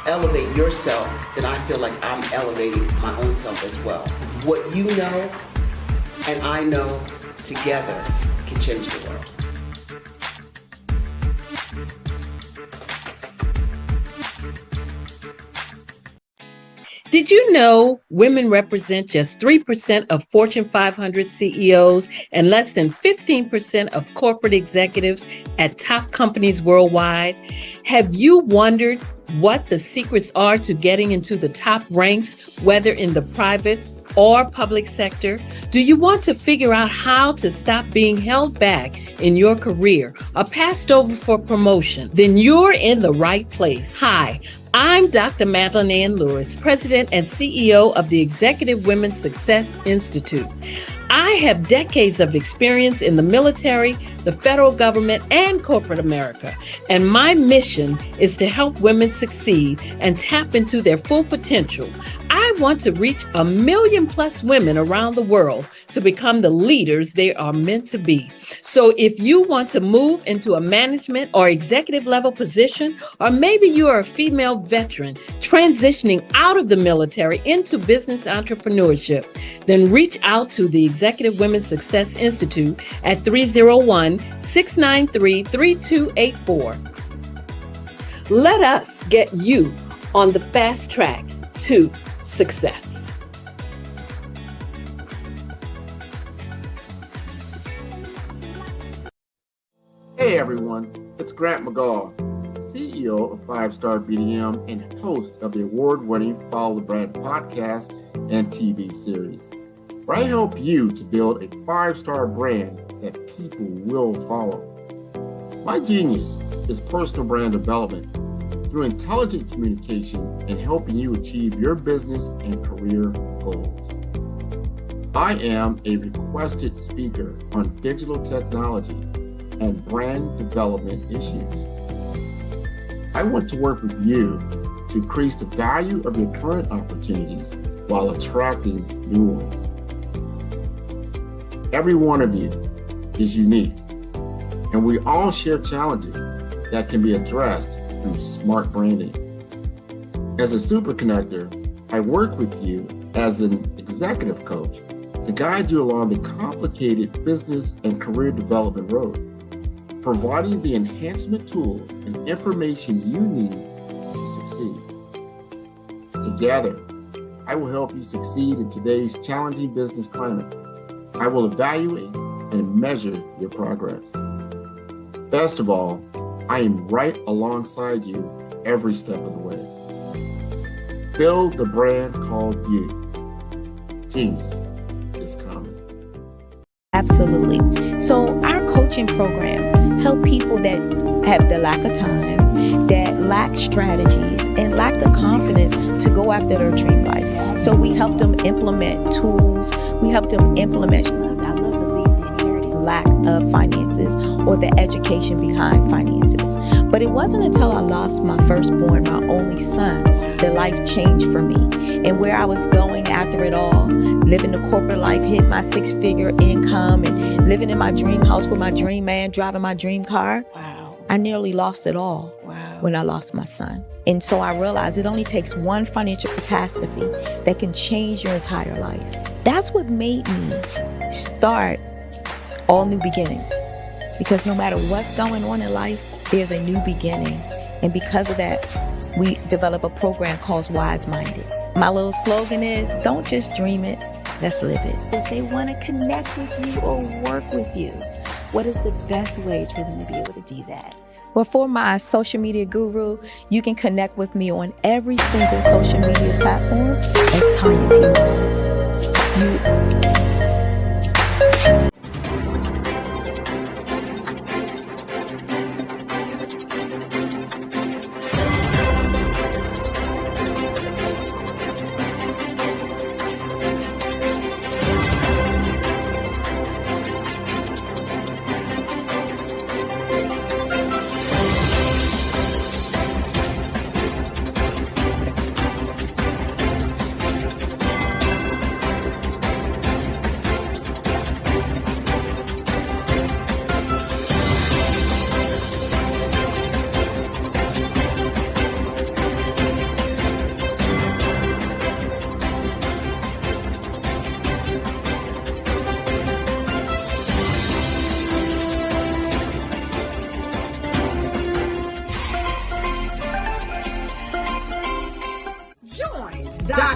elevate yourself, then I feel like I'm elevating my own self as well. What you know and I know together can change the world. Did you know women represent just 3% of Fortune 500 CEOs and less than 15% of corporate executives at top companies worldwide? Have you wondered what the secrets are to getting into the top ranks, whether in the private or public sector? Do you want to figure out how to stop being held back in your career or passed over for promotion? Then you're in the right place. Hi, I'm Dr. Madeline Ann Lewis, President and CEO of the Executive Women's Success Institute. I have decades of experience in the military, the federal government, and corporate America, and my mission is to help women succeed and tap into their full potential. I want to reach 1 million+ women around the world to become the leaders they are meant to be. So if you want to move into a management or executive level position, or maybe you are a female veteran transitioning out of the military into business entrepreneurship, then reach out to the Executive Women's Success Institute at 301-693-3284. Let us get you on the fast track to success. Hey everyone, it's Grant McGaw, CEO of 5-Star BDM and host of the award-winning Follow the Brand podcast and TV series, where I help you to build a 5-star brand that people will follow. My genius is personal brand development through intelligent communication and helping you achieve your business and career goals. I am a requested speaker on digital technology and brand development issues. I want to work with you to increase the value of your current opportunities while attracting new ones. Every one of you is unique, and we all share challenges that can be addressed through smart branding. As a super connector, I work with you as an executive coach to guide you along the complicated business and career development road, providing the enhancement tools and information you need to succeed. Together, I will help you succeed in today's challenging business climate. I will evaluate and measure your progress. Best of all, I am right alongside you every step of the way. Build the brand called you. Genius is coming. Absolutely. So our coaching program help people that have the lack of time, that lack strategies, and lack the confidence to go after their dream life. So we help them implement tools. We help them implement, I love to leave the inherited lack of finances or the education behind finances. But it wasn't until I lost my firstborn, my only son, that life changed for me. And where I was going after it all, living the corporate life, hit my 6-figure income, and living in my dream house with my dream man, driving my dream car. Wow. I nearly lost it all when I lost my son. And so I realized it only takes one financial catastrophe that can change your entire life. That's what made me start All New Beginnings. Because no matter what's going on in life, there's a new beginning. And because of that, we develop a program called Wise Minded. My little slogan is, don't just dream it, let's live it. If they want to connect with you or work with you, what is the best ways for them to be able to do that? Well, for my social media guru, you can connect with me on every single social media platform as Tanya T. Rose.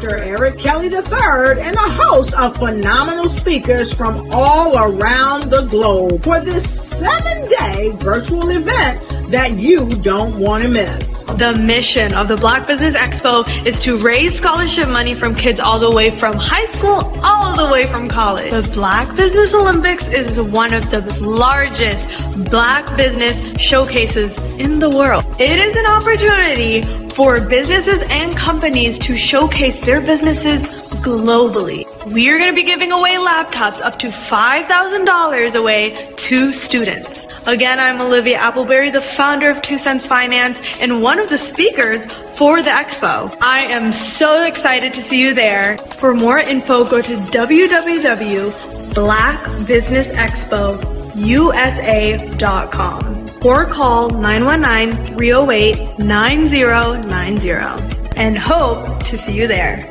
Dr. Eric Kelly III and a host of phenomenal speakers from all around the globe for this 7-day virtual event that you don't want to miss. The mission of the Black Business Expo is to raise scholarship money from kids all the way from high school all the way from college. The Black Business Olympics is one of the largest Black business showcases in the world. It is an opportunity for businesses and companies to showcase their businesses globally. We are going to be giving away laptops up to $5,000 away to students. Again, I'm Olivia Appleberry, the founder of 2 Cents Finance and one of the speakers for the expo. I am so excited to see you there. For more info, go to www.blackbusinessexpousa.com or call 919-308-9090 and hope to see you there.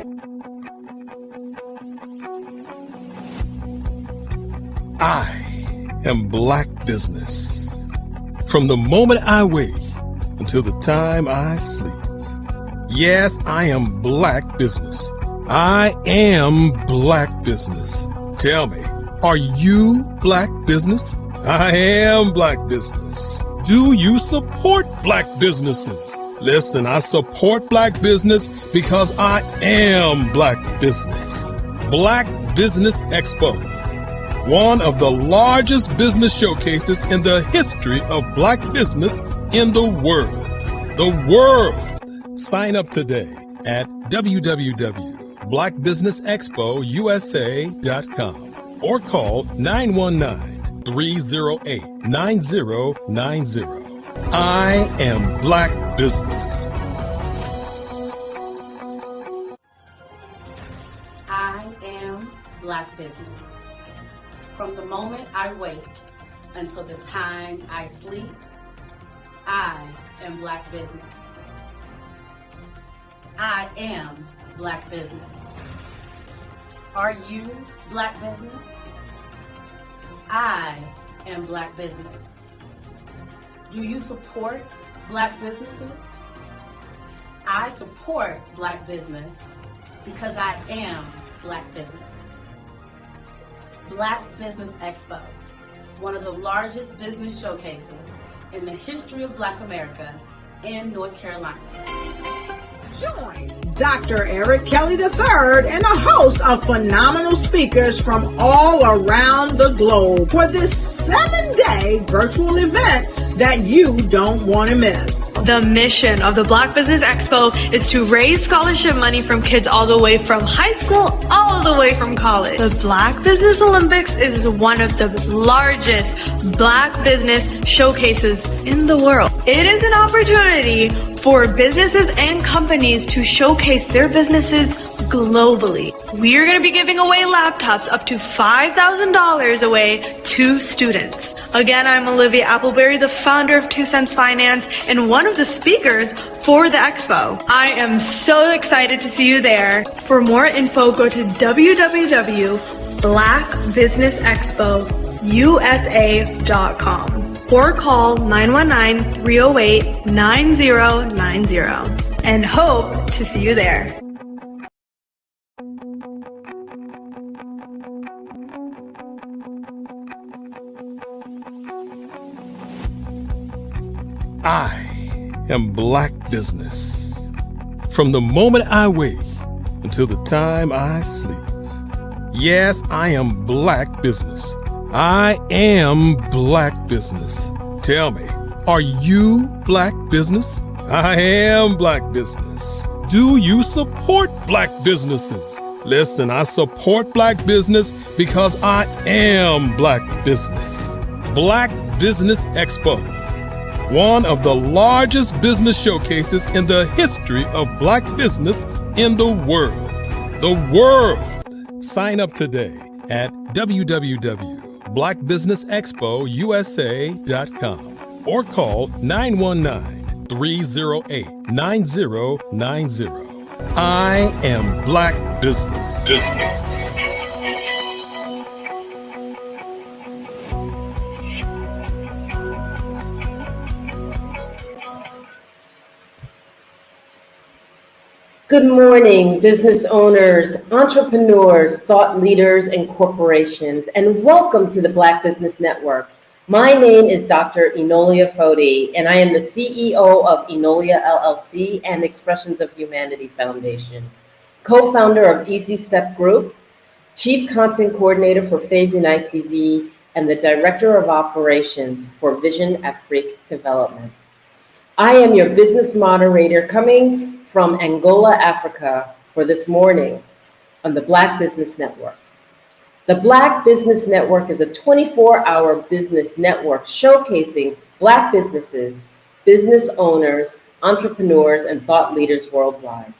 I am Black business. From the moment I wake until the time I sleep. Yes, I am Black business. I am Black business. Tell me, are you Black business? I am Black business. Do you support Black businesses? Listen, I support Black business because I am Black business. Black Business Expo. One of the largest business showcases in the history of Black business in the world. The world! Sign up today at www.blackbusinessexpousa.com or call 919-308-9090. I am Black business. I am Black business. From the moment I wake until the time I sleep, I am Black business. I am Black business. Are you Black business? I am Black business. Do you support Black businesses? I support Black business because I am Black business. Black Business Expo, one of the largest business showcases in the history of Black America in North Carolina. Join Dr. Eric Kelly III and a host of phenomenal speakers from all around the globe for this 7-day virtual event that you don't want to miss. The mission of the Black Business Expo is to raise scholarship money from kids all the way from high school all the way from college. The Black Business Olympics is one of the largest Black business showcases in the world. It is an opportunity for businesses and companies to showcase their businesses globally. We are going to be giving away laptops up to $5,000 away to students. Again, I'm Olivia Appleberry, the founder of 2 Cents Finance and one of the speakers for the expo. I am so excited to see you there. For more info, go to www.blackbusinessexpousa.com or call 919-308-9090 and hope to see you there. I am Black business. From the moment I wake until the time I sleep. Yes, I am Black business. I am Black business. Tell me, are you Black business? I am Black business. Do you support Black businesses? Listen, I support Black business because I am Black business. Black Business Expo. One of the largest business showcases in the history of Black business in the world. The world! Sign up today at www.blackbusinessexpousa.com or call 919-308-9090. I am Black business. Good morning, business owners, entrepreneurs, thought leaders, and corporations, and welcome to the Black Business Network. My name is Dr. Enolia Foti, and I am the CEO of Enolia LLC and Expressions of Humanity Foundation, co-founder of Easy Step Group, chief content coordinator for Fave Unite TV, and the director of operations for Vision Afrique Development. I am your business moderator coming from Angola, Africa, for this morning on the Black Business Network. The Black Business Network is a 24-hour business network showcasing Black businesses, business owners, entrepreneurs, and thought leaders worldwide.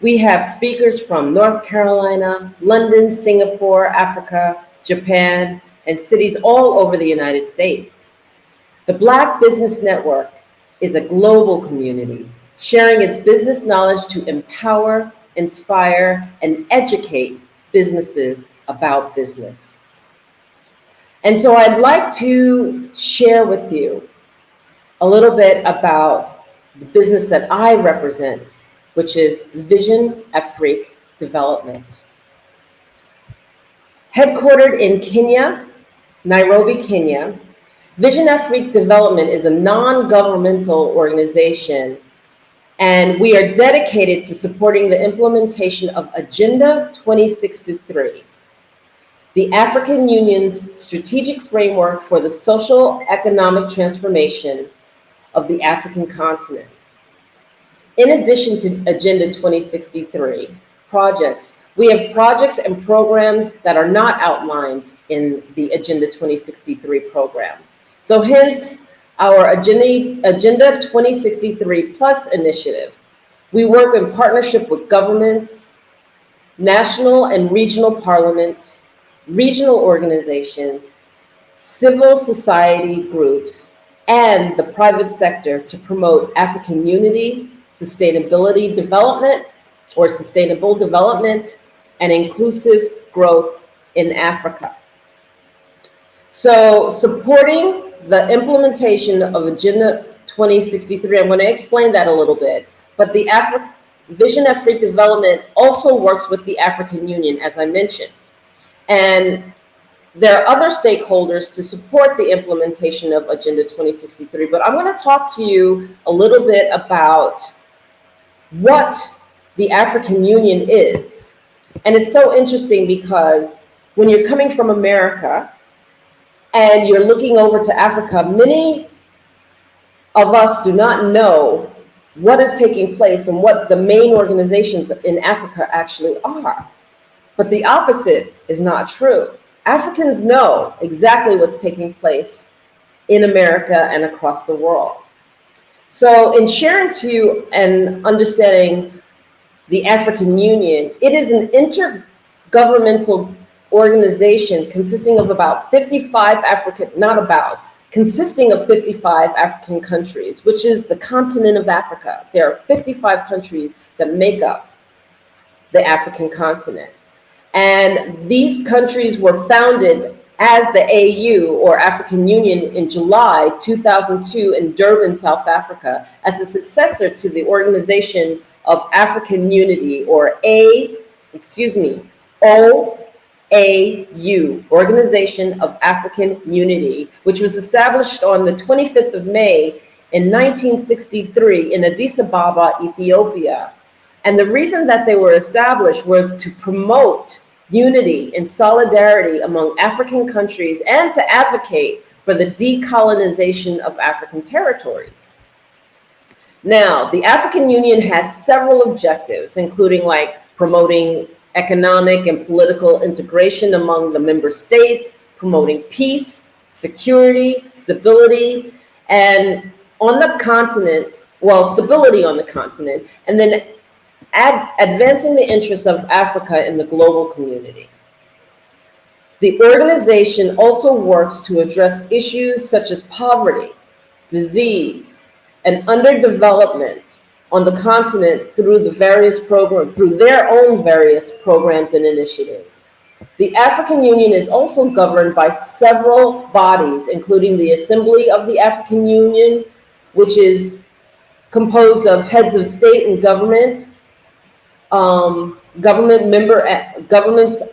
We have speakers from North Carolina, London, Singapore, Africa, Japan, and cities all over the United States. The Black Business Network is a global community sharing its business knowledge to empower, inspire, and educate businesses about business. And so I'd like to share with you a little bit about the business that I represent, which is Vision Afrique Development. Headquartered in Kenya, Nairobi, Kenya, Vision Afrique Development is a non-governmental organization, and we are dedicated to supporting the implementation of Agenda 2063, the African Union's strategic framework for the social economic transformation of the African continent. In addition to Agenda 2063 projects, we have projects and programs that are not outlined in the Agenda 2063 program. So hence, our Agenda 2063 Plus initiative. We work in partnership with governments, national and regional parliaments, regional organizations, civil society groups, and the private sector to promote African unity, sustainability development, or sustainable development, and inclusive growth in Africa. So supporting the implementation of Agenda 2063, I'm going to explain that a little bit, but the Vision Afrique Development also works with the African Union, as I mentioned. And there are other stakeholders to support the implementation of Agenda 2063, but I'm going to talk to you a little bit about what the African Union is. And it's so interesting because when you're coming from America, and you're looking over to Africa, many of us do not know what is taking place and what the main organizations in Africa actually are. But the opposite is not true. Africans know exactly what's taking place in America and across the world. So in sharing to you and understanding the African Union, it is an intergovernmental organization consisting of about 55 consisting of 55 African countries, which is the continent of Africa. There are 55 countries that make up the African continent. And these countries were founded as the AU, or African Union, in July 2002 in Durban, South Africa, as the successor to the Organization of African Unity, or OAU, Organization of African Unity, which was established on the 25th of May in 1963 in Addis Ababa, Ethiopia. And the reason that they were established was to promote unity and solidarity among African countries and to advocate for the decolonization of African territories. Now, the African Union has several objectives, including like promoting economic and political integration among the member states, promoting peace, security, stability, and on the continent, stability on the continent, and then advancing the interests of Africa in the global community. The organization also works to address issues such as poverty, disease, and underdevelopment on the continent through their own various programs and initiatives. The African Union is also governed by several bodies, including the Assembly of the African Union, which is composed of heads of state and government, governments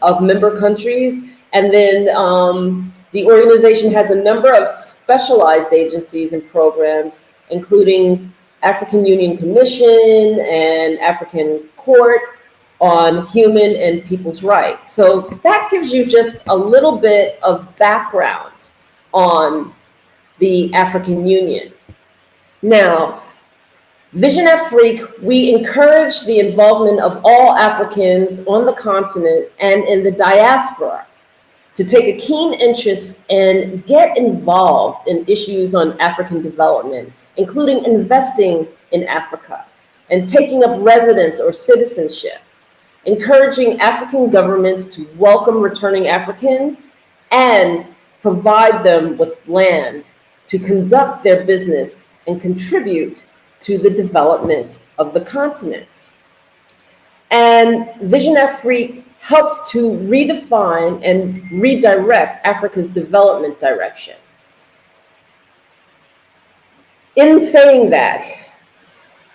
of member countries, and then the organization has a number of specialized agencies and programs, including African Union Commission and African Court on Human and People's Rights. So that gives you just a little bit of background on the African Union. Now, Vision Afrique, we encourage the involvement of all Africans on the continent and in the diaspora to take a keen interest and get involved in issues on African development, including investing in Africa and taking up residence or citizenship, encouraging African governments to welcome returning Africans and provide them with land to conduct their business and contribute to the development of the continent. And Vision Afrique helps to redefine and redirect Africa's development direction. In saying that,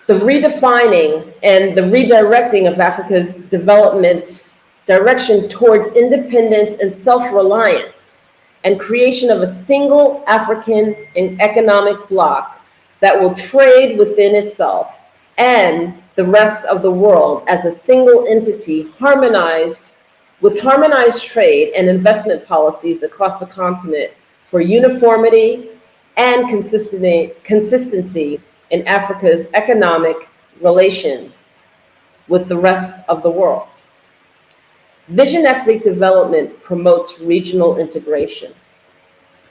the redefining and the redirecting of Africa's development direction towards independence and self-reliance and creation of a single African and economic bloc that will trade within itself and the rest of the world as a single entity, harmonized with harmonized trade and investment policies across the continent for uniformity and consistency in Africa's economic relations with the rest of the world. Vision Afrique development promotes regional integration.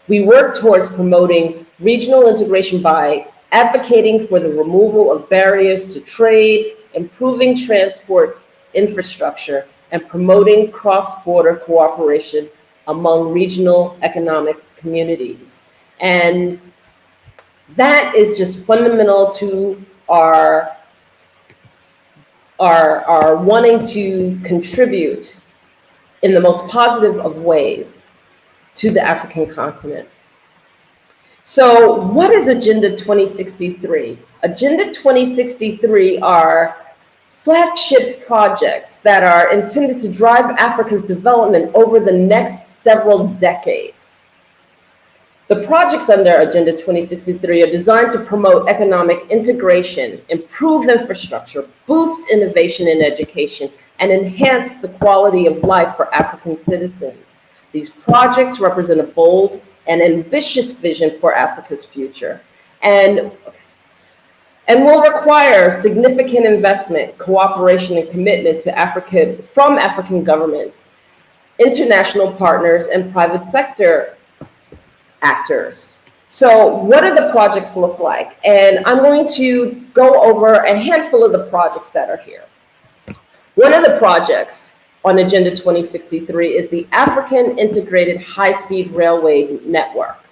We work towards promoting regional integration by advocating for the removal of barriers to trade, improving transport infrastructure, and promoting cross-border cooperation among regional economic communities. And that is just fundamental to our wanting to contribute in the most positive of ways to the African continent. So what is Agenda 2063? Agenda 2063 are flagship projects that are intended to drive Africa's development over the next several decades. The projects under Agenda 2063 are designed to promote economic integration, improve infrastructure, boost innovation and education, and enhance the quality of life for African citizens. These projects represent a bold and ambitious vision for Africa's future, and will require significant investment, cooperation, and commitment to from African governments, international partners, and private sector actors. So what do the projects look like? And I'm going to go over a handful of the projects that are here. One of the projects on Agenda 2063 is the African Integrated High-Speed Railway Network.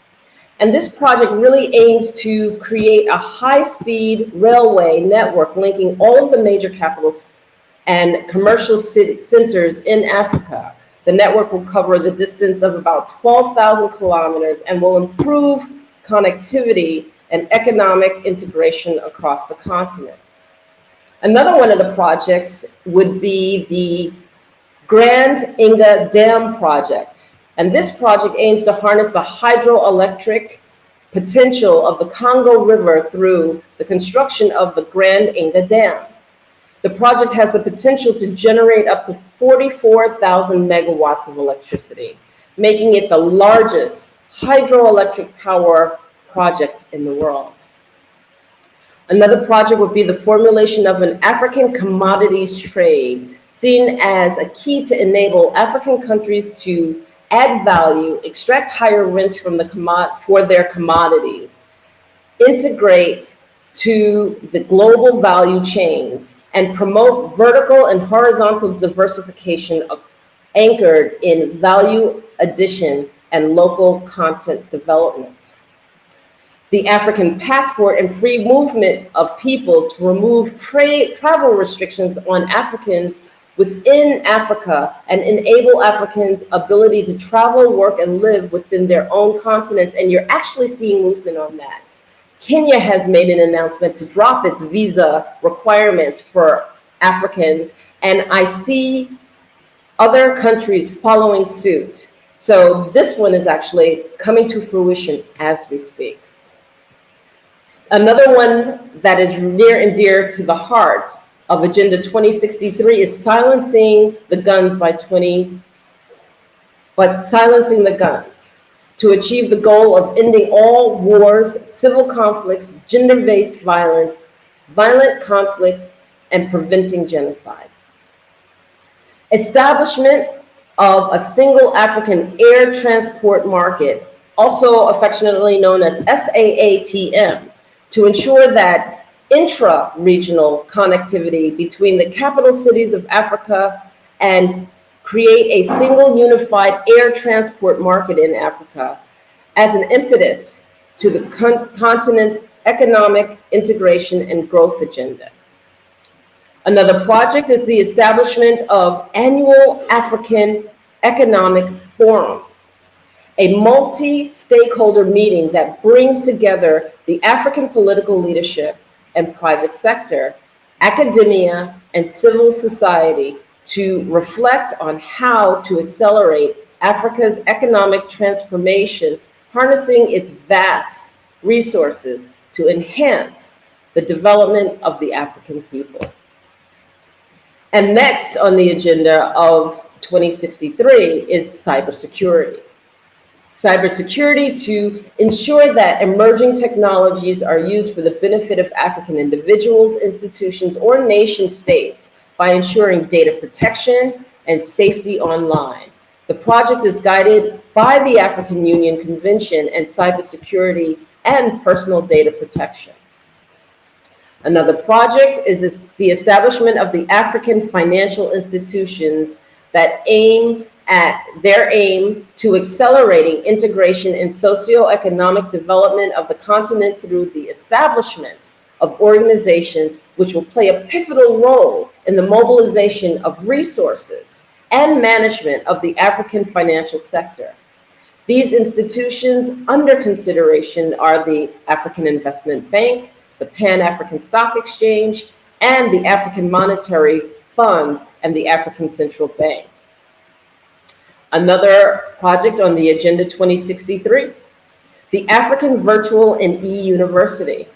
And this project really aims to create a high-speed railway network linking all of the major capitals and commercial centers in Africa. The network will cover the distance of about 12,000 kilometers and will improve connectivity and economic integration across the continent. Another one of the projects would be the Grand Inga Dam project. And this project aims to harness the hydroelectric potential of the Congo River through the construction of the Grand Inga Dam. The project has the potential to generate up to 44,000 megawatts of electricity, making it the largest hydroelectric power project in the world. Another project would be the formulation of an African commodities trade, seen as a key to enable African countries to add value, extract higher rents from for their commodities, integrate to the global value chains, and promote vertical and horizontal diversification anchored in value addition and local content development. The African passport and free movement of people to remove travel restrictions on Africans within Africa and enable Africans' ability to travel, work, and live within their own continents. And you're actually seeing movement on that. Kenya has made an announcement to drop its visa requirements for Africans, and I see other countries following suit. So this one is actually coming to fruition as we speak. Another one that is near and dear to the heart of Agenda 2063 is silencing the guns silencing the guns to achieve the goal of ending all wars, civil conflicts, gender-based violence, violent conflicts, and preventing genocide. Establishment of a single African air transport market, also affectionately known as SAATM, to ensure that intra-regional connectivity between the capital cities of Africa and create a single unified air transport market in Africa as an impetus to the continent's economic integration and growth agenda. Another project is the establishment of annual African Economic Forum, a multi-stakeholder meeting that brings together the African political leadership and private sector, academia, and civil society to reflect on how to accelerate Africa's economic transformation, harnessing its vast resources to enhance the development of the African people. And next on the agenda of 2063 is cybersecurity. Cybersecurity to ensure that emerging technologies are used for the benefit of African individuals, institutions, or nation states by ensuring data protection and safety online. The project is guided by the African Union Convention and cybersecurity and personal data protection. Another project is the establishment of the African financial institutions that aim to accelerating integration and socio-economic development of the continent through the establishment of organizations which will play a pivotal role in the mobilization of resources and management of the African financial sector. These institutions under consideration are the African Investment Bank, the Pan-African Stock Exchange, and the African Monetary Fund and the African Central Bank. Another project on the Agenda 2063, the African Virtual and E-University.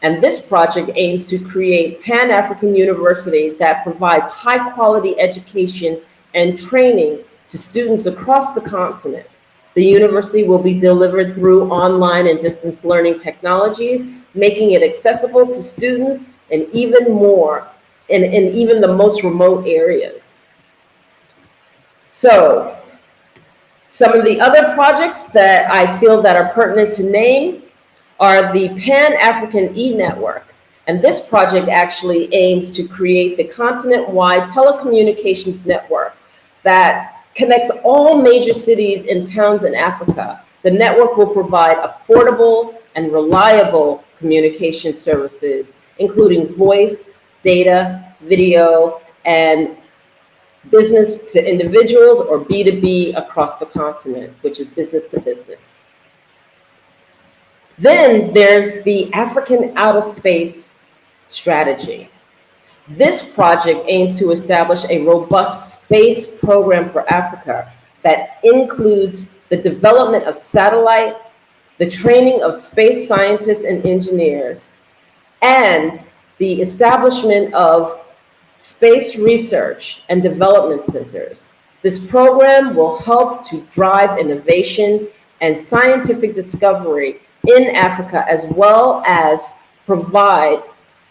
And this project aims to create Pan-African University that provides high-quality education and training to students across the continent. The university will be delivered through online and distance learning technologies, making it accessible to students and even more in even the most remote areas. So, some of the other projects that I feel that are pertinent to name are the Pan-African E-Network. And this project actually aims to create the continent-wide telecommunications network that connects all major cities and towns in Africa. The network will provide affordable and reliable communication services, including voice, data, video, and business to individuals or B2B across the continent, which is business to business. Then there's the African Outer Space Strategy. This project aims to establish a robust space program for Africa that includes the development of satellite, the training of space scientists and engineers, and the establishment of space research and development centers. This program will help to drive innovation and scientific discovery in Africa, as well as provide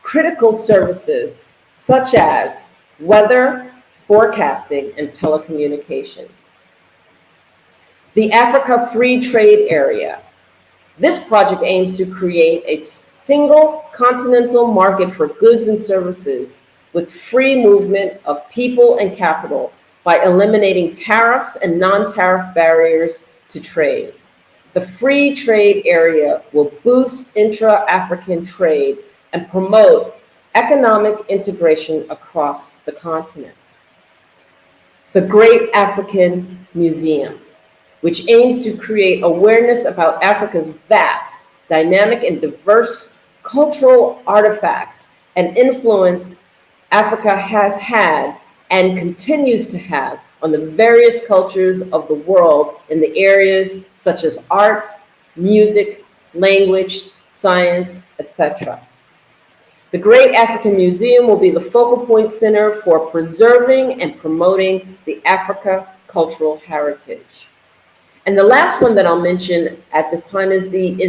critical services such as weather, forecasting, and telecommunications. The Africa Free Trade Area. This project aims to create a single continental market for goods and services with free movement of people and capital by eliminating tariffs and non-tariff barriers to trade. The free trade area will boost intra-African trade and promote economic integration across the continent. The Great African Museum, which aims to create awareness about Africa's vast, dynamic, and diverse cultural artifacts and influence Africa has had and continues to have on the various cultures of the world in the areas such as art, music, language, science, etc. The Great African Museum will be the focal point center for preserving and promoting the Africa cultural heritage. And the last one that I'll mention at this time is the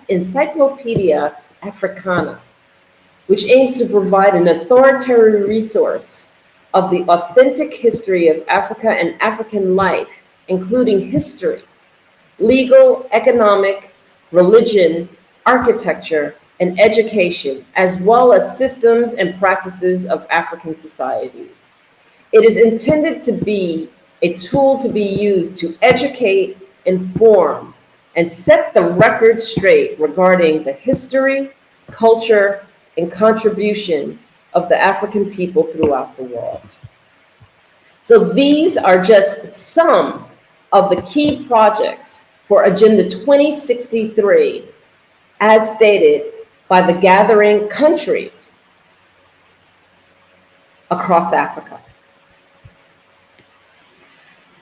Encyclopedia Africana, which aims to provide an authoritative resource of the authentic history of Africa and African life, including history, legal, economic, religion, architecture, and education, as well as systems and practices of African societies. It is intended to be a tool to be used to educate, inform, and set the record straight regarding the history, culture, and contributions of the African people throughout the world. So these are just some of the key projects for Agenda 2063, as stated by the gathering countries across Africa.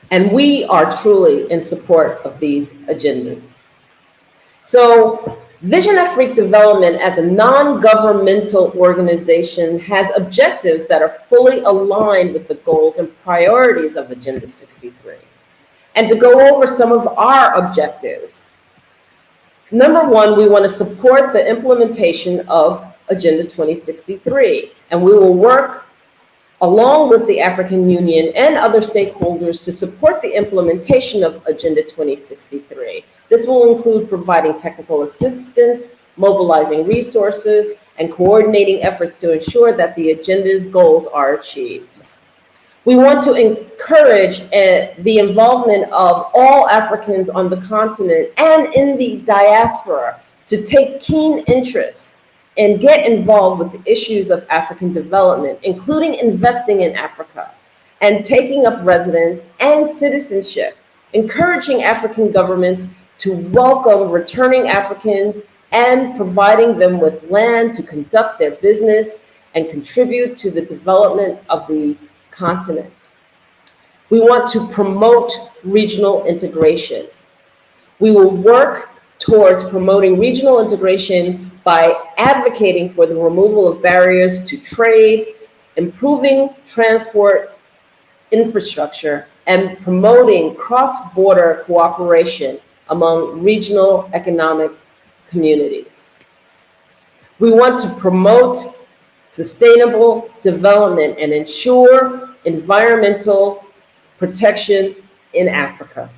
And we are truly in support of these agendas. So Vision Afrique Development as a non-governmental organization has objectives that are fully aligned with the goals and priorities of Agenda 63. And to go over some of our objectives. Number one, we want to support the implementation of Agenda 2063, and we will work along with the African Union and other stakeholders to support the implementation of Agenda 2063. This will include providing technical assistance, mobilizing resources, and coordinating efforts to ensure that the agenda's goals are achieved. We want to encourage the involvement of all Africans on the continent and in the diaspora to take keen interest and get involved with the issues of African development, including investing in Africa and taking up residence and citizenship, encouraging African governments to welcome returning Africans and providing them with land to conduct their business and contribute to the development of the continent. We want to promote regional integration. We will work towards promoting regional integration by advocating for the removal of barriers to trade, improving transport infrastructure, and promoting cross-border cooperation among regional economic communities. We want to promote sustainable development and ensure environmental protection in Africa.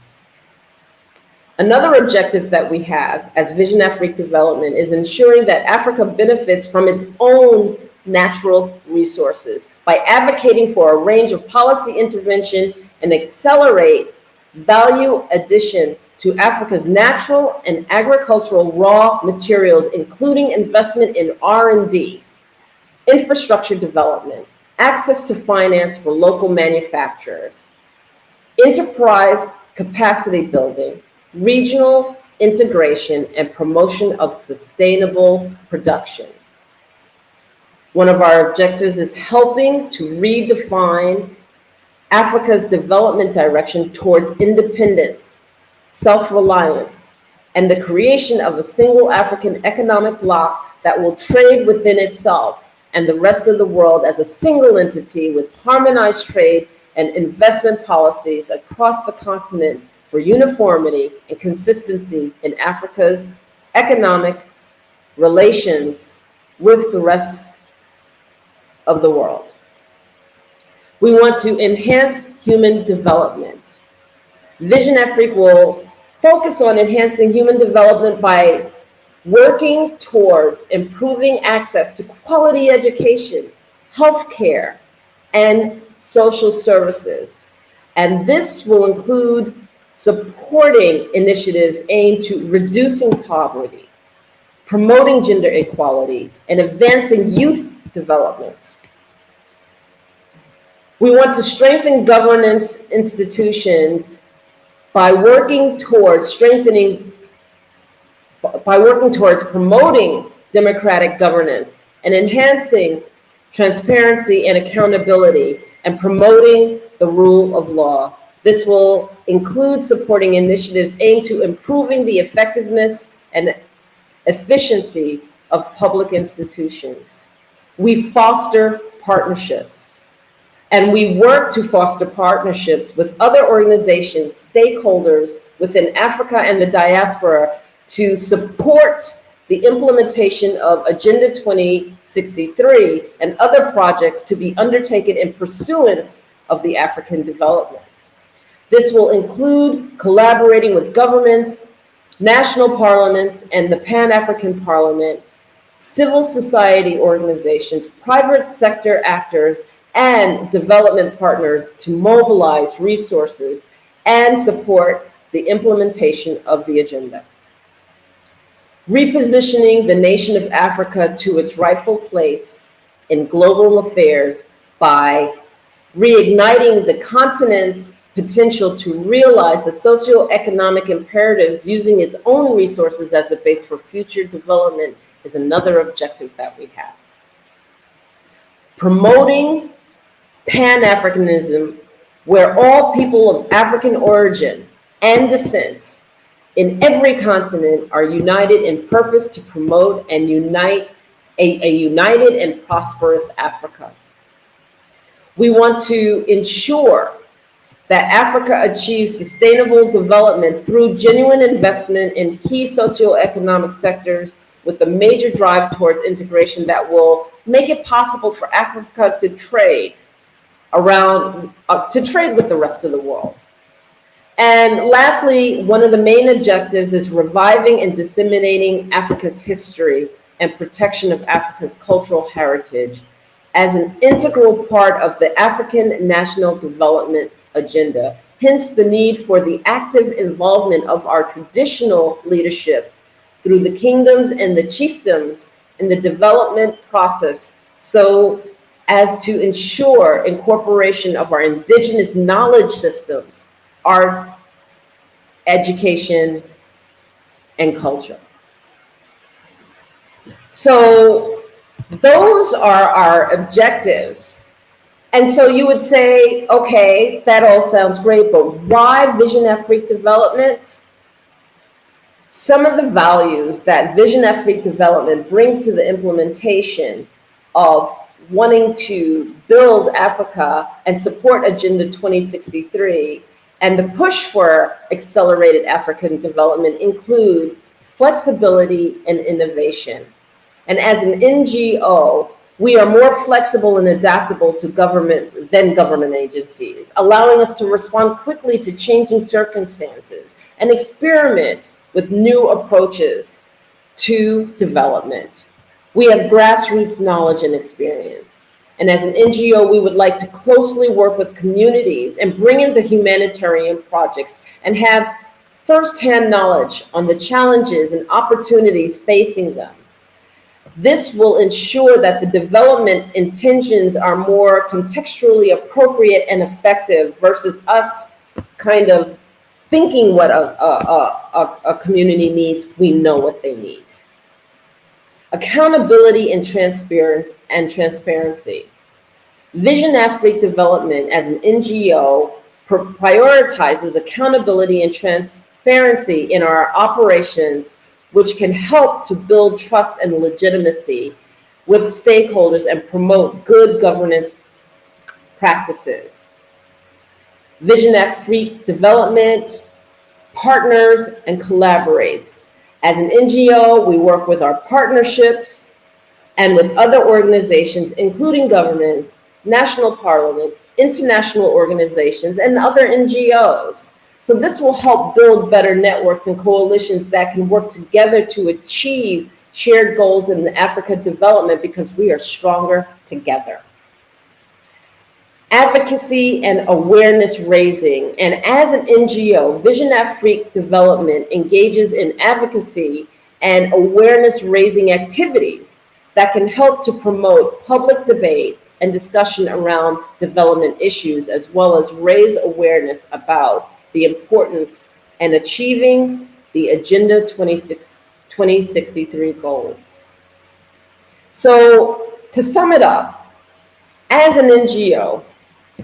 Another objective that we have as Vision Afrique Development is ensuring that Africa benefits from its own natural resources by advocating for a range of policy intervention and accelerate value addition to Africa's natural and agricultural raw materials, including investment in R&D, infrastructure development, access to finance for local manufacturers, enterprise capacity building, regional integration, and promotion of sustainable production. One of our objectives is helping to redefine Africa's development direction towards independence, self-reliance, and the creation of a single African economic bloc that will trade within itself and the rest of the world as a single entity with harmonized trade and investment policies across the continent for uniformity and consistency in Africa's economic relations with the rest of the world. We want to enhance human development. Vision Afrique will focus on enhancing human development by working towards improving access to quality education, healthcare, and social services. And this will include supporting initiatives aimed to reducing poverty, promoting gender equality, and advancing youth development. We want to strengthen governance institutions by working towards promoting democratic governance and enhancing transparency, and accountability, and promoting the rule of law. This will include supporting initiatives aimed to improving the effectiveness and efficiency of public institutions. We foster partnerships, and we work to foster partnerships with other organizations, stakeholders within Africa and the diaspora to support the implementation of Agenda 2063 and other projects to be undertaken in pursuance of the African development. This will include collaborating with governments, national parliaments, and the Pan-African Parliament, civil society organizations, private sector actors, and development partners to mobilize resources and support the implementation of the agenda. Repositioning the nation of Africa to its rightful place in global affairs by reigniting the continent's potential to realize the socioeconomic imperatives using its own resources as a base for future development is another objective that we have. Promoting Pan-Africanism, where all people of African origin and descent in every continent are united in purpose to promote and unite a united and prosperous Africa. We want to ensure that Africa achieves sustainable development through genuine investment in key socioeconomic sectors with a major drive towards integration that will make it possible for Africa to trade with the rest of the world. And lastly, one of the main objectives is reviving and disseminating Africa's history and protection of Africa's cultural heritage as an integral part of the African National Development Agenda. Hence the need for the active involvement of our traditional leadership through the kingdoms and the chiefdoms in the development process, so as to ensure incorporation of our indigenous knowledge systems, arts, education, and culture. So those are our objectives. And so you would say, okay, that all sounds great, but why Vision Afrique development? Some of the values that Vision Afrique development brings to the implementation of wanting to build Africa and support Agenda 2063 and the push for accelerated African development include flexibility and innovation. And as an NGO, we are more flexible and adaptable to government than government agencies, allowing us to respond quickly to changing circumstances and experiment with new approaches to development. We have grassroots knowledge and experience. And as an NGO, we would like to closely work with communities and bring in the humanitarian projects and have firsthand knowledge on the challenges and opportunities facing them. This will ensure that the development intentions are more contextually appropriate and effective versus us kind of thinking what a community needs. We know what they need. Accountability and transparency. Vision Afrique Development as an NGO prioritizes accountability and transparency in our operations, which can help to build trust and legitimacy with stakeholders and promote good governance practices. Vision Afrique Development partners and collaborates. As an NGO, we work with our partnerships and with other organizations, including governments, national parliaments, international organizations, and other NGOs. So this will help build better networks and coalitions that can work together to achieve shared goals in the Africa development because we are stronger together. Advocacy and awareness raising. And as an NGO, Vision Afrique Development engages in advocacy and awareness raising activities that can help to promote public debate and discussion around development issues, as well as raise awareness about the importance and achieving the Agenda 2063 goals. So to sum it up, As an NGO,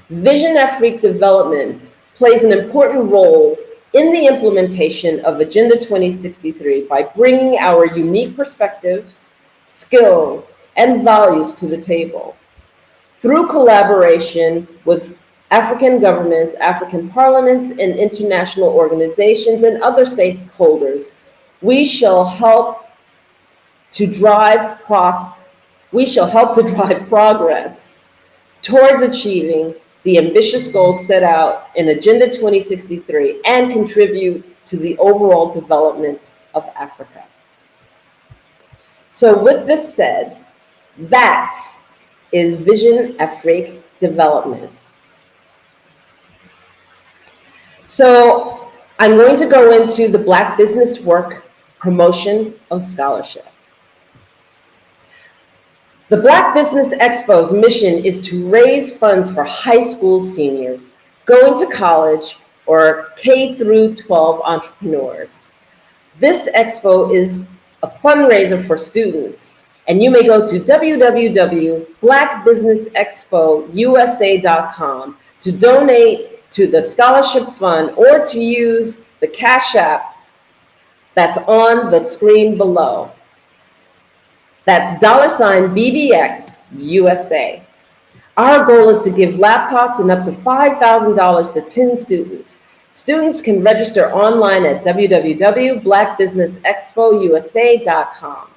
Vision Afrique Development plays an important role in the implementation of Agenda 2063 by bringing our unique perspectives, skills, and values to the table. Through collaboration with African governments, African parliaments, and international organizations and other stakeholders, we shall help to drive progress towards achieving the ambitious goals set out in Agenda 2063 and contribute to the overall development of Africa. So with this said, that is Vision Afrique Development. So I'm going to go into the Black Business Work Promotion of Scholarship. The Black Business Expo's mission is to raise funds for high school seniors going to college or K through 12 entrepreneurs. This expo is a fundraiser for students, and you may go to www.blackbusinessexpousa.com to donate to the scholarship fund or to use the Cash App that's on the screen below. That's $BBX USA. Our goal is to give laptops and up to $5,000 to 10 students. Students can register online at www.blackbusinessexpousa.com.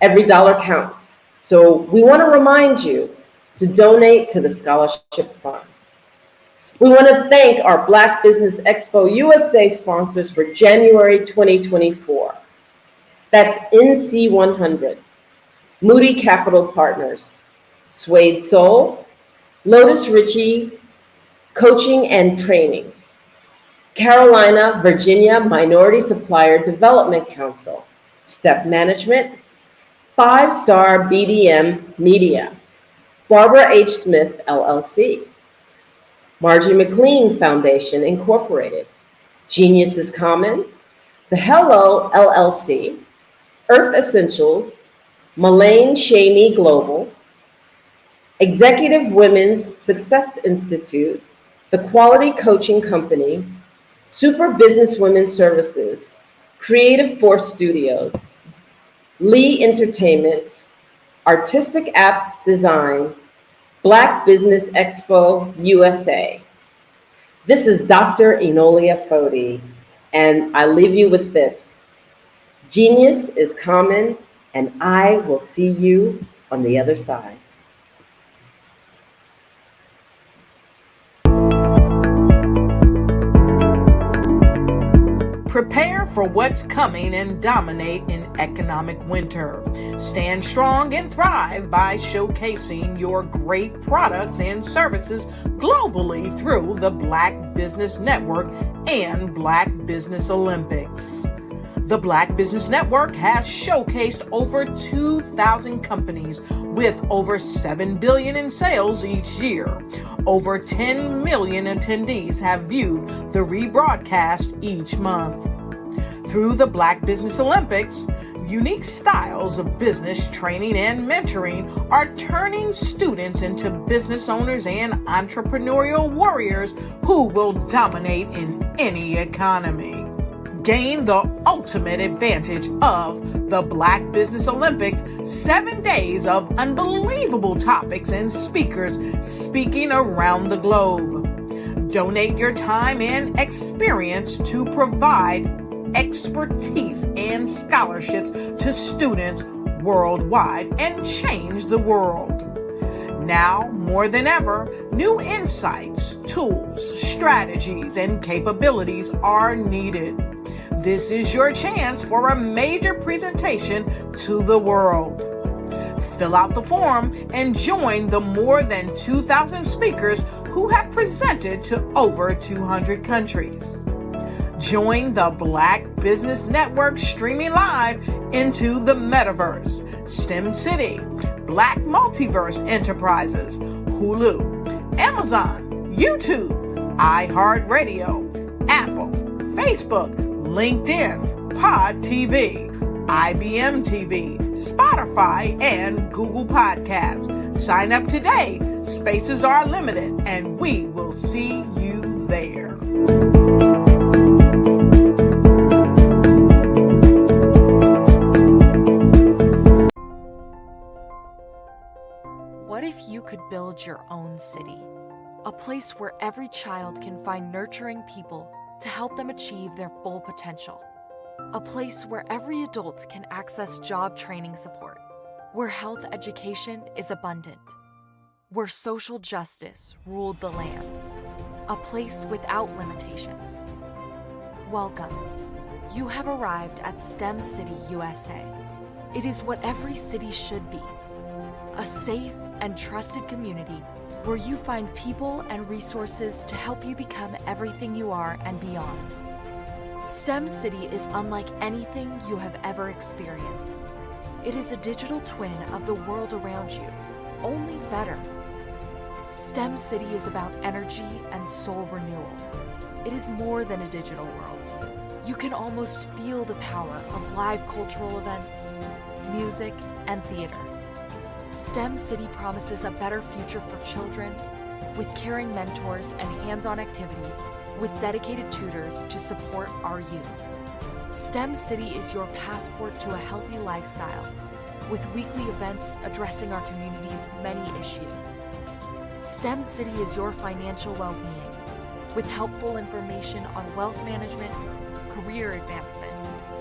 Every dollar counts. So we want to remind you to donate to the scholarship fund. We want to thank our Black Business Expo USA sponsors for January 2024. That's NC100, Moody Capital Partners, Suede Soul, Lotus Ritchie Coaching and Training, Carolina, Virginia Minority Supplier Development Council, Step Management, 5-Star BDM Media, Barbara H. Smith, LLC, Margie McLean Foundation, Incorporated, Genius is Common, The Hello, LLC, Earth Essentials, Mullane Shamey Global, Executive Women's Success Institute, The Quality Coaching Company, Super Business Women Services, Creative Force Studios, Lee Entertainment, Artistic App Design, Black Business Expo USA. This is Dr. Enolia Foti, and I leave you with this. Genius is common, and I will see you on the other side. Prepare for what's coming and dominate in economic winter. Stand strong and thrive by showcasing your great products and services globally through the Black Business Network and Black Business Olympics. The Black Business Network has showcased over 2,000 companies with over $7 billion in sales each year. Over 10 million attendees have viewed the rebroadcast each month. Through the Black Business Olympics, unique styles of business training and mentoring are turning students into business owners and entrepreneurial warriors who will dominate in any economy. Gain the ultimate advantage of the Black Business Olympics, 7 days of unbelievable topics and speakers speaking around the globe. Donate your time and experience to provide expertise and scholarships to students worldwide and change the world. Now, more than ever, new insights, tools, strategies, and capabilities are needed. This is your chance for a major presentation to the world. Fill out the form and join the more than 2,000 speakers who have presented to over 200 countries. Join the Black Business Network streaming live into the Metaverse, STEM City, Black Multiverse Enterprises, Hulu, Amazon, YouTube, iHeartRadio, Apple, Facebook, LinkedIn, Pod TV, IBM TV, Spotify, and Google Podcasts. Sign up today. Spaces are limited, and we will see you there. What if you could build your own city? A place where every child can find nurturing people to help them achieve their full potential. A place where every adult can access job training support. Where health education is abundant. Where social justice ruled the land. A place without limitations. Welcome. You have arrived at STEM City, USA. It is what every city should be. A safe and trusted community where you find people and resources to help you become everything you are and beyond. STEM City is unlike anything you have ever experienced. It is a digital twin of the world around you, only better. STEM City is about energy and soul renewal. It is more than a digital world. You can almost feel the power of live cultural events, music, and theater. STEM City promises a better future for children with caring mentors and hands-on activities with dedicated tutors to support our youth. STEM City is your passport to a healthy lifestyle with weekly events addressing our community's many issues. STEM City is your financial well-being with helpful information on wealth management, career advancement,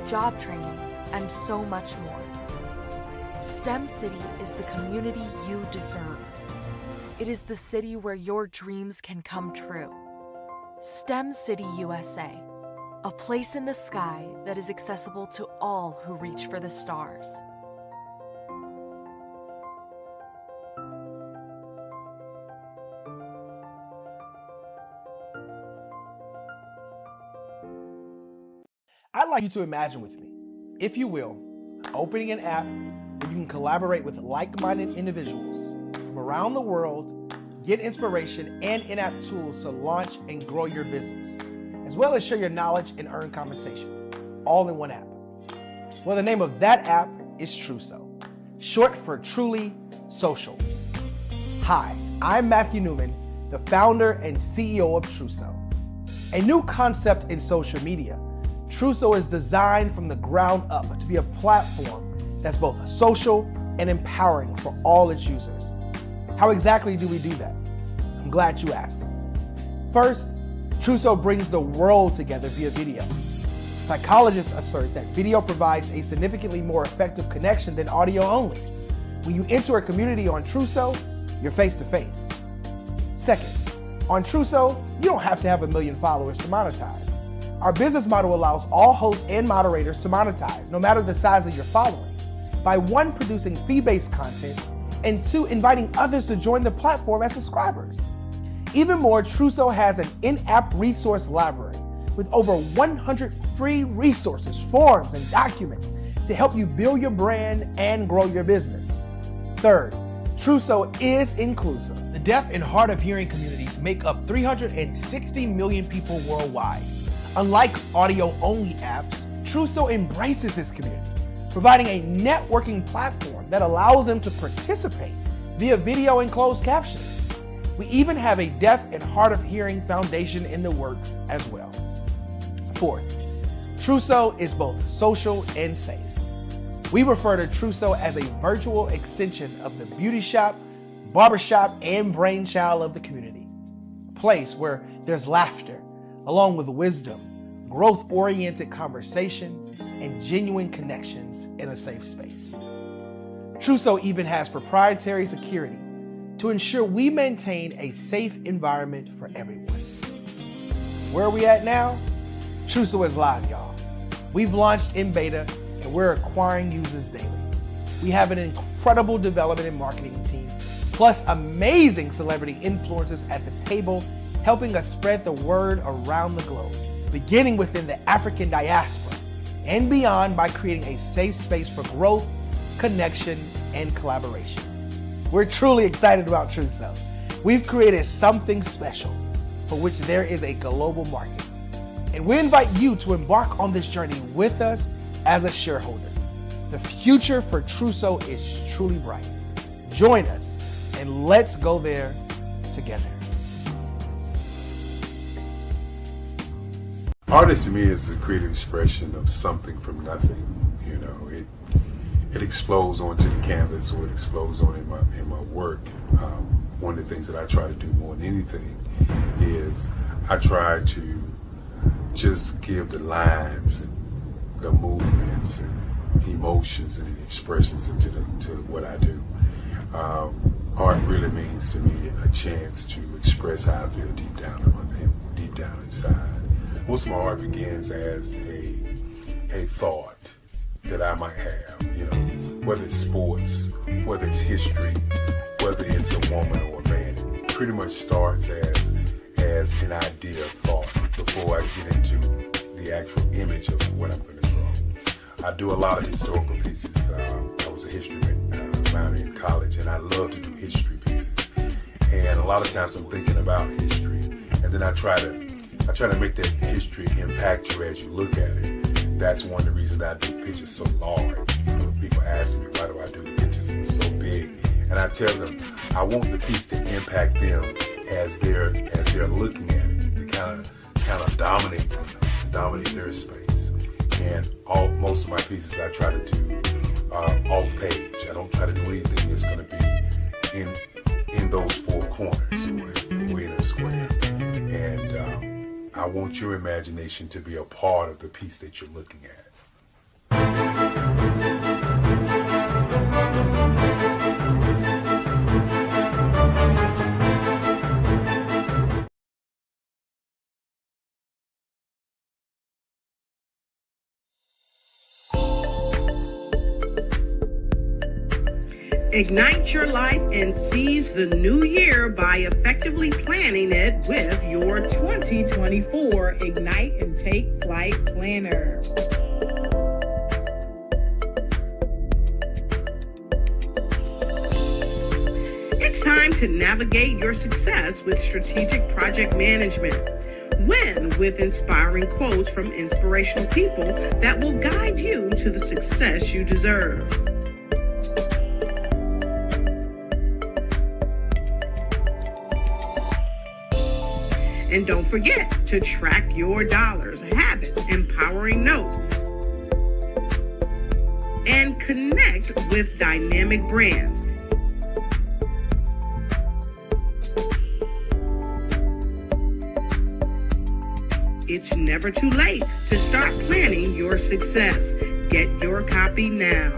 job training, and so much more. STEM City is the community you deserve. It is the city where your dreams can come true. STEM City USA, a place in the sky that is accessible to all who reach for the stars. I'd like you to imagine with me, if you will, opening an app where you can collaborate with like-minded individuals from around the world, get inspiration and in-app tools to launch and grow your business, as well as share your knowledge and earn compensation, all in one app. Well, the name of that app is Truso, short for Truly Social. Hi, I'm Matthew Newman, the founder and CEO of Truso. A new concept in social media, Truso is designed from the ground up to be a platform that's both social and empowering for all its users. How exactly do we do that? I'm glad you asked. First, Truso brings the world together via video. Psychologists assert that video provides a significantly more effective connection than audio only. When you enter a community on Truso, you're face to face. Second, on Truso, you don't have to have 1 million followers to monetize. Our business model allows all hosts and moderators to monetize, no matter the size of your following, by 1, producing fee-based content, and 2, inviting others to join the platform as subscribers. Even more, Truso has an in-app resource library with over 100 free resources, forms, and documents to help you build your brand and grow your business. Third, Truso is inclusive. The deaf and hard of hearing communities make up 360 million people worldwide. Unlike audio-only apps, Truso embraces its community, providing a networking platform that allows them to participate via video and closed captioning. We even have a deaf and hard of hearing foundation in the works as well. Fourth, Truso is both social and safe. We refer to Truso as a virtual extension of the beauty shop, barbershop, and brainchild of the community. A place where there's laughter, along with wisdom, growth-oriented conversation, and genuine connections in a safe space. Truso even has proprietary security to ensure we maintain a safe environment for everyone. Where are we at now? Truso is live, y'all. We've launched in beta, and we're acquiring users daily. We have an incredible development and marketing team, plus amazing celebrity influencers at the table, helping us spread the word around the globe, beginning within the African diaspora and beyond by creating a safe space for growth, connection, and collaboration. We're truly excited about Truso. We've created something special for which there is a global market. And we invite you to embark on this journey with us as a shareholder. The future for Trousseau is truly bright. Join us and let's go there together. Artist to me is a creative expression of something from nothing. You know, it explodes onto the canvas, or it explodes on in my work. One of the things that I try to do more than anything is I try to just give the lines and the movements and emotions and expressions into what I do. Art really means to me a chance to express how I feel deep down inside. Most of my art begins as a thought that I might have, you know, whether it's sports, whether it's history, whether it's a woman or a man. It pretty much starts as an idea of thought before I get into the actual image of what I'm going to draw. I do a lot of historical pieces. I was a history minor in college, and I love to do history pieces. And a lot of times I'm thinking about history, and then I try to make that history impact you as you look at it. That's one of the reasons I do pictures so large. People ask me, why do I do the pictures so big? And I tell them, I want the piece to impact them as they're looking at it. To kind of dominate them, dominate their space. And most of my pieces I try to do off page. I don't try to do anything that's going to be in those four corners or in a square. And I want your imagination to be a part of the piece that you're looking at. Ignite your life and seize the new year by effectively planning it with your 2024 Ignite and Take Flight Planner. It's time to navigate your success with strategic project management. Win with inspiring quotes from inspirational people that will guide you to the success you deserve. And don't forget to track your dollars, habits, empowering notes, and connect with dynamic brands. It's never too late to start planning your success. Get your copy now.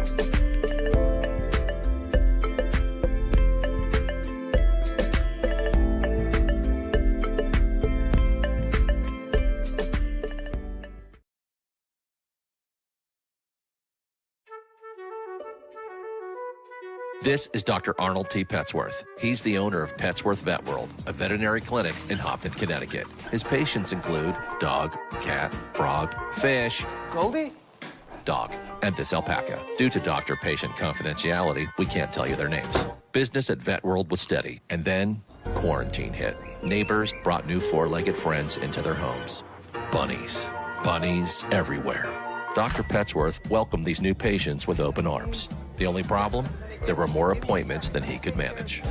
This is Dr. Arnold T. Petsworth. He's the owner of Petsworth Vet World, a veterinary clinic in Hopton, Connecticut. His patients include dog, cat, frog, fish, Goldie, dog, and this alpaca. Due to doctor-patient confidentiality, we can't tell you their names. Business at Vet World was steady, and then quarantine hit. Neighbors brought new four-legged friends into their homes. Bunnies. Bunnies everywhere. Dr. Petsworth welcomed these new patients with open arms. The only problem? There were more appointments than he could manage.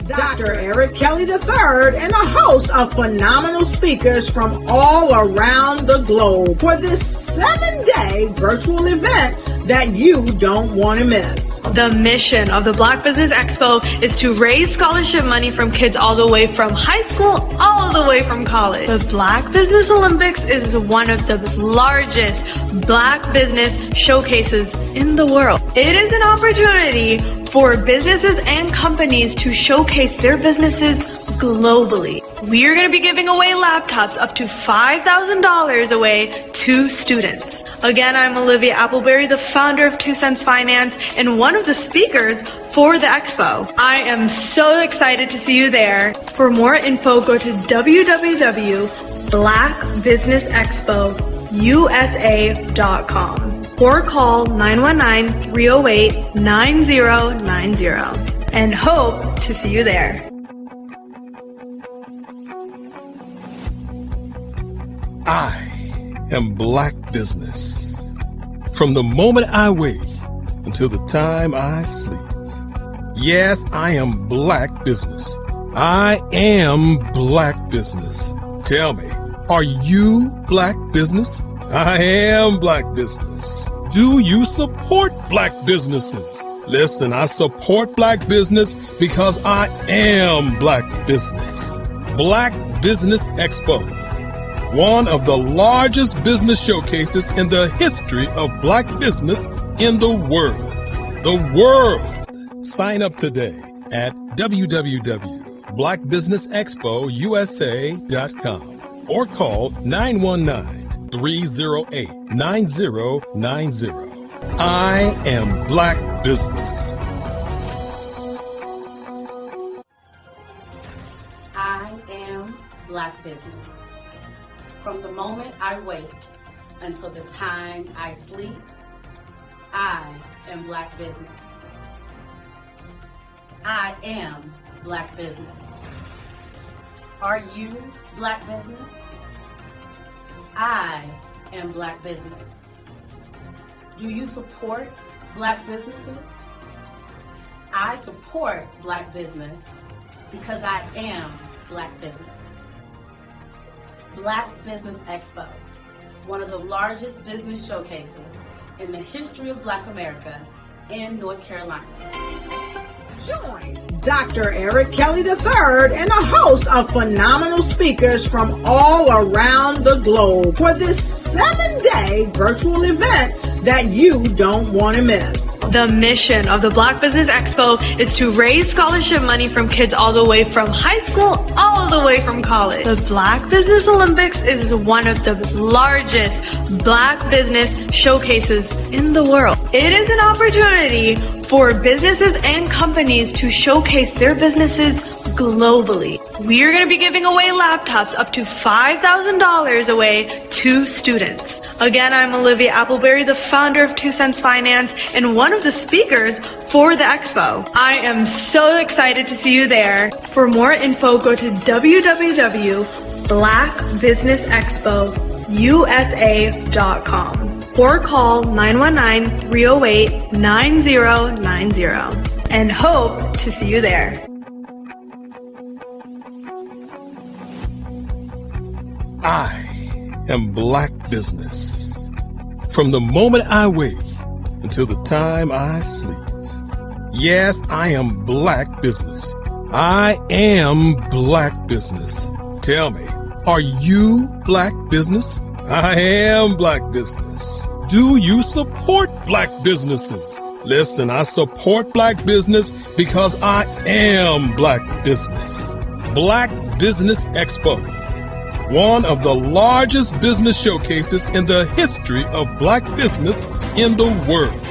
Dr. Eric Kelly III and a host of phenomenal speakers from all around the globe for this 7-day virtual event that you don't want to miss. The mission of the Black Business Expo is to raise scholarship money from kids all the way from high school, all the way from college. The Black Business Olympics is one of the largest Black business showcases in the world. It is an opportunity for businesses and companies to showcase their businesses globally. We are going to be giving away laptops up to $5,000 away to students. Again, I'm Olivia Appleberry, the founder of 2 Cents Finance and one of the speakers for the expo. I am so excited to see you there. For more info, go to www.blackbusinessexpousa.com or call 919-308-9090 and hope to see you there. I am Black business. From the moment I wake until the time I sleep. Yes, I am Black business. I am Black business. Tell me, are you Black business? I am Black business. Do you support Black businesses? Listen, I support Black business because I am Black business. Black Business Expo, one of the largest business showcases in the history of Black business in the world. The world! Sign up today at www.blackbusinessexpousa.com or call 919-308-9090. I am Black business. I am Black business. From the moment I wake until the time I sleep, I am Black business. I am Black business. Are you Black business? I am Black business. Do you support Black businesses? I support Black business because I am Black business. Black Business Expo, one of the largest business showcases in the history of Black America in North Carolina. Join Dr. Eric Kelly III and a host of phenomenal speakers from all around the globe for this 7-day virtual event that you don't want to miss. The mission of the Black Business Expo is to raise scholarship money from kids all the way from high school, all the way from college. The Black Business Olympics is one of the largest Black business showcases in the world. It is an opportunity for businesses and companies to showcase their businesses globally. We are going to be giving away laptops up to $5,000 away to students. Again, I'm Olivia Appleberry, the founder of 2 Cents Finance and one of the speakers for the expo. I am so excited to see you there. For more info, go to www.blackbusinessexpousa.com or call 919-308-9090 and hope to see you there. I am Black business. From the moment I wake until the time I sleep. Yes, I am Black business. I am Black business. Tell me, are you Black business? I am Black business. Do you support Black businesses? Listen, I support Black business because I am Black business. Black Business Expo, one of the largest business showcases in the history of Black business in the world.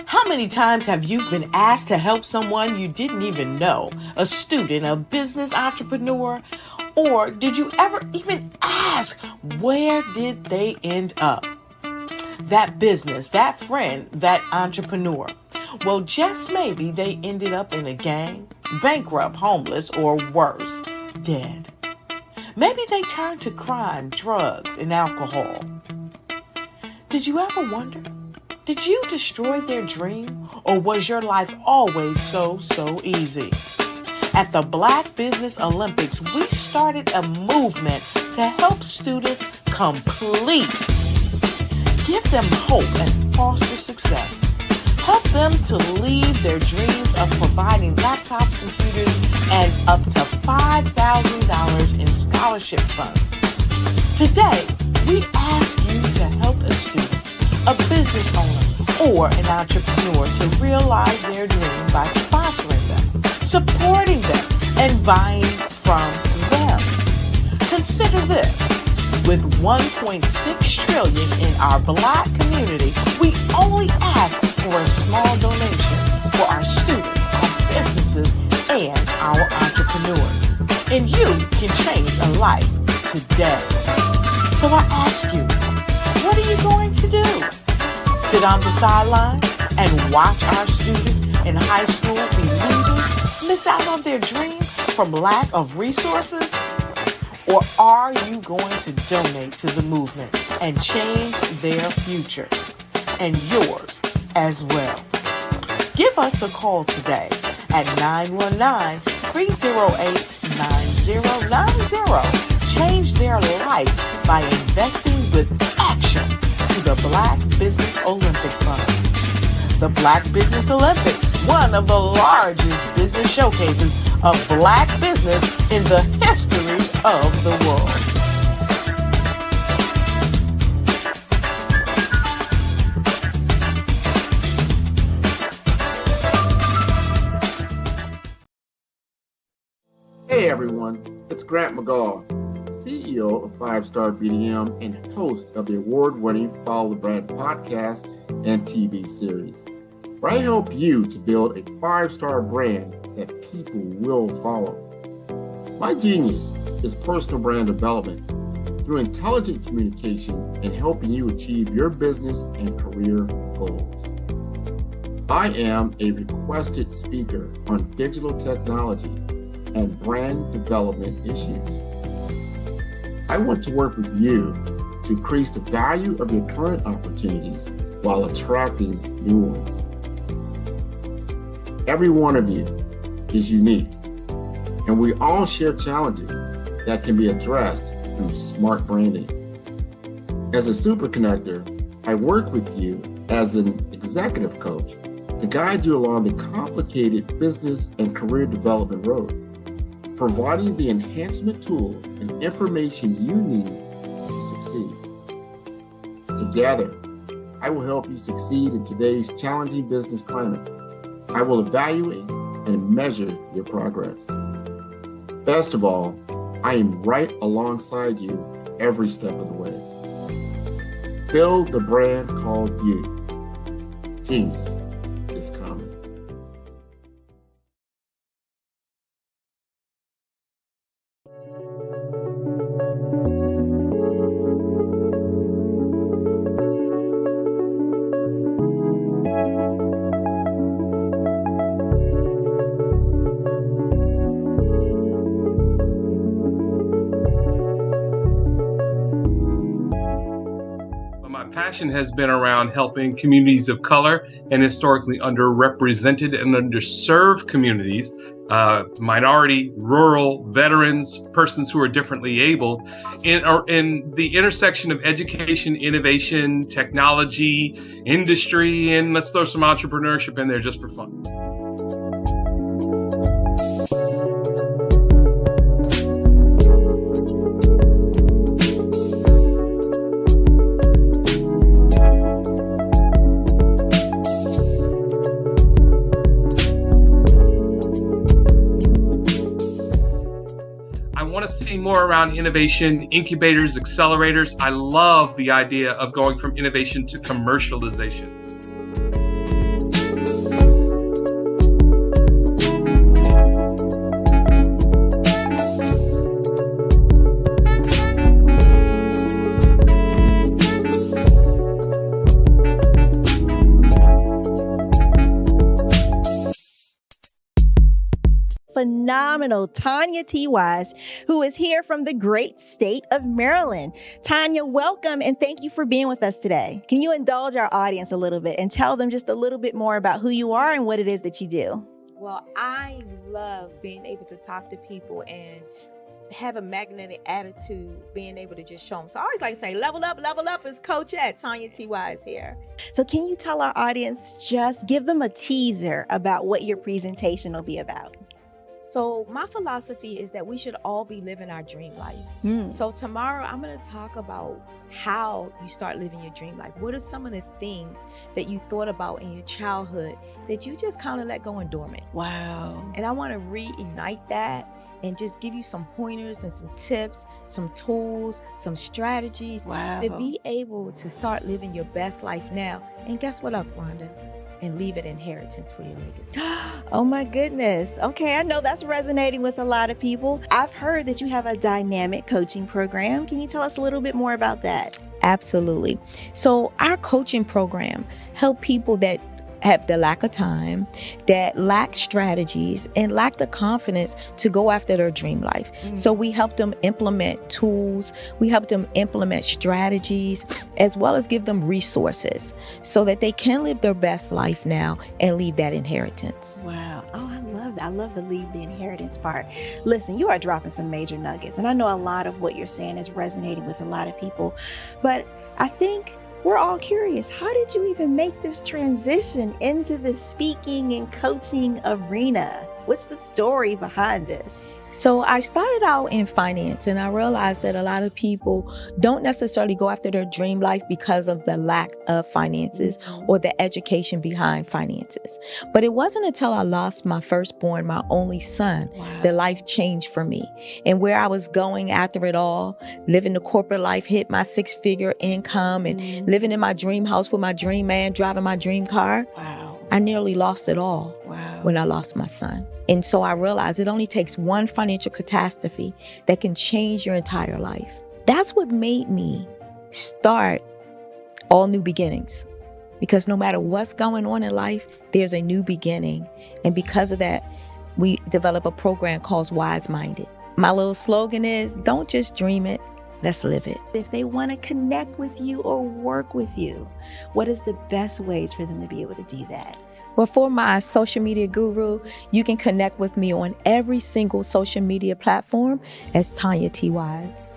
How many times have you been asked to help someone you didn't even know, a student, a business entrepreneur? Or did you ever even ask, where did they end up? That business, that friend, that entrepreneur. Well, just maybe they ended up in a gang, bankrupt, homeless, or worse, dead. Maybe they turned to crime, drugs, and alcohol. Did you ever wonder, Did you destroy their dream, or was your life always so easy? At the Black Business Olympics, we started a movement to help students complete. Give them hope and foster success. Help them to leave their dreams of providing laptops, computers, and up to $5,000 in scholarship funds. Today, we ask you to help a student, a business owner, or an entrepreneur to realize their dream by sponsoring them, supporting them, and buying from them. Consider this. With $1.6 trillion in our Black community, we only ask for a small donation for our students, our businesses, and our entrepreneurs. And you can change a life today. So I ask you, what are you going to do? Sit on the sideline and watch our students in high school be leaders, miss out on their dream from lack of resources? Or are you going to donate to the movement and change their future and yours as well? Give us a call today at 919-308-9090. Change their life by investing with action to the Black Business Olympic Fund. The Black Business Olympics, one of the largest business showcases of Black business in the history of the world. Hey everyone, it's Grant McGaw, CEO of 5-Star BDM and host of the award-winning Follow the Brand podcast and TV series, where I help you to build a 5-star brand that people will follow. My genius is personal brand development through intelligent communication and helping you achieve your business and career goals. I am a requested speaker on digital technology and brand development issues. I want to work with you to increase the value of your current opportunities while attracting new ones. Every one of you is unique, and we all share challenges that can be addressed through smart branding. As a super connector, I work with you as an executive coach to guide you along the complicated business and career development road, providing the enhancement tools and information you need to succeed. Together, I will help you succeed in today's challenging business climate. I will evaluate and measure your progress. Best of all, I am right alongside you every step of the way. Build the brand called you. Genius is coming. Passion has been around helping communities of color and historically underrepresented and underserved communities, minority, rural, veterans, persons who are differently abled, in the intersection of education, innovation, technology, industry, and let's throw some entrepreneurship in there just for fun. More around innovation, incubators, accelerators. I love the idea of going from innovation to commercialization. Phenomenal phenomenal Tanya T. Wise, who is here from the great state of Maryland. Tanya, welcome and thank you for being with us today. Can you indulge our audience a little bit and tell them just a little bit more about who you are and what it is that you do? Well, I love being able to talk to people and have a magnetic attitude, being able to just show them. So I always like to say, level up is Coach at Tanya T. Wise here. So can you tell our audience, just give them a teaser about what your presentation will be about? So my philosophy is that we should all be living our dream life. So tomorrow I'm going to talk about how you start living your dream life. What are some of the things that you thought about in your childhood that you just kind of let go and dormant? Wow. And I want to reignite that and just give you some pointers and some tips, some tools, some strategies to be able to start living your best life now. And guess what, Wanda? And leave an inheritance for your legacy. Oh my goodness. Okay, I know that's resonating with a lot of people. I've heard that you have a dynamic coaching program. Can you tell us a little bit more about that? Absolutely. So our coaching program help people that have the lack of time, that lack strategies, and lack the confidence to go after their dream life. So we help them implement tools, we help them implement strategies, as well as give them resources so that they can live their best life now and leave that inheritance. Wow. Oh, I love that. I love the leave the inheritance part. Listen, you are dropping some major nuggets, and I know a lot of what you're saying is resonating with a lot of people, but I think we're all curious. How did you even make this transition into the speaking and coaching arena? What's the story behind this? So I started out in finance, and I realized that a lot of people don't necessarily go after their dream life because of the lack of finances or the education behind finances. But it wasn't until I lost my firstborn, my only son, that life changed for me. And where I was going after it all, living the corporate life, hit my 6-figure income and living in my dream house with my dream man, driving my dream car. I nearly lost it all when I lost my son. And so I realized it only takes one financial catastrophe that can change your entire life. That's what made me start All New Beginnings. Because no matter what's going on in life, there's a new beginning. And because of that, we develop a program called Wise Minded. My little slogan is, don't just dream it, let's live it. If they want to connect with you or work with you, what is the best ways for them to be able to do that? Well, for my social media guru, you can connect with me on every single social media platform as Tanya T. Wise.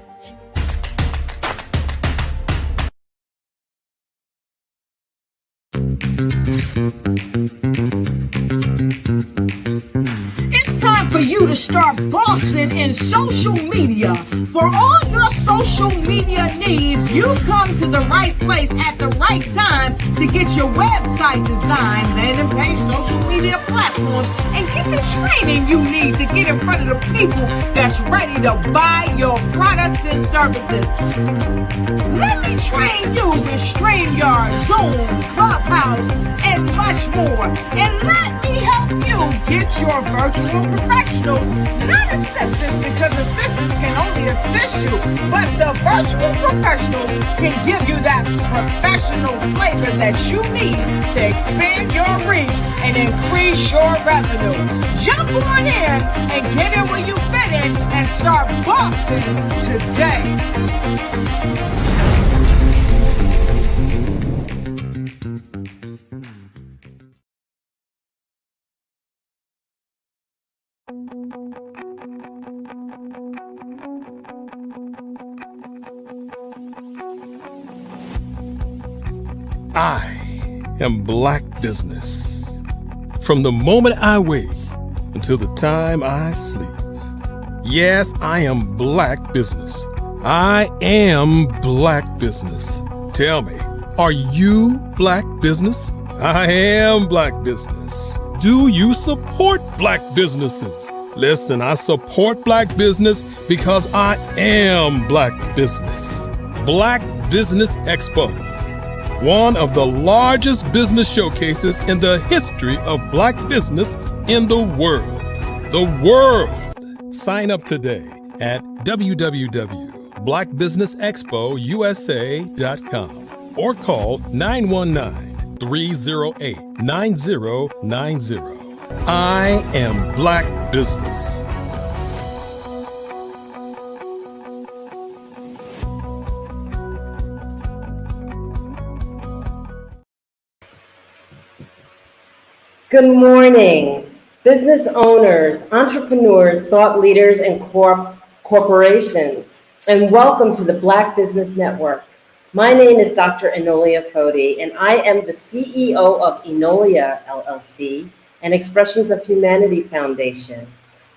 It's time for you to start bossing in social media. For all your social media needs, you've come to the right place at the right time to get your website designed, landing page, social media platforms, and get the training you need to get in front of the people that's ready to buy your products and services. Let me train you with StreamYard, Zoom, Clubhouse, and much more. And let me help you get your virtual professionals, not assistants, because assistants can only assist you, but the virtual professionals can give you that professional flavor that you need to expand your reach and increase your revenue. Jump on in and get in where you fit in and start boxing today. I am Black business. From the moment I wake until the time I sleep. Yes, I am Black business. I am Black business. Tell me, are you Black business? I am Black business. Do you support Black businesses? Listen, I support Black business because I am Black business. Black Business Expo, one of the largest business showcases in the history of Black business in the world. The world! Sign up today at www.blackbusinessexpousa.com or call 919-308-9090. I am Black business. Good morning, business owners, entrepreneurs, thought leaders, and corporations, and welcome to the Black Business Network. My name is Dr. Enolia Foti, and I am the CEO of Enolia LLC and Expressions of Humanity Foundation,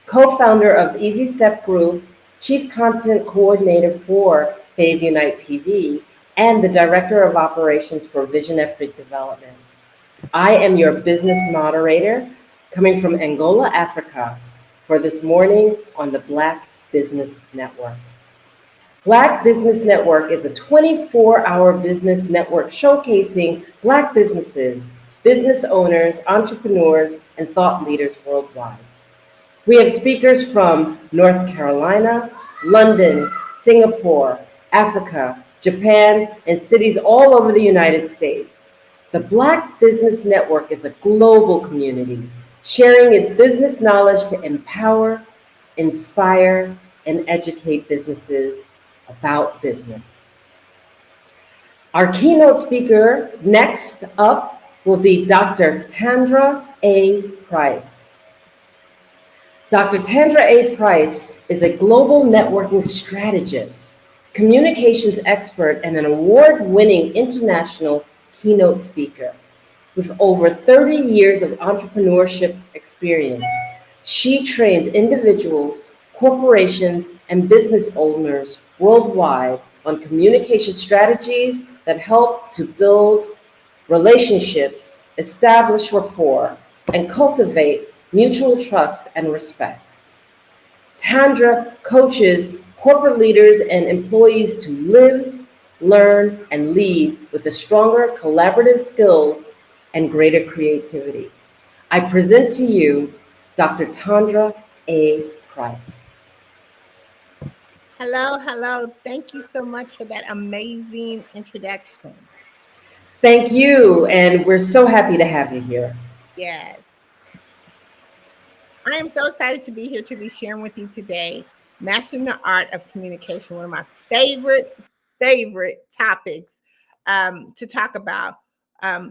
co-founder of Easy Step Group, chief content coordinator for Babe Unite TV, and the director of operations for Vision Epic Development. I am your business moderator coming from Angola, Africa, for this morning on the Black Business Network. Black Business Network is a 24-hour business network showcasing Black businesses, business owners, entrepreneurs, and thought leaders worldwide. We have speakers from North Carolina, London, Singapore, Africa, Japan, and cities all over the United States. The Black Business Network is a global community sharing its business knowledge to empower, inspire, and educate businesses about business. Our keynote speaker next up will be Dr. Tandra A. Price. Dr. Tandra A. Price is a global networking strategist, communications expert, and an award-winning international keynote speaker. With over 30 years of entrepreneurship experience, she trains individuals, corporations, and business owners worldwide on communication strategies that help to build relationships, establish rapport, and cultivate mutual trust and respect. Tandra coaches corporate leaders and employees to live, learn, and lead with the stronger collaborative skills and greater creativity. I present to you Dr. Tandra A. Price. Hello, hello. Thank you so much for that amazing introduction. Thank you, and we're so happy to have you here. Yes. I am so excited to be here to be sharing with you today, Mastering the Art of Communication, one of my favorite topics to talk about.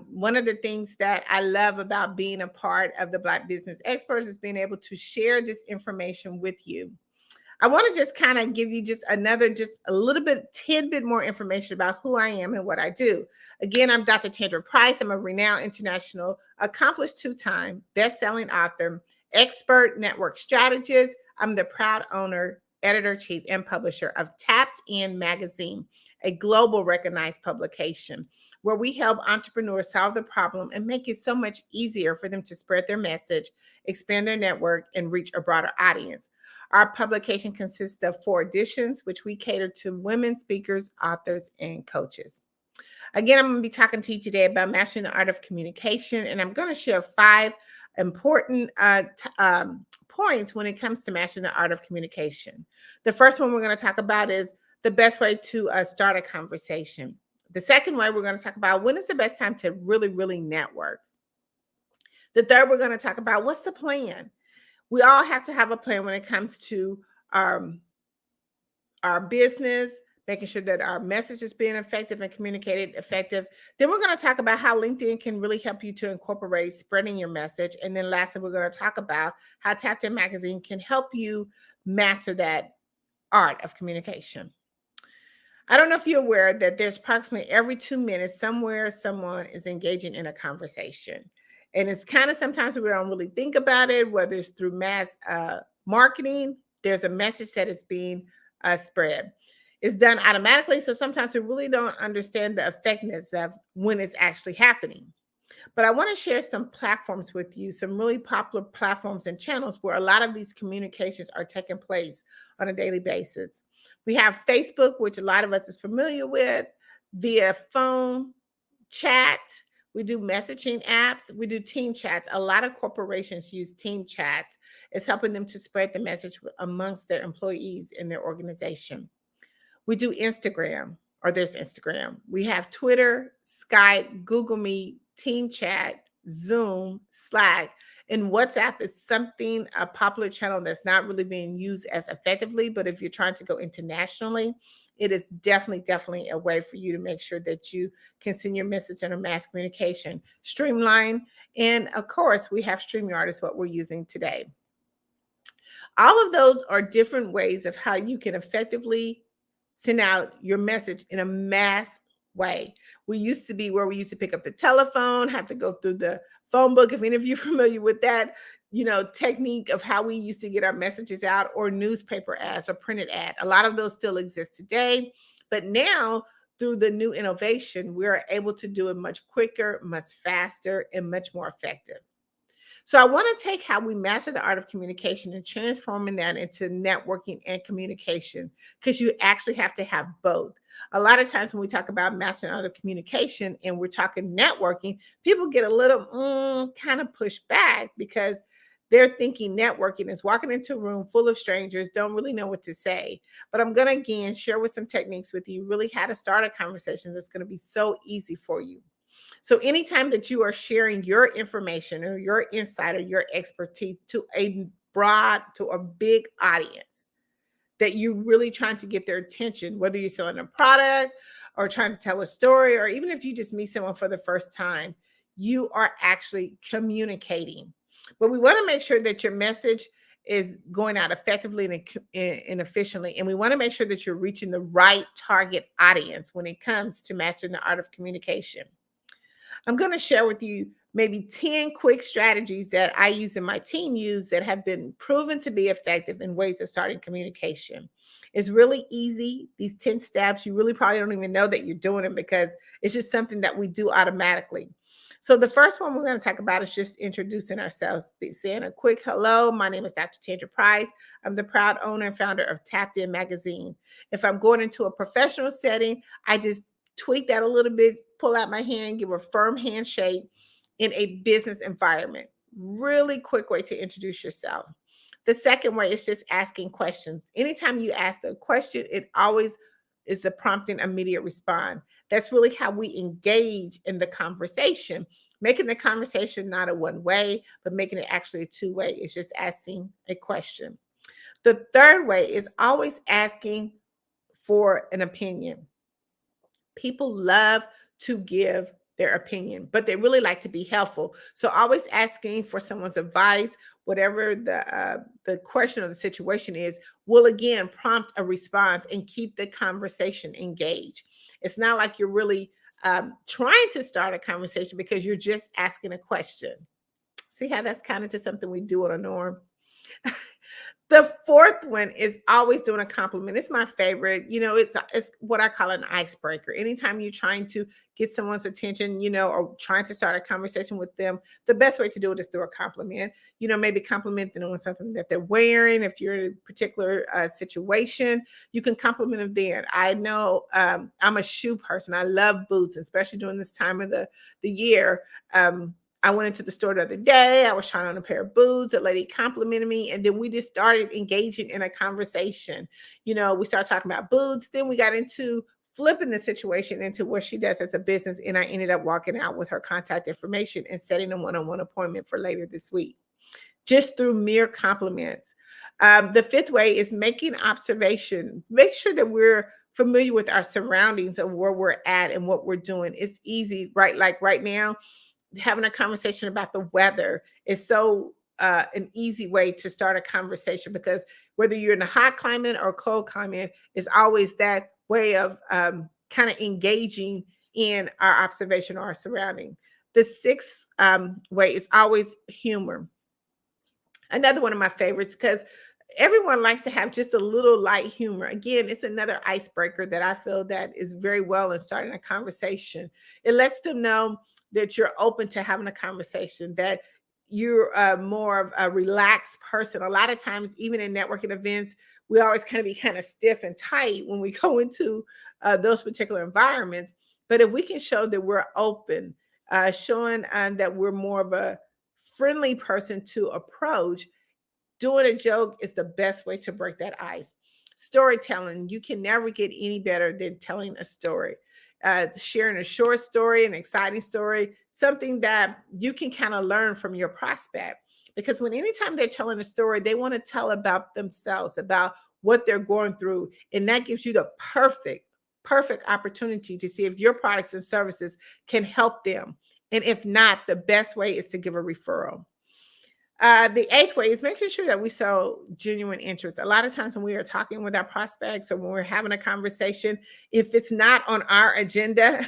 One of the things that I love about being a part of the Black Business Experts is being able to share this information with you. I want to just kind of give you just a little bit, tidbit more information about who I am and what I do. Again, I'm Dr. Tandra Price. I'm a renowned international, accomplished 2-time best-selling author, expert network strategist. I'm the proud owner, editor-chief, and publisher of Tapped In Magazine, a global recognized publication where we help entrepreneurs solve the problem and make it so much easier for them to spread their message, expand their network, and reach a broader audience. Our publication consists of 4 editions, which we cater to women speakers, authors, and coaches. Again, I'm going to be talking to you today about mastering the art of communication, and I'm going to share 5 important points when it comes to mastering the art of communication. The first one we're going to talk about is the best way to start a conversation. The second way we're going to talk about when is the best time to really network. The third we're going to talk about what's the plan. We all have to have a plan when it comes to our business, making sure that our message is being effective and communicated effective. Then we're going to talk about how LinkedIn can really help you to incorporate spreading your message. And then lastly, we're going to talk about how Tapped In Magazine can help you master that art of communication. I don't know if you're aware that there's approximately every 2 minutes somewhere someone is engaging in a conversation. And it's kind of sometimes we don't really think about it, whether it's through mass marketing, there's a message that is being spread. It's done automatically, so sometimes we really don't understand the effectiveness of when it's actually happening. But I want to share some platforms with you, some really popular platforms and channels where a lot of these communications are taking place on a daily basis. We have Facebook, which a lot of us is familiar with, via phone, chat. We do messaging apps. We do team chats. A lot of corporations use team chats. It's helping them to spread the message amongst their employees in their organization. We do Instagram, or there's Instagram. We have Twitter, Skype, Google Meet, Team Chat, Zoom, Slack, And WhatsApp is something, a popular channel that's not really being used as effectively, but if you're trying to go internationally, it is definitely a way for you to make sure that you can send your message in a mass communication, streamline. And of course, we have StreamYard is what we're using today. All of those are different ways of how you can effectively send out your message in a mass way. We used to be where we used to pick up the telephone, have to go through the phone book. If any of you are familiar with that, technique of how we used to get our messages out, or newspaper ads or printed ad. A lot of those still exist today, but now through the new innovation, we're able to do it much quicker, much faster, and much more effective. So I want to take how we master the art of communication and transforming that into networking and communication, because you actually have to have both. A lot of times when we talk about mastering the art of communication and we're talking networking, people get a little kind of pushed back because they're thinking networking is walking into a room full of strangers, don't really know what to say. But I'm going to, again, share with some techniques with you, really how to start a conversation that's going to be so easy for you. So anytime that you are sharing your information or your insight or your expertise to a big audience, that you're really trying to get their attention, whether you're selling a product or trying to tell a story, or even if you just meet someone for the first time, you are actually communicating. But we want to make sure that your message is going out effectively and efficiently. And we want to make sure that you're reaching the right target audience when it comes to mastering the art of communication. I'm going to share with you maybe 10 quick strategies that I use and my team use that have been proven to be effective in ways of starting communication. It's really easy. These 10 steps, you really probably don't even know that you're doing it because it's just something that we do automatically. So the first one we're going to talk about is just introducing ourselves, saying a quick hello. My name is Dr. Tandra Price. I'm the proud owner and founder of Tapped In Magazine. If I'm going into a professional setting, I just tweak that a little bit, pull out my hand, give a firm handshake in a business environment. Really quick way to introduce yourself. The second way is just asking questions. Anytime you ask a question, it always is the prompting immediate response. That's really how we engage in the conversation, making the conversation not a one way, but making it actually a two way. It's just asking a question. The third way is always asking for an opinion. People love to give their opinion, but they really like to be helpful. So always asking for someone's advice, whatever the question or the situation is, will again prompt a response and keep the conversation engaged. It's not like you're really trying to start a conversation because you're just asking a question. See how that's kind of just something we do on a norm? The fourth one is always doing a compliment. It's my favorite. It's what I call an icebreaker. Anytime you're trying to get someone's attention, or trying to start a conversation with them, the best way to do it is through a compliment. Maybe compliment them on something that they're wearing. If you're in a particular situation, you can compliment them then. I know I'm a shoe person. I love boots, especially during this time of the year. I went into the store the other day. I was trying on a pair of boots. A lady complimented me. And then we just started engaging in a conversation. We started talking about boots. Then we got into flipping the situation into what she does as a business. And I ended up walking out with her contact information and setting a one-on-one appointment for later this week, just through mere compliments. The fifth way is making observation. Make sure that we're familiar with our surroundings of where we're at and what we're doing. It's easy, right? Like right now, having a conversation about the weather is so an easy way to start a conversation, because whether you're in a hot climate or cold climate, is always that way of kind of engaging in our observation or our surrounding. The sixth way is always humor. Another one of my favorites, because everyone likes to have just a little light humor. Again, it's another icebreaker that I feel that is very well in starting a conversation. It lets them know that you're open to having a conversation, that you're more of a relaxed person. A lot of times, even in networking events, we always kind of be kind of stiff and tight when we go into those particular environments. But if we can show that we're open, showing that we're more of a friendly person to approach, doing a joke is the best way to break that ice. Storytelling, you can never get any better than telling a story. Sharing a short story, an exciting story, something that you can kind of learn from your prospect. because anytime they're telling a story, they want to tell about themselves, about what they're going through. And that gives you the perfect opportunity to see if your products and services can help them. And if not, the best way is to give a referral. The 8th way is making sure that we show genuine interest. A lot of times when we are talking with our prospects or when we're having a conversation, if it's not on our agenda,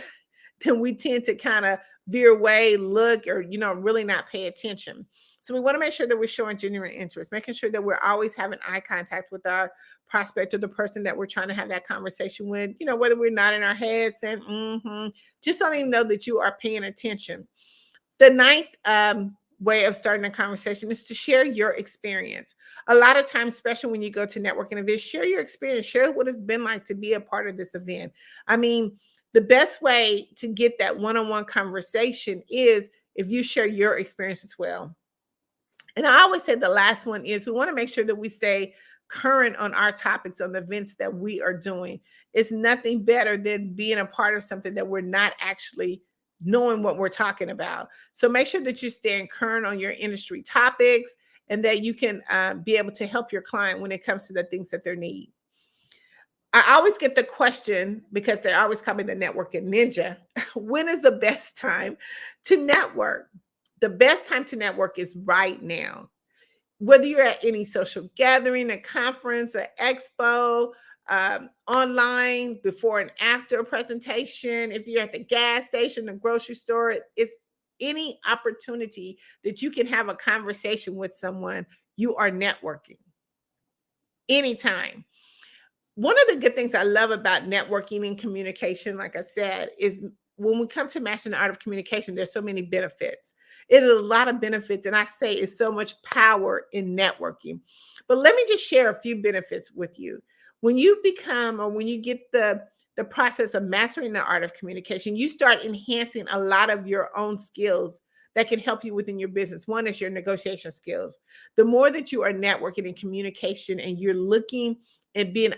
then we tend to kind of veer away, look, or, really not pay attention. So we want to make sure that we're showing genuine interest, making sure that we're always having eye contact with our prospect or the person that we're trying to have that conversation with, whether we're nodding our heads and just letting them know that you are paying attention. The 9th way of starting a conversation is to share your experience. A lot of times, especially when you go to networking events, share your experience, share what it's been like to be a part of this event. I mean, the best way to get that one-on-one conversation is if you share your experience as well. And I always say the last one is we want to make sure that we stay current on our topics, on the events that we are doing. It's nothing better than being a part of something that we're not actually knowing what we're talking about. So make sure that you're staying current on your industry topics and that you can be able to help your client when it comes to the things that they need. I always get the question, because they're always coming the networking ninja, when is the best time to network? The best time to network is right now. Whether you're at any social gathering, a conference, an expo, online, before and after a presentation, if you're at the gas station, the grocery store, it's any opportunity that you can have a conversation with someone, you are networking. Anytime. One of the good things I love about networking and communication, like I said, is when we come to mastering the art of communication, there's so many benefits. It is a lot of benefits, and I say it's so much power in networking. But let me just share a few benefits with you. When you become, or when you get the process of mastering the art of communication, you start enhancing a lot of your own skills that can help you within your business. One is your negotiation skills. The more that you are networking and communication and you're looking and being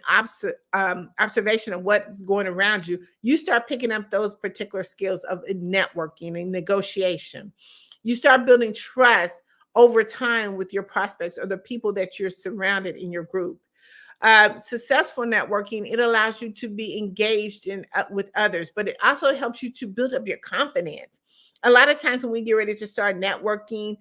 observation of what's going around you, you start picking up those particular skills of networking and negotiation. You start building trust over time with your prospects or the people that you're surrounded in your group. Successful networking, it allows you to be engaged with others, but it also helps you to build up your confidence. A lot of times when we get ready to start networking,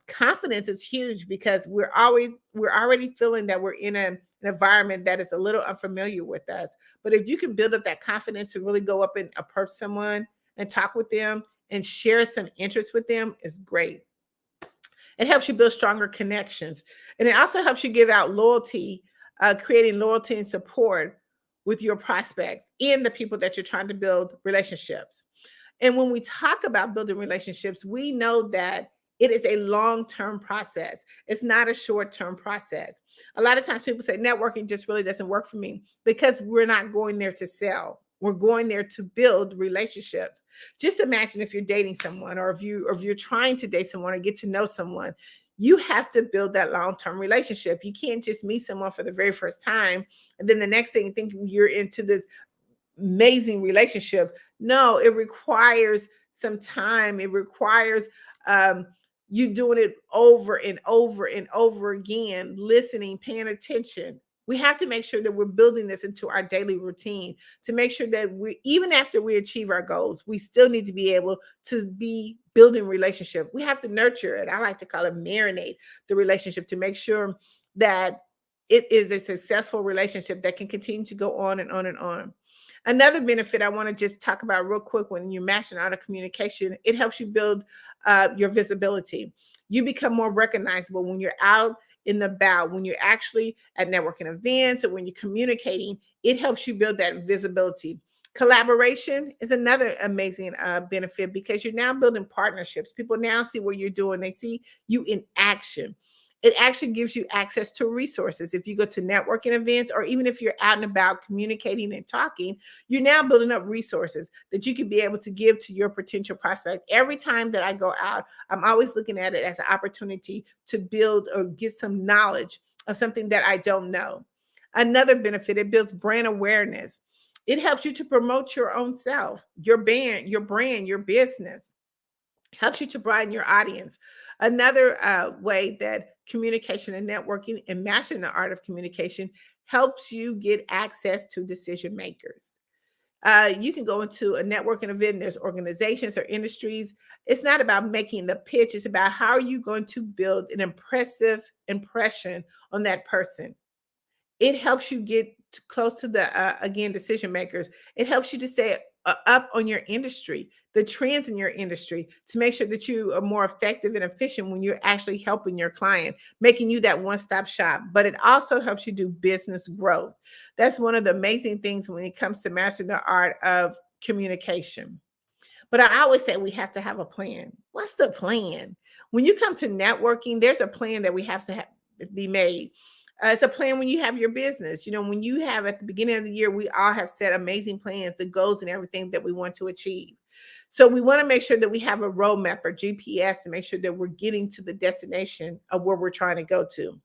confidence is huge because we're already feeling that we're in an environment that is a little unfamiliar with us. But if you can build up that confidence and really go up and approach someone and talk with them and share some interest with them, is great. It helps you build stronger connections. And it also helps you give out loyalty, creating loyalty and support with your prospects and the people that you're trying to build relationships. And when we talk about building relationships, we know that it is a long-term process. It's not a short-term process. A lot of times people say networking just really doesn't work for me because we're not going there to sell. We're going there to build relationships. Just imagine if you're dating someone, or if you're trying to date someone or get to know someone, you have to build that long-term relationship. You can't just meet someone for the very first time and then the next thing you think you're into this amazing relationship. No, it requires some time. It requires you doing it over and over and over again, listening, paying attention. We have to make sure that we're building this into our daily routine to make sure that even after we achieve our goals, we still need to be able to be building relationship. We have to nurture it. I like to call it marinate the relationship to make sure that it is a successful relationship that can continue to go on and on and on. Another benefit I want to just talk about real quick, when you master the art of communication, it helps you build your visibility. You become more recognizable when you're out in the about, when you're actually at networking events or when you're communicating. It helps you build that visibility. Collaboration is another amazing benefit because you're now building partnerships. People now see what you're doing. They see you in action. It actually gives you access to resources. If you go to networking events, or even if you're out and about communicating and talking, you're now building up resources that you can be able to give to your potential prospect. Every time that I go out, I'm always looking at it as an opportunity to build or get some knowledge of something that I don't know. Another benefit, it builds brand awareness. It helps you to promote your own self, your brand, your business. helps you to broaden your audience. Another way that communication and networking and mastering the art of communication helps you get access to decision makers. You can go into a networking event, and there's organizations or industries. It's not about making the pitch, it's about how are you going to build an impressive impression on that person. It helps you get close to the again, decision makers. It helps you to stay up on your industry, the trends in your industry, to make sure that you are more effective and efficient when you're actually helping your client, making you that one-stop shop. But it also helps you do business growth. That's one of the amazing things when it comes to mastering the art of communication. But I always say we have to have a plan. What's the plan? When you come to networking, there's a plan that we have to be made. It's a plan when you have your business. You know, when you have at the beginning of the year, we all have set amazing plans, the goals and everything that we want to achieve. So we want to make sure that we have a roadmap or GPS to make sure that we're getting to the destination of where we're trying to go to.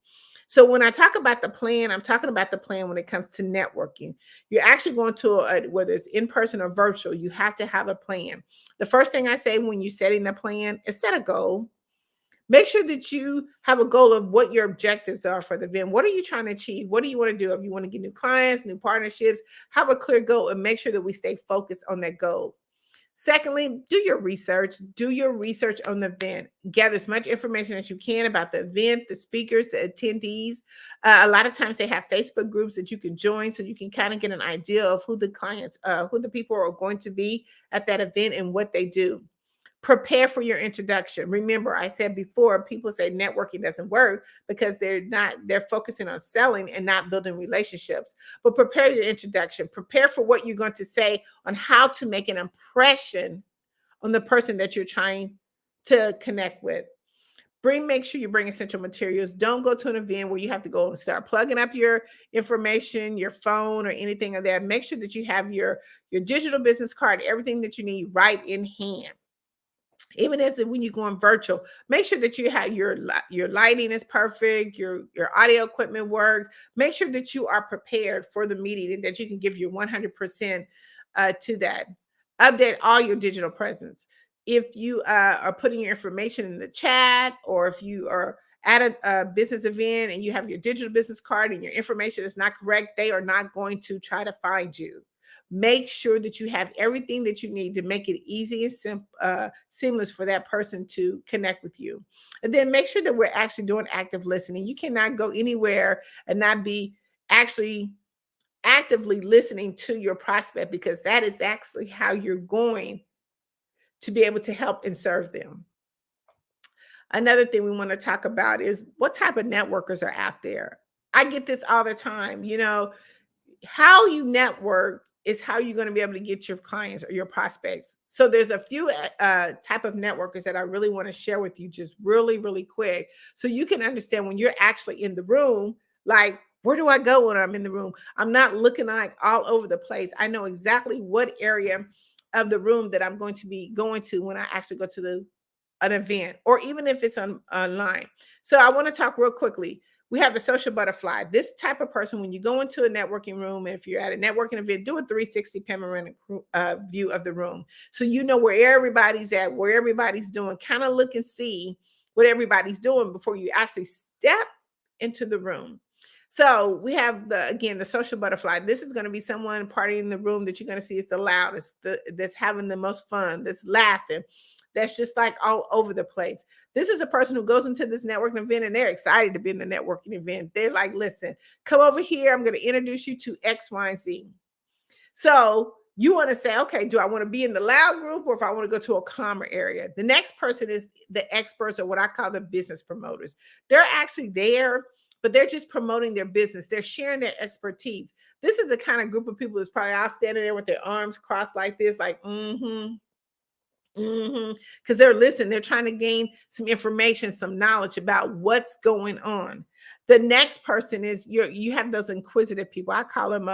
So when I talk about the plan, I'm talking about the plan when it comes to networking. You're actually going to, whether it's in person or virtual, you have to have a plan. The first thing I say when you're setting the plan is set a goal. Make sure that you have a goal of what your objectives are for the event. What are you trying to achieve? What do you want to do? If you want to get new clients, new partnerships, have a clear goal and make sure that we stay focused on that goal. Secondly, do your research. Do your research on the event. Gather as much information as you can about the event, the speakers, the attendees. A lot of times they have Facebook groups that you can join so you can kind of get an idea of who the clients, who the people are going to be at that event and what they do. Prepare for your introduction. Remember, I said before, people say networking doesn't work because they're focusing on selling and not building relationships. But prepare your introduction. Prepare for what you're going to say on how to make an impression on the person that you're trying to connect with. Make sure you bring essential materials. Don't go to an event where you have to go and start plugging up your information, your phone, or anything of that. Make sure that you have your digital business card, everything that you need right in hand. Even as when you're going virtual, make sure that you have your lighting is perfect, your audio equipment works. Make sure that you are prepared for the meeting and that you can give your 100% to that. Update all your digital presence. If you are putting your information in the chat, or if you are at a business event and you have your digital business card and your information is not correct, they are not going to try to find you. Make sure that you have everything that you need to make it easy and seamless for that person to connect with you. And then make sure that we're actually doing active listening. You cannot go anywhere and not be actually actively listening to your prospect, because that is actually how you're going to be able to help and serve them. Another thing we want to talk about is what type of networkers are out there. I get this all the time. You know, how you network is how you're going to be able to get your clients or your prospects. So there's a few type of networkers that I really want to share with you just really, really quick, so you can understand when you're actually in the room, like, where do I go when I'm in the room? I'm not looking like all over the place. I know exactly what area of the room that I'm going to be going to when I actually go to an event, or even if it's online. So I want to talk real quickly. We have the social butterfly. This type of person, when you go into a networking room, and if you're at a networking event, do a 360 panoramic view of the room. So you know where everybody's at, where everybody's doing, kind of look and see what everybody's doing before you actually step into the room. So we have the social butterfly. This is going to be someone partying in the room that you're going to see is the loudest, that's having the most fun, that's laughing, that's just like all over the place. This is a person who goes into this networking event and they're excited to be in the networking event. They're like, listen, come over here. I'm going to introduce you to X, Y, and Z. So you want to say, okay, do I want to be in the loud group, or if I want to go to a calmer area? The next person is the experts, or what I call the business promoters. They're actually there, but they're just promoting their business. They're sharing their expertise. This is the kind of group of people that's probably all standing there with their arms crossed like this, like, because they're listening. They're trying to gain some information, some knowledge about what's going on. The next person is you have those inquisitive people. I call them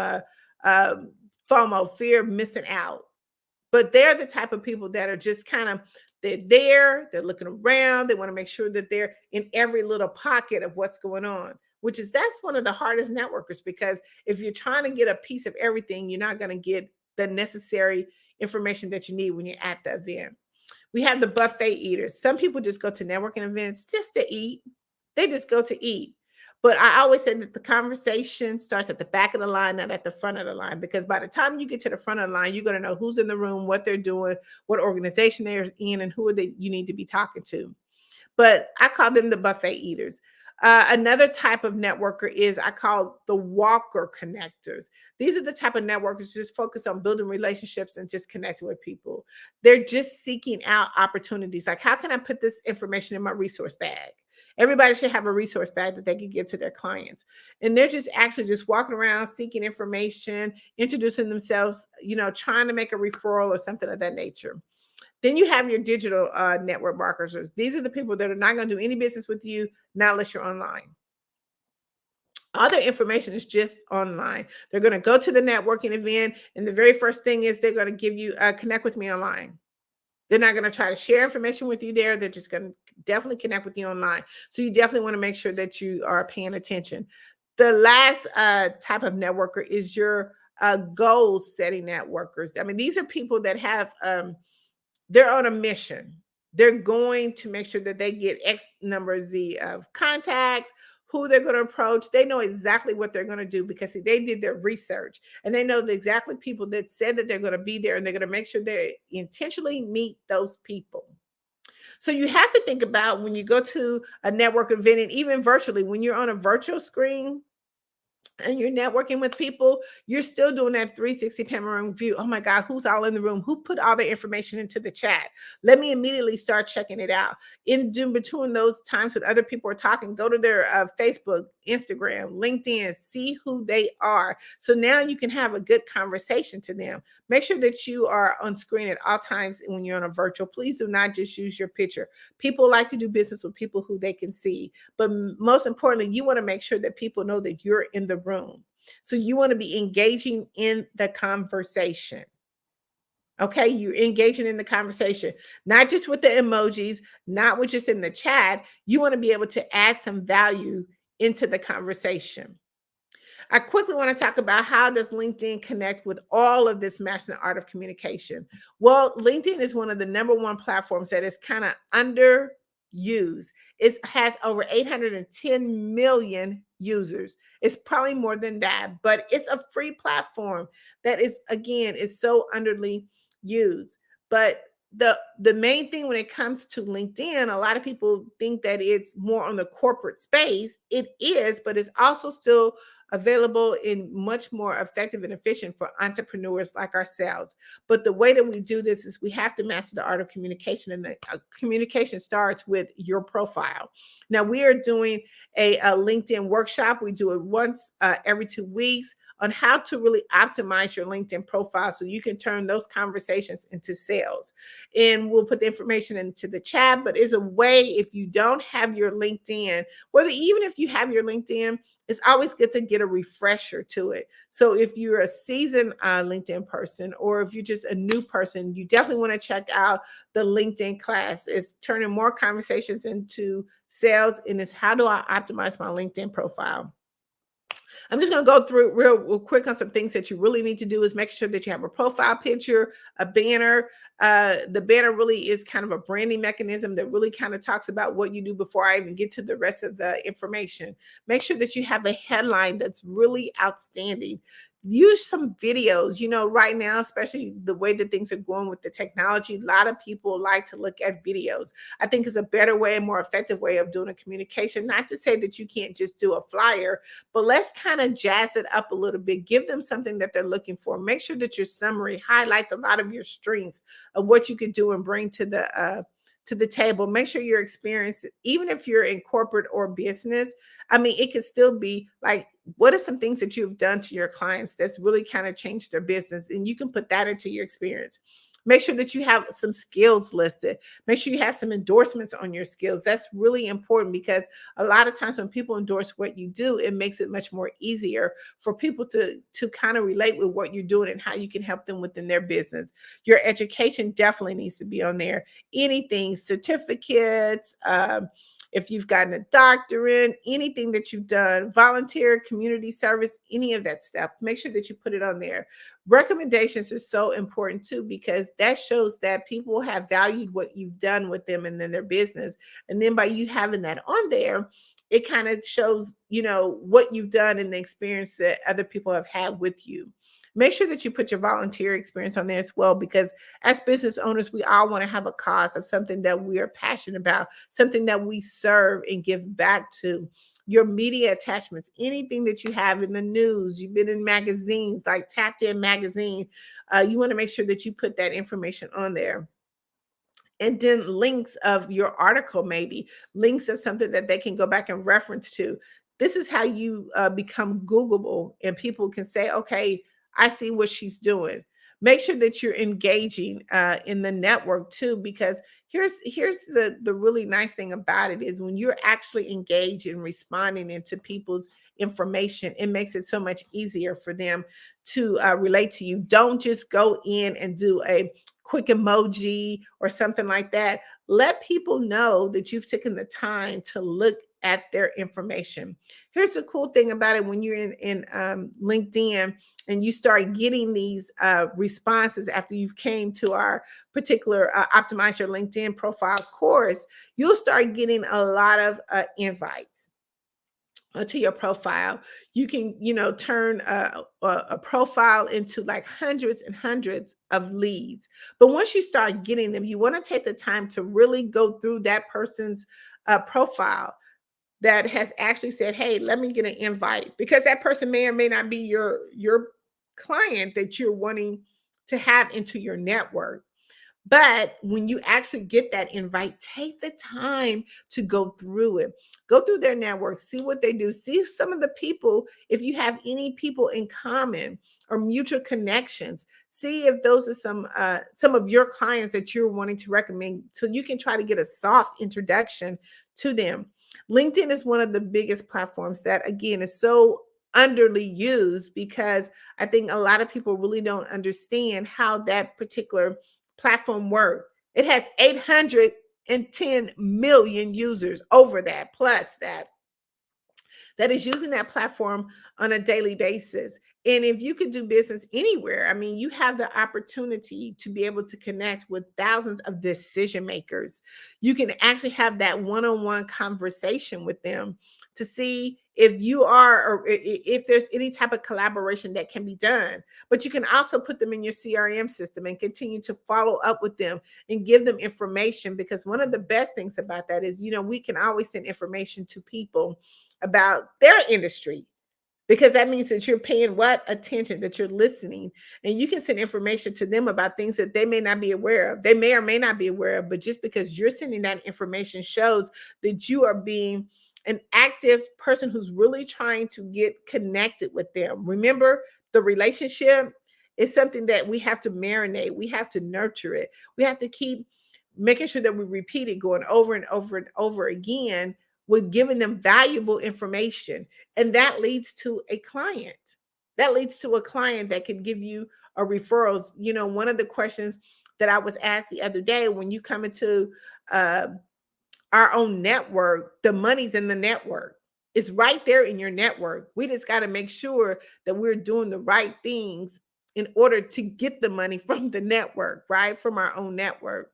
FOMO, fear of missing out. But they're the type of people that are just kind of, they're looking around. They want to make sure that they're in every little pocket of what's going on, that's one of the hardest networkers, because if you're trying to get a piece of everything, you're not going to get the necessary information that you need when you're at the event. We have the buffet eaters. Some people just go to networking events just to eat. They just go to eat. But I always say that the conversation starts at the back of the line, not at the front of the line, because by the time you get to the front of the line, you're going to know who's in the room, what they're doing, what organization they're in, and who are they you need to be talking to. But I call them the buffet eaters. Another type of networker is I call the walker connectors. These are the type of networkers just focus on building relationships and just connecting with people. They're just seeking out opportunities. Like, how can I put this information in my resource bag? Everybody should have a resource bag that they can give to their clients. And they're just actually just walking around seeking information, introducing themselves, trying to make a referral or something of that nature. Then you have your digital network marketers. These are the people that are not going to do any business with you, not unless you're online. All their information is just online. They're going to go to the networking event, and the very first thing is they're going to give you connect with me online. They're not going to try to share information with you there. They're just going to definitely connect with you online. So you definitely want to make sure that you are paying attention. The last type of networker is your goal-setting networkers. I mean, these are people that have they're on a mission. They're going to make sure that they get X number Z of contacts, who they're going to approach. They know exactly what they're going to do because they did their research, and they know the exactly people that said that they're going to be there, and they're going to make sure they intentionally meet those people. So you have to think about when you go to a network event, and even virtually, when you're on a virtual screen and you're networking with people, you're still doing that 360 panoramic view. Oh my God, who's all in the room? Who put all their information into the chat? Let me immediately start checking it out. In between those times when other people are talking, go to their Facebook, Instagram, LinkedIn, see who they are. So now you can have a good conversation to them. Make sure that you are on screen at all times when you're on a virtual. Please do not just use your picture. People like to do business with people who they can see. But most importantly, you want to make sure that people know that you're in the room. So you want to be engaging in the conversation. Okay, you're engaging in the conversation, not just with the emojis, not with just in the chat. You want to be able to add some value into the conversation. I quickly want to talk about how does LinkedIn connect with all of this mastering the art of communication. Well, LinkedIn is one of the #1 platforms that is kind of underused. It has over 810 million users. It's probably more than that, but it's a free platform that is, again, is so underly used. But the main thing when it comes to LinkedIn, a lot of people think that it's more on the corporate space. It is, but it's also still available in much more effective and efficient for entrepreneurs like ourselves. But the way that we do this is we have to master the art of communication, and the communication starts with your profile. Now we are doing a LinkedIn workshop. We do it once every 2 weeks on how to really optimize your LinkedIn profile so you can turn those conversations into sales. And we'll put the information into the chat, but it's a way, if you don't have your LinkedIn, even if you have your LinkedIn, it's always good to get a refresher to it. So if you're a seasoned LinkedIn person, or if you're just a new person, you definitely want to check out the LinkedIn class. It's turning more conversations into sales, and it's how do I optimize my LinkedIn profile. I'm just going to go through real quick on some things that you really need to do is make sure that you have a profile picture, a banner. The banner really is kind of a branding mechanism that really kind of talks about what you do before I even get to the rest of the information. Make sure that you have a headline that's really outstanding. Use some videos, right now, especially the way that things are going with the technology. A lot of people like to look at videos. I think it's a better way, a more effective way of doing a communication. Not to say that you can't just do a flyer, but let's kind of jazz it up a little bit. Give them something that they're looking for. Make sure that your summary highlights a lot of your strengths of what you could do and bring to the table. Make sure your experience, even if you're in corporate or business, it could still be like, what are some things that you've done to your clients that's really kind of changed their business? And you can put that into your experience. Make sure that you have some skills listed. Make sure you have some endorsements on your skills. That's really important because a lot of times when people endorse what you do, it makes it much more easier for people to kind of relate with what you're doing and how you can help them within their business. Your education definitely needs to be on there. Anything, certificates, if you've gotten a doctorate, anything that you've done, volunteer, community service, any of that stuff, make sure that you put it on there. Recommendations is so important too, because that shows that people have valued what you've done with them and then their business. And then by you having that on there, it kind of shows, what you've done and the experience that other people have had with you. Make sure that you put your volunteer experience on there as well, because as business owners, we all want to have a cause of something that we are passionate about, something that we serve and give back to. Your media attachments, anything that you have in the news, you've been in magazines like Tapped In Magazine, you want to make sure that you put that information on there. And then links of your article, maybe links of something that they can go back and reference to. This is how you become Googleable, and people can say, okay, I see what she's doing. Make sure that you're engaging in the network too, because here's the really nice thing about it is when you're actually engaged in responding into people's information, it makes it so much easier for them to relate to you. Don't just go in and do a quick emoji or something like that. Let people know that you've taken the time to look at their information. Here's the cool thing about it. When you're in LinkedIn and you start getting these responses after you've came to our particular Optimize Your LinkedIn Profile course, you'll start getting a lot of invites to your profile. You can, turn a profile into like hundreds and hundreds of leads. But once you start getting them, you want to take the time to really go through that person's profile that has actually said, hey, let me get an invite, because that person may or may not be your client that you're wanting to have into your network. But when you actually get that invite, take the time to go through it. Go through their network, see what they do, see some of the people, if you have any people in common or mutual connections, see if those are some of your clients that you're wanting to recommend, so you can try to get a soft introduction to them. LinkedIn is one of the biggest platforms that, again, is so underly used, because I think a lot of people really don't understand how that particular platform work. It has 810 million users over that, plus that is using that platform on a daily basis. And if you could do business anywhere, I mean, you have the opportunity to be able to connect with thousands of decision makers. You can actually have that one-on-one conversation with them to see if you are, or if there's any type of collaboration that can be done. But you can also put them in your CRM system and continue to follow up with them and give them information, because one of the best things about that is, we can always send information to people about their industry, because that means that you're paying attention, that you're listening, and you can send information to them about things that they may not be aware of. They may or may not be aware of, but just because you're sending that information shows that you are being an active person who's really trying to get connected with them. Remember, the relationship is something that we have to marinate. We have to nurture it. We have to keep making sure that we repeat it, going over and over and over again, with giving them valuable information. And that leads to a client. That leads to a client that can give you a referrals. One of the questions that I was asked the other day, when you come into our own network, the money's in the network. It's right there in your network. We just got to make sure that we're doing the right things in order to get the money from the network, right? From our own network.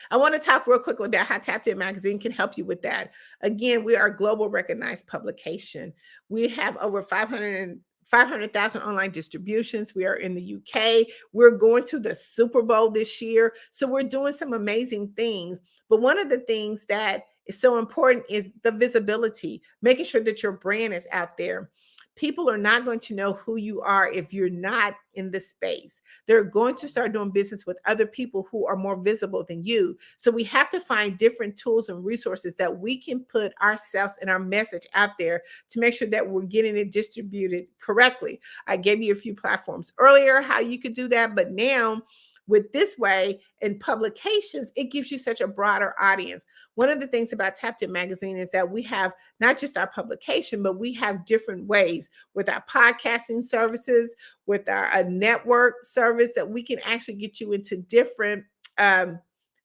I want to talk real quickly about how Tapped In Magazine can help you with that. Again, we are a global recognized publication. We have over 500,000 online distributions. We are in the UK. We're going to the Super Bowl this year. So we're doing some amazing things. But one of the things that is so important is the visibility, making sure that your brand is out there. People are not going to know who you are if you're not in the space. They're going to start doing business with other people who are more visible than you. So we have to find different tools and resources that we can put ourselves and our message out there to make sure that we're getting it distributed correctly. I gave you a few platforms earlier, how you could do that, but now with this way in publications, it gives you such a broader audience. One of the things about Tapped In Magazine is that we have not just our publication, but we have different ways with our podcasting services, with our network service, that we can actually get you into different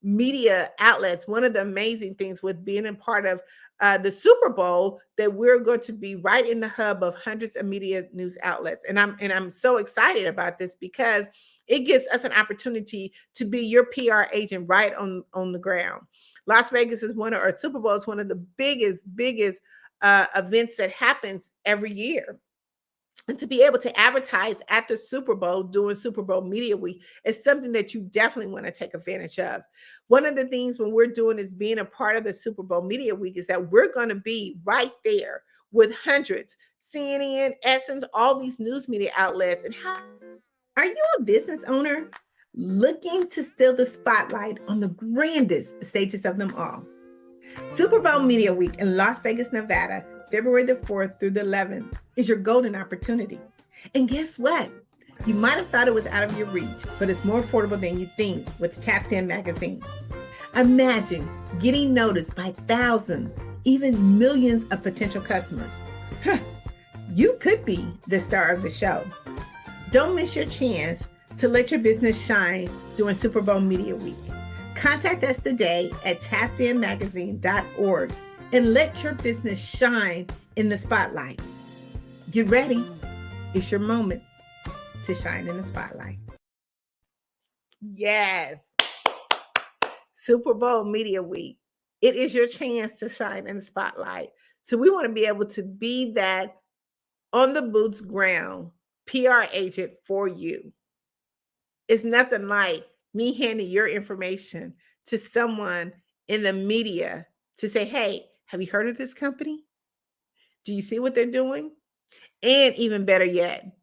media outlets. One of the amazing things with being a part of the Super Bowl, that we're going to be right in the hub of hundreds of media news outlets. And I'm so excited about this because it gives us an opportunity to be your PR agent right on the ground. Las Vegas is or Super Bowl is one of the biggest events that happens every year. And to be able to advertise at the Super Bowl during Super Bowl Media Week is something that you definitely want to take advantage of. One of the things when we're doing is being a part of the Super Bowl Media Week is that we're going to be right there with hundreds, CNN, Essence, all these news media outlets. And how are you a business owner looking to steal the spotlight on the grandest stages of them all? Super Bowl Media Week in Las Vegas, Nevada, February the 4th through the 11th is your golden opportunity. And guess what? You might have thought it was out of your reach, but it's more affordable than you think with Tapped In magazine. Imagine getting noticed by thousands, even millions of potential customers. You could be the star of the show. Don't miss your chance to let your business shine during Super Bowl Media Week. Contact us today at tappedinmagazine.org and let your business shine in the spotlight. Get ready. It's your moment to shine in the spotlight. Yes. Super Bowl Media Week. It is your chance to shine in the spotlight. So we want to be able to be that on the boots ground PR agent for you. It's nothing like me handing your information to someone in the media to say, hey, have you heard of this company? Do you see what they're doing? And even better yet,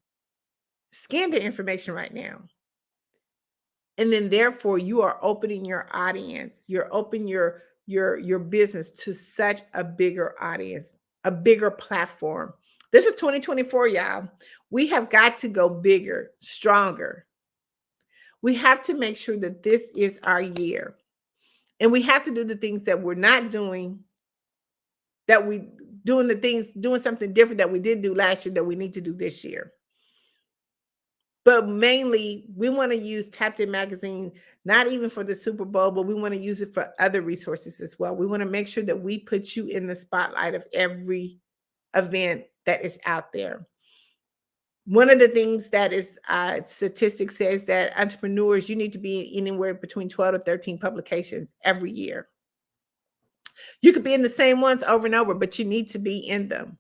scan their information right now. And then therefore you are opening your audience. You're opening your business to such a bigger audience, a bigger platform. This is 2024, y'all. We have got to go bigger, stronger. We have to make sure that this is our year. And we have to do the things that we're not doing, doing something different that we did do last year that we need to do this year. But mainly, we want to use Tapped In Magazine, not even for the Super Bowl, but we want to use it for other resources as well. We want to make sure that we put you in the spotlight of every event that is out there. One of the things that is statistics says that entrepreneurs, you need to be anywhere between 12 to 13 publications every year. You could be in the same ones over and over, but you need to be in them.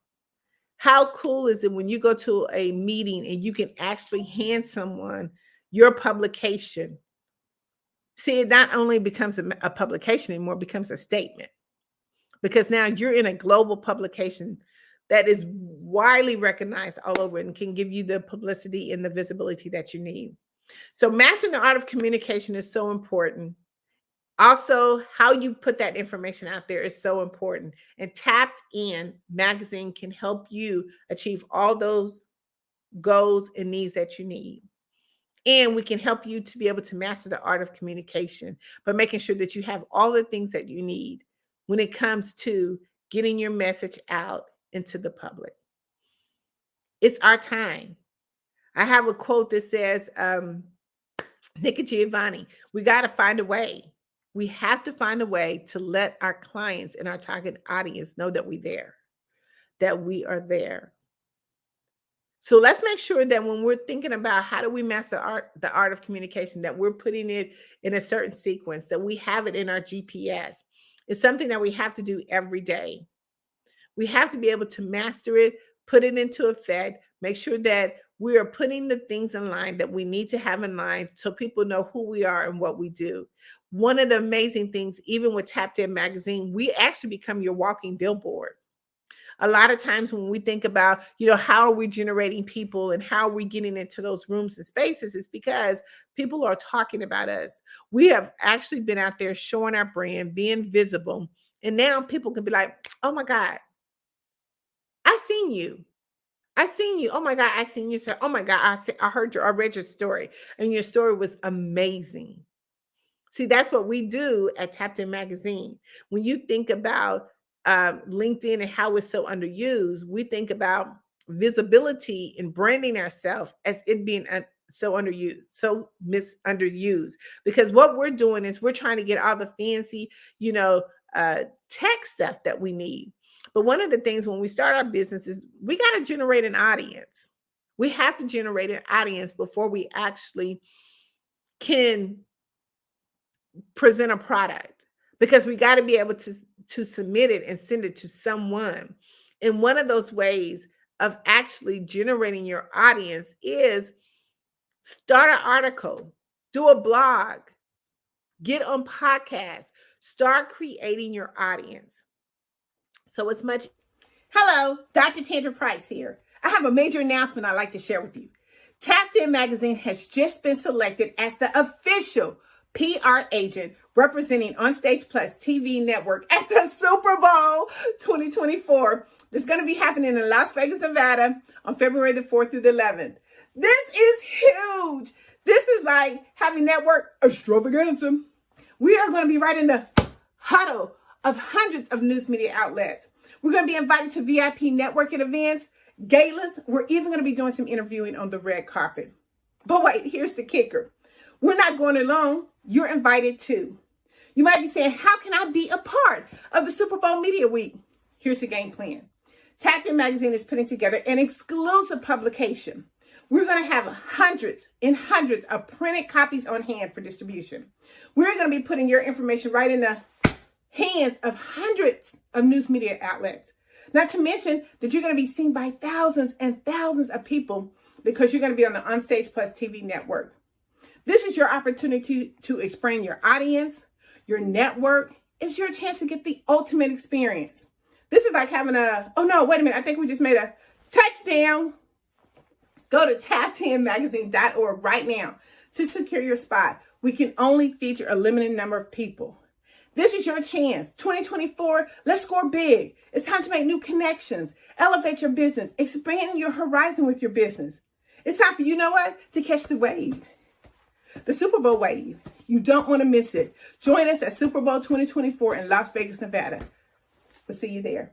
How cool is it when you go to a meeting and you can actually hand someone your publication? See, it not only becomes a publication anymore, it becomes a statement. Because now you're in a global publication that is widely recognized all over and can give you the publicity and the visibility that you need. So mastering the art of communication is so important. Also, how you put that information out there is so important. And Tapped In Magazine can help you achieve all those goals and needs that you need. And we can help you to be able to master the art of communication by making sure that you have all the things that you need when it comes to getting your message out into the public. It's our time. I have a quote that says, Nick and Giovanni, we got to find a way. We have to find a way to let our clients and our target audience know that we're there, that we are there. So let's make sure that when we're thinking about how do we master the art of communication, that we're putting it in a certain sequence, that we have it in our GPS. It's something that we have to do every day. We have to be able to master it, put it into effect, make sure that we are putting the things in line that we need to have in line so people know who we are and what we do. One of the amazing things, even with Tapped In Magazine, we actually become your walking billboard. A lot of times when we think about, how are we generating people and how are we getting into those rooms and spaces, it's because people are talking about us. We have actually been out there showing our brand, being visible. And now people can be like, oh my God, I seen you. Oh my God, I seen you, sir. Oh my God, I read your story and your story was amazing. See, that's what we do at Tapped In Magazine. When you think about LinkedIn and how it's so underused, we think about visibility and branding ourselves as it being misunderused, because what we're doing is we're trying to get all the fancy, tech stuff that we need. But one of the things when we start our business is we got to generate an audience. We have to generate an audience before we actually can present a product, because we got to be able to submit it and send it to someone. And one of those ways of actually generating your audience is start an article, do a blog, get on podcasts, start creating your audience. So it's much. Hello, Dr. Tandra Price here. I have a major announcement I'd like to share with you. Tapped In Magazine has just been selected as the official PR agent representing Onstage Plus TV network at the Super Bowl 2024. It's going to be happening in Las Vegas, Nevada on February the 4th through the 11th. This is huge. This is like having network extravaganza. We are going to be right in the huddle of hundreds of news media outlets. We're going to be invited to VIP networking events, galas. We're even going to be doing some interviewing on the red carpet. But wait, here's the kicker. We're not going alone. You're invited too. You might be saying, how can I be a part of the Super Bowl Media Week? Here's the game plan. Tapped In Magazine is putting together an exclusive publication. We're going to have hundreds and hundreds of printed copies on hand for distribution. We're going to be putting your information right in the hands of hundreds of news media outlets. Not to mention that you're going to be seen by thousands and thousands of people, because you're going to be on the Onstage Plus TV network. This is your opportunity to expand your audience, your network. It's your chance to get the ultimate experience. This is like having I think we just made a touchdown. Go to tappedinmagazine.org right now to secure your spot. We can only feature a limited number of people. This is your chance. 2024, let's score big. It's time to make new connections, elevate your business, expand your horizon with your business. It's time for, to catch the wave. The Super Bowl wave. You don't want to miss it. Join us at Super Bowl 2024 in Las Vegas, Nevada. We'll see you there.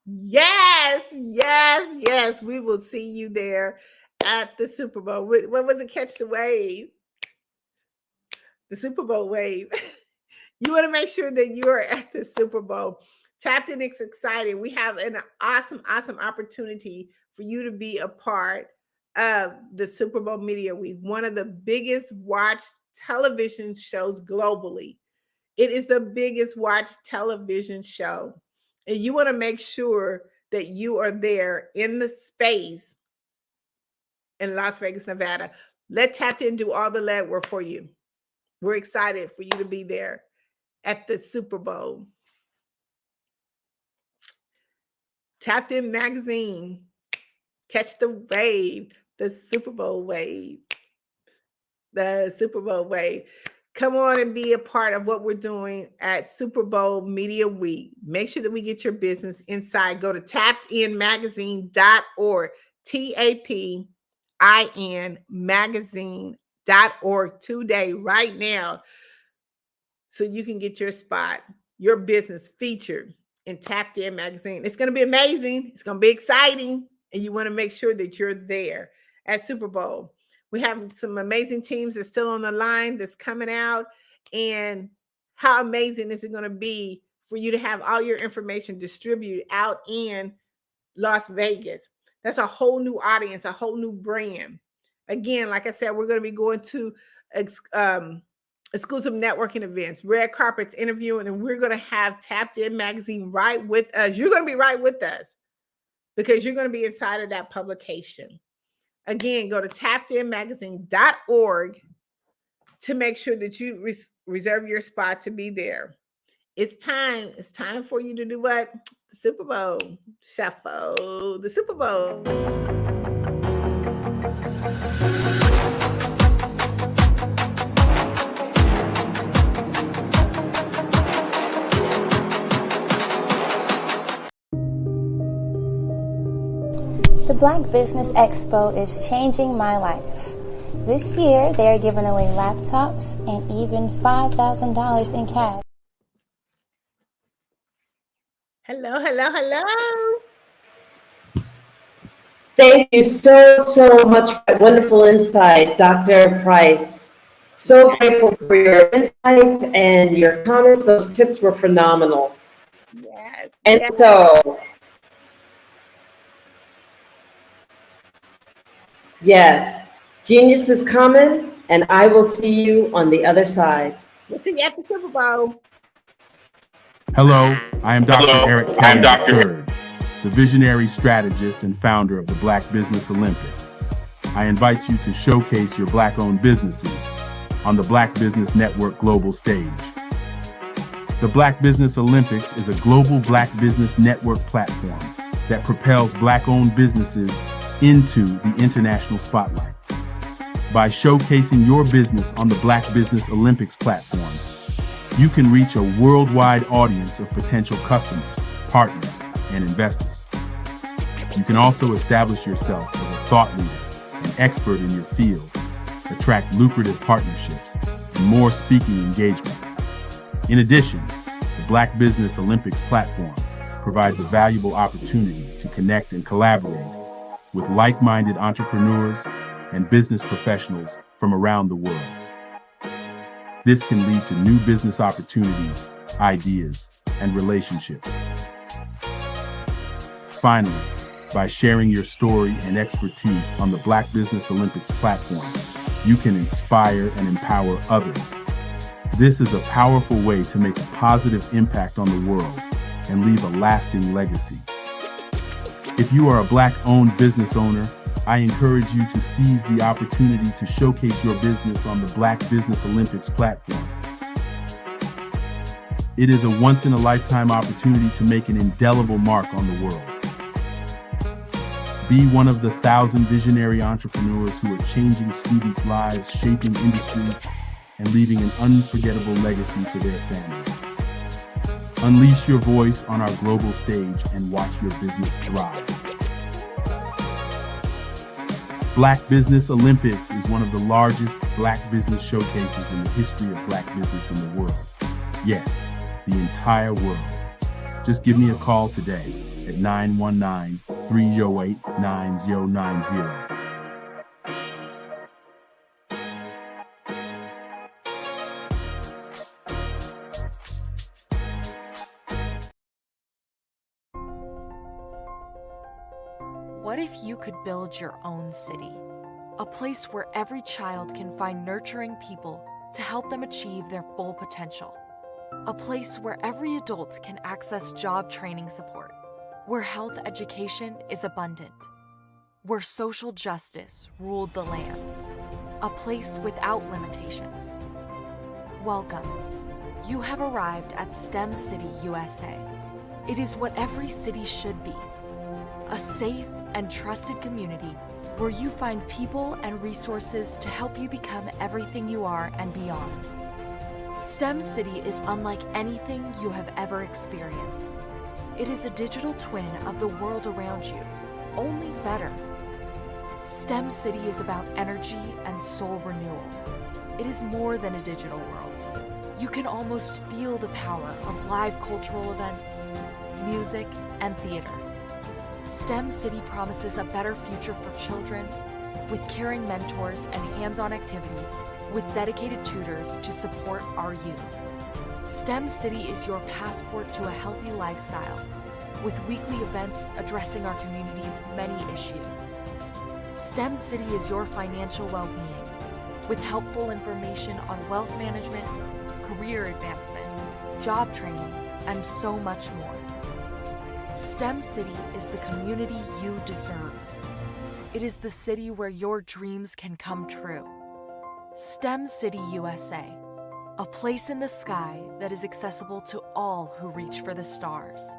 Yes. We will see you there at the Super Bowl. What was it? Catch the wave. The Super Bowl wave. You want to make sure that you are at the Super Bowl. Tapped In is exciting. We have an awesome opportunity for you to be a part of the Super Bowl Media Week, one of the biggest watched television shows globally. It is the biggest watched television show. And you want to make sure that you are there in the space in Las Vegas, Nevada. Let Tapped In do all the legwork for you. We're excited for you to be there at the Super Bowl. Tapped In Magazine. Catch the wave. The Super Bowl wave. The Super Bowl wave. Come on and be a part of what we're doing at Super Bowl Media Week. Make sure that we get your business inside. Go to tappedinmagazine.org. TAPIN magazine.org today, right now, so you can get your spot, your business featured in Tapped In Magazine. It's going to be amazing. It's going to be exciting. And you want to make sure that you're there at Super Bowl. We have some amazing teams that's still on the line that's coming out. And how amazing is it going to be for you to have all your information distributed out in Las Vegas? That's a whole new audience, a whole new brand. Again, like I said, we're going to be going to exclusive networking events, red carpets, interviewing, and we're going to have Tapped In Magazine right with us. You're going to be right with us because you're going to be inside of that publication. Again, go to tappedinmagazine.org to make sure that you reserve your spot to be there. It's time. It's time for you to do what? The Super Bowl Shuffle. The Super Bowl. The Black Business Expo is changing my life. This year, they are giving away laptops and even $5,000 in cash. Hello, hello, hello. Thank you so much for that wonderful insight, Dr. Price. So grateful for your insight and your comments. Those tips were phenomenal. Yes. And yes. so, yes, genius is coming, and I will see you on the other side. We'll see you at the Super Bowl. Hello, I am Dr. Eric Kelly III, the visionary strategist and founder of the Black Business Olympics. I invite you to showcase your Black-owned businesses on the Black Business Network global stage. The Black Business Olympics is a global Black Business Network platform that propels Black-owned businesses into the international spotlight. By showcasing your business on the Black Business Olympics platform, you can reach a worldwide audience of potential customers, partners, and investors. You can also establish yourself as a thought leader and expert in your field, attract lucrative partnerships, and more speaking engagements. In addition, the Black Business Olympics platform provides a valuable opportunity to connect and collaborate with like-minded entrepreneurs and business professionals from around the world. This can lead to new business opportunities, ideas, and relationships. Finally, by sharing your story and expertise on the Black Business Olympics platform, you can inspire and empower others. This is a powerful way to make a positive impact on the world and leave a lasting legacy. If you are a Black-owned business owner, I encourage you to seize the opportunity to showcase your business on the Black Business Olympics platform. It is a once-in-a-lifetime opportunity to make an indelible mark on the world. Be one of the 1,000 visionary entrepreneurs who are changing students' lives, shaping industries, and leaving an unforgettable legacy for their families. Unleash your voice on our global stage and watch your business thrive. Black Business Olympics is one of the largest Black business showcases in the history of Black business in the world. Yes, the entire world. Just give me a call today at 919-308-9090. What if you could build your own city? A place where every child can find nurturing people to help them achieve their full potential. A place where every adult can access job training support. Where health education is abundant. Where social justice ruled the land. A place without limitations. Welcome. You have arrived at STEM City, USA. It is what every city should be. A safe and trusted community where you find people and resources to help you become everything you are and beyond. STEM City is unlike anything you have ever experienced. It is a digital twin of the world around you, only better. STEM City is about energy and soul renewal. It is more than a digital world. You can almost feel the power of live cultural events, music, and theater. STEM City promises a better future for children with caring mentors and hands-on activities with dedicated tutors to support our youth. STEM City is your passport to a healthy lifestyle with weekly events addressing our community's many issues. STEM City is your financial well-being with helpful information on wealth management, career advancement, job training, and so much more. STEM City is the community you deserve. It is the city where your dreams can come true. STEM City USA, a place in the sky that is accessible to all who reach for the stars.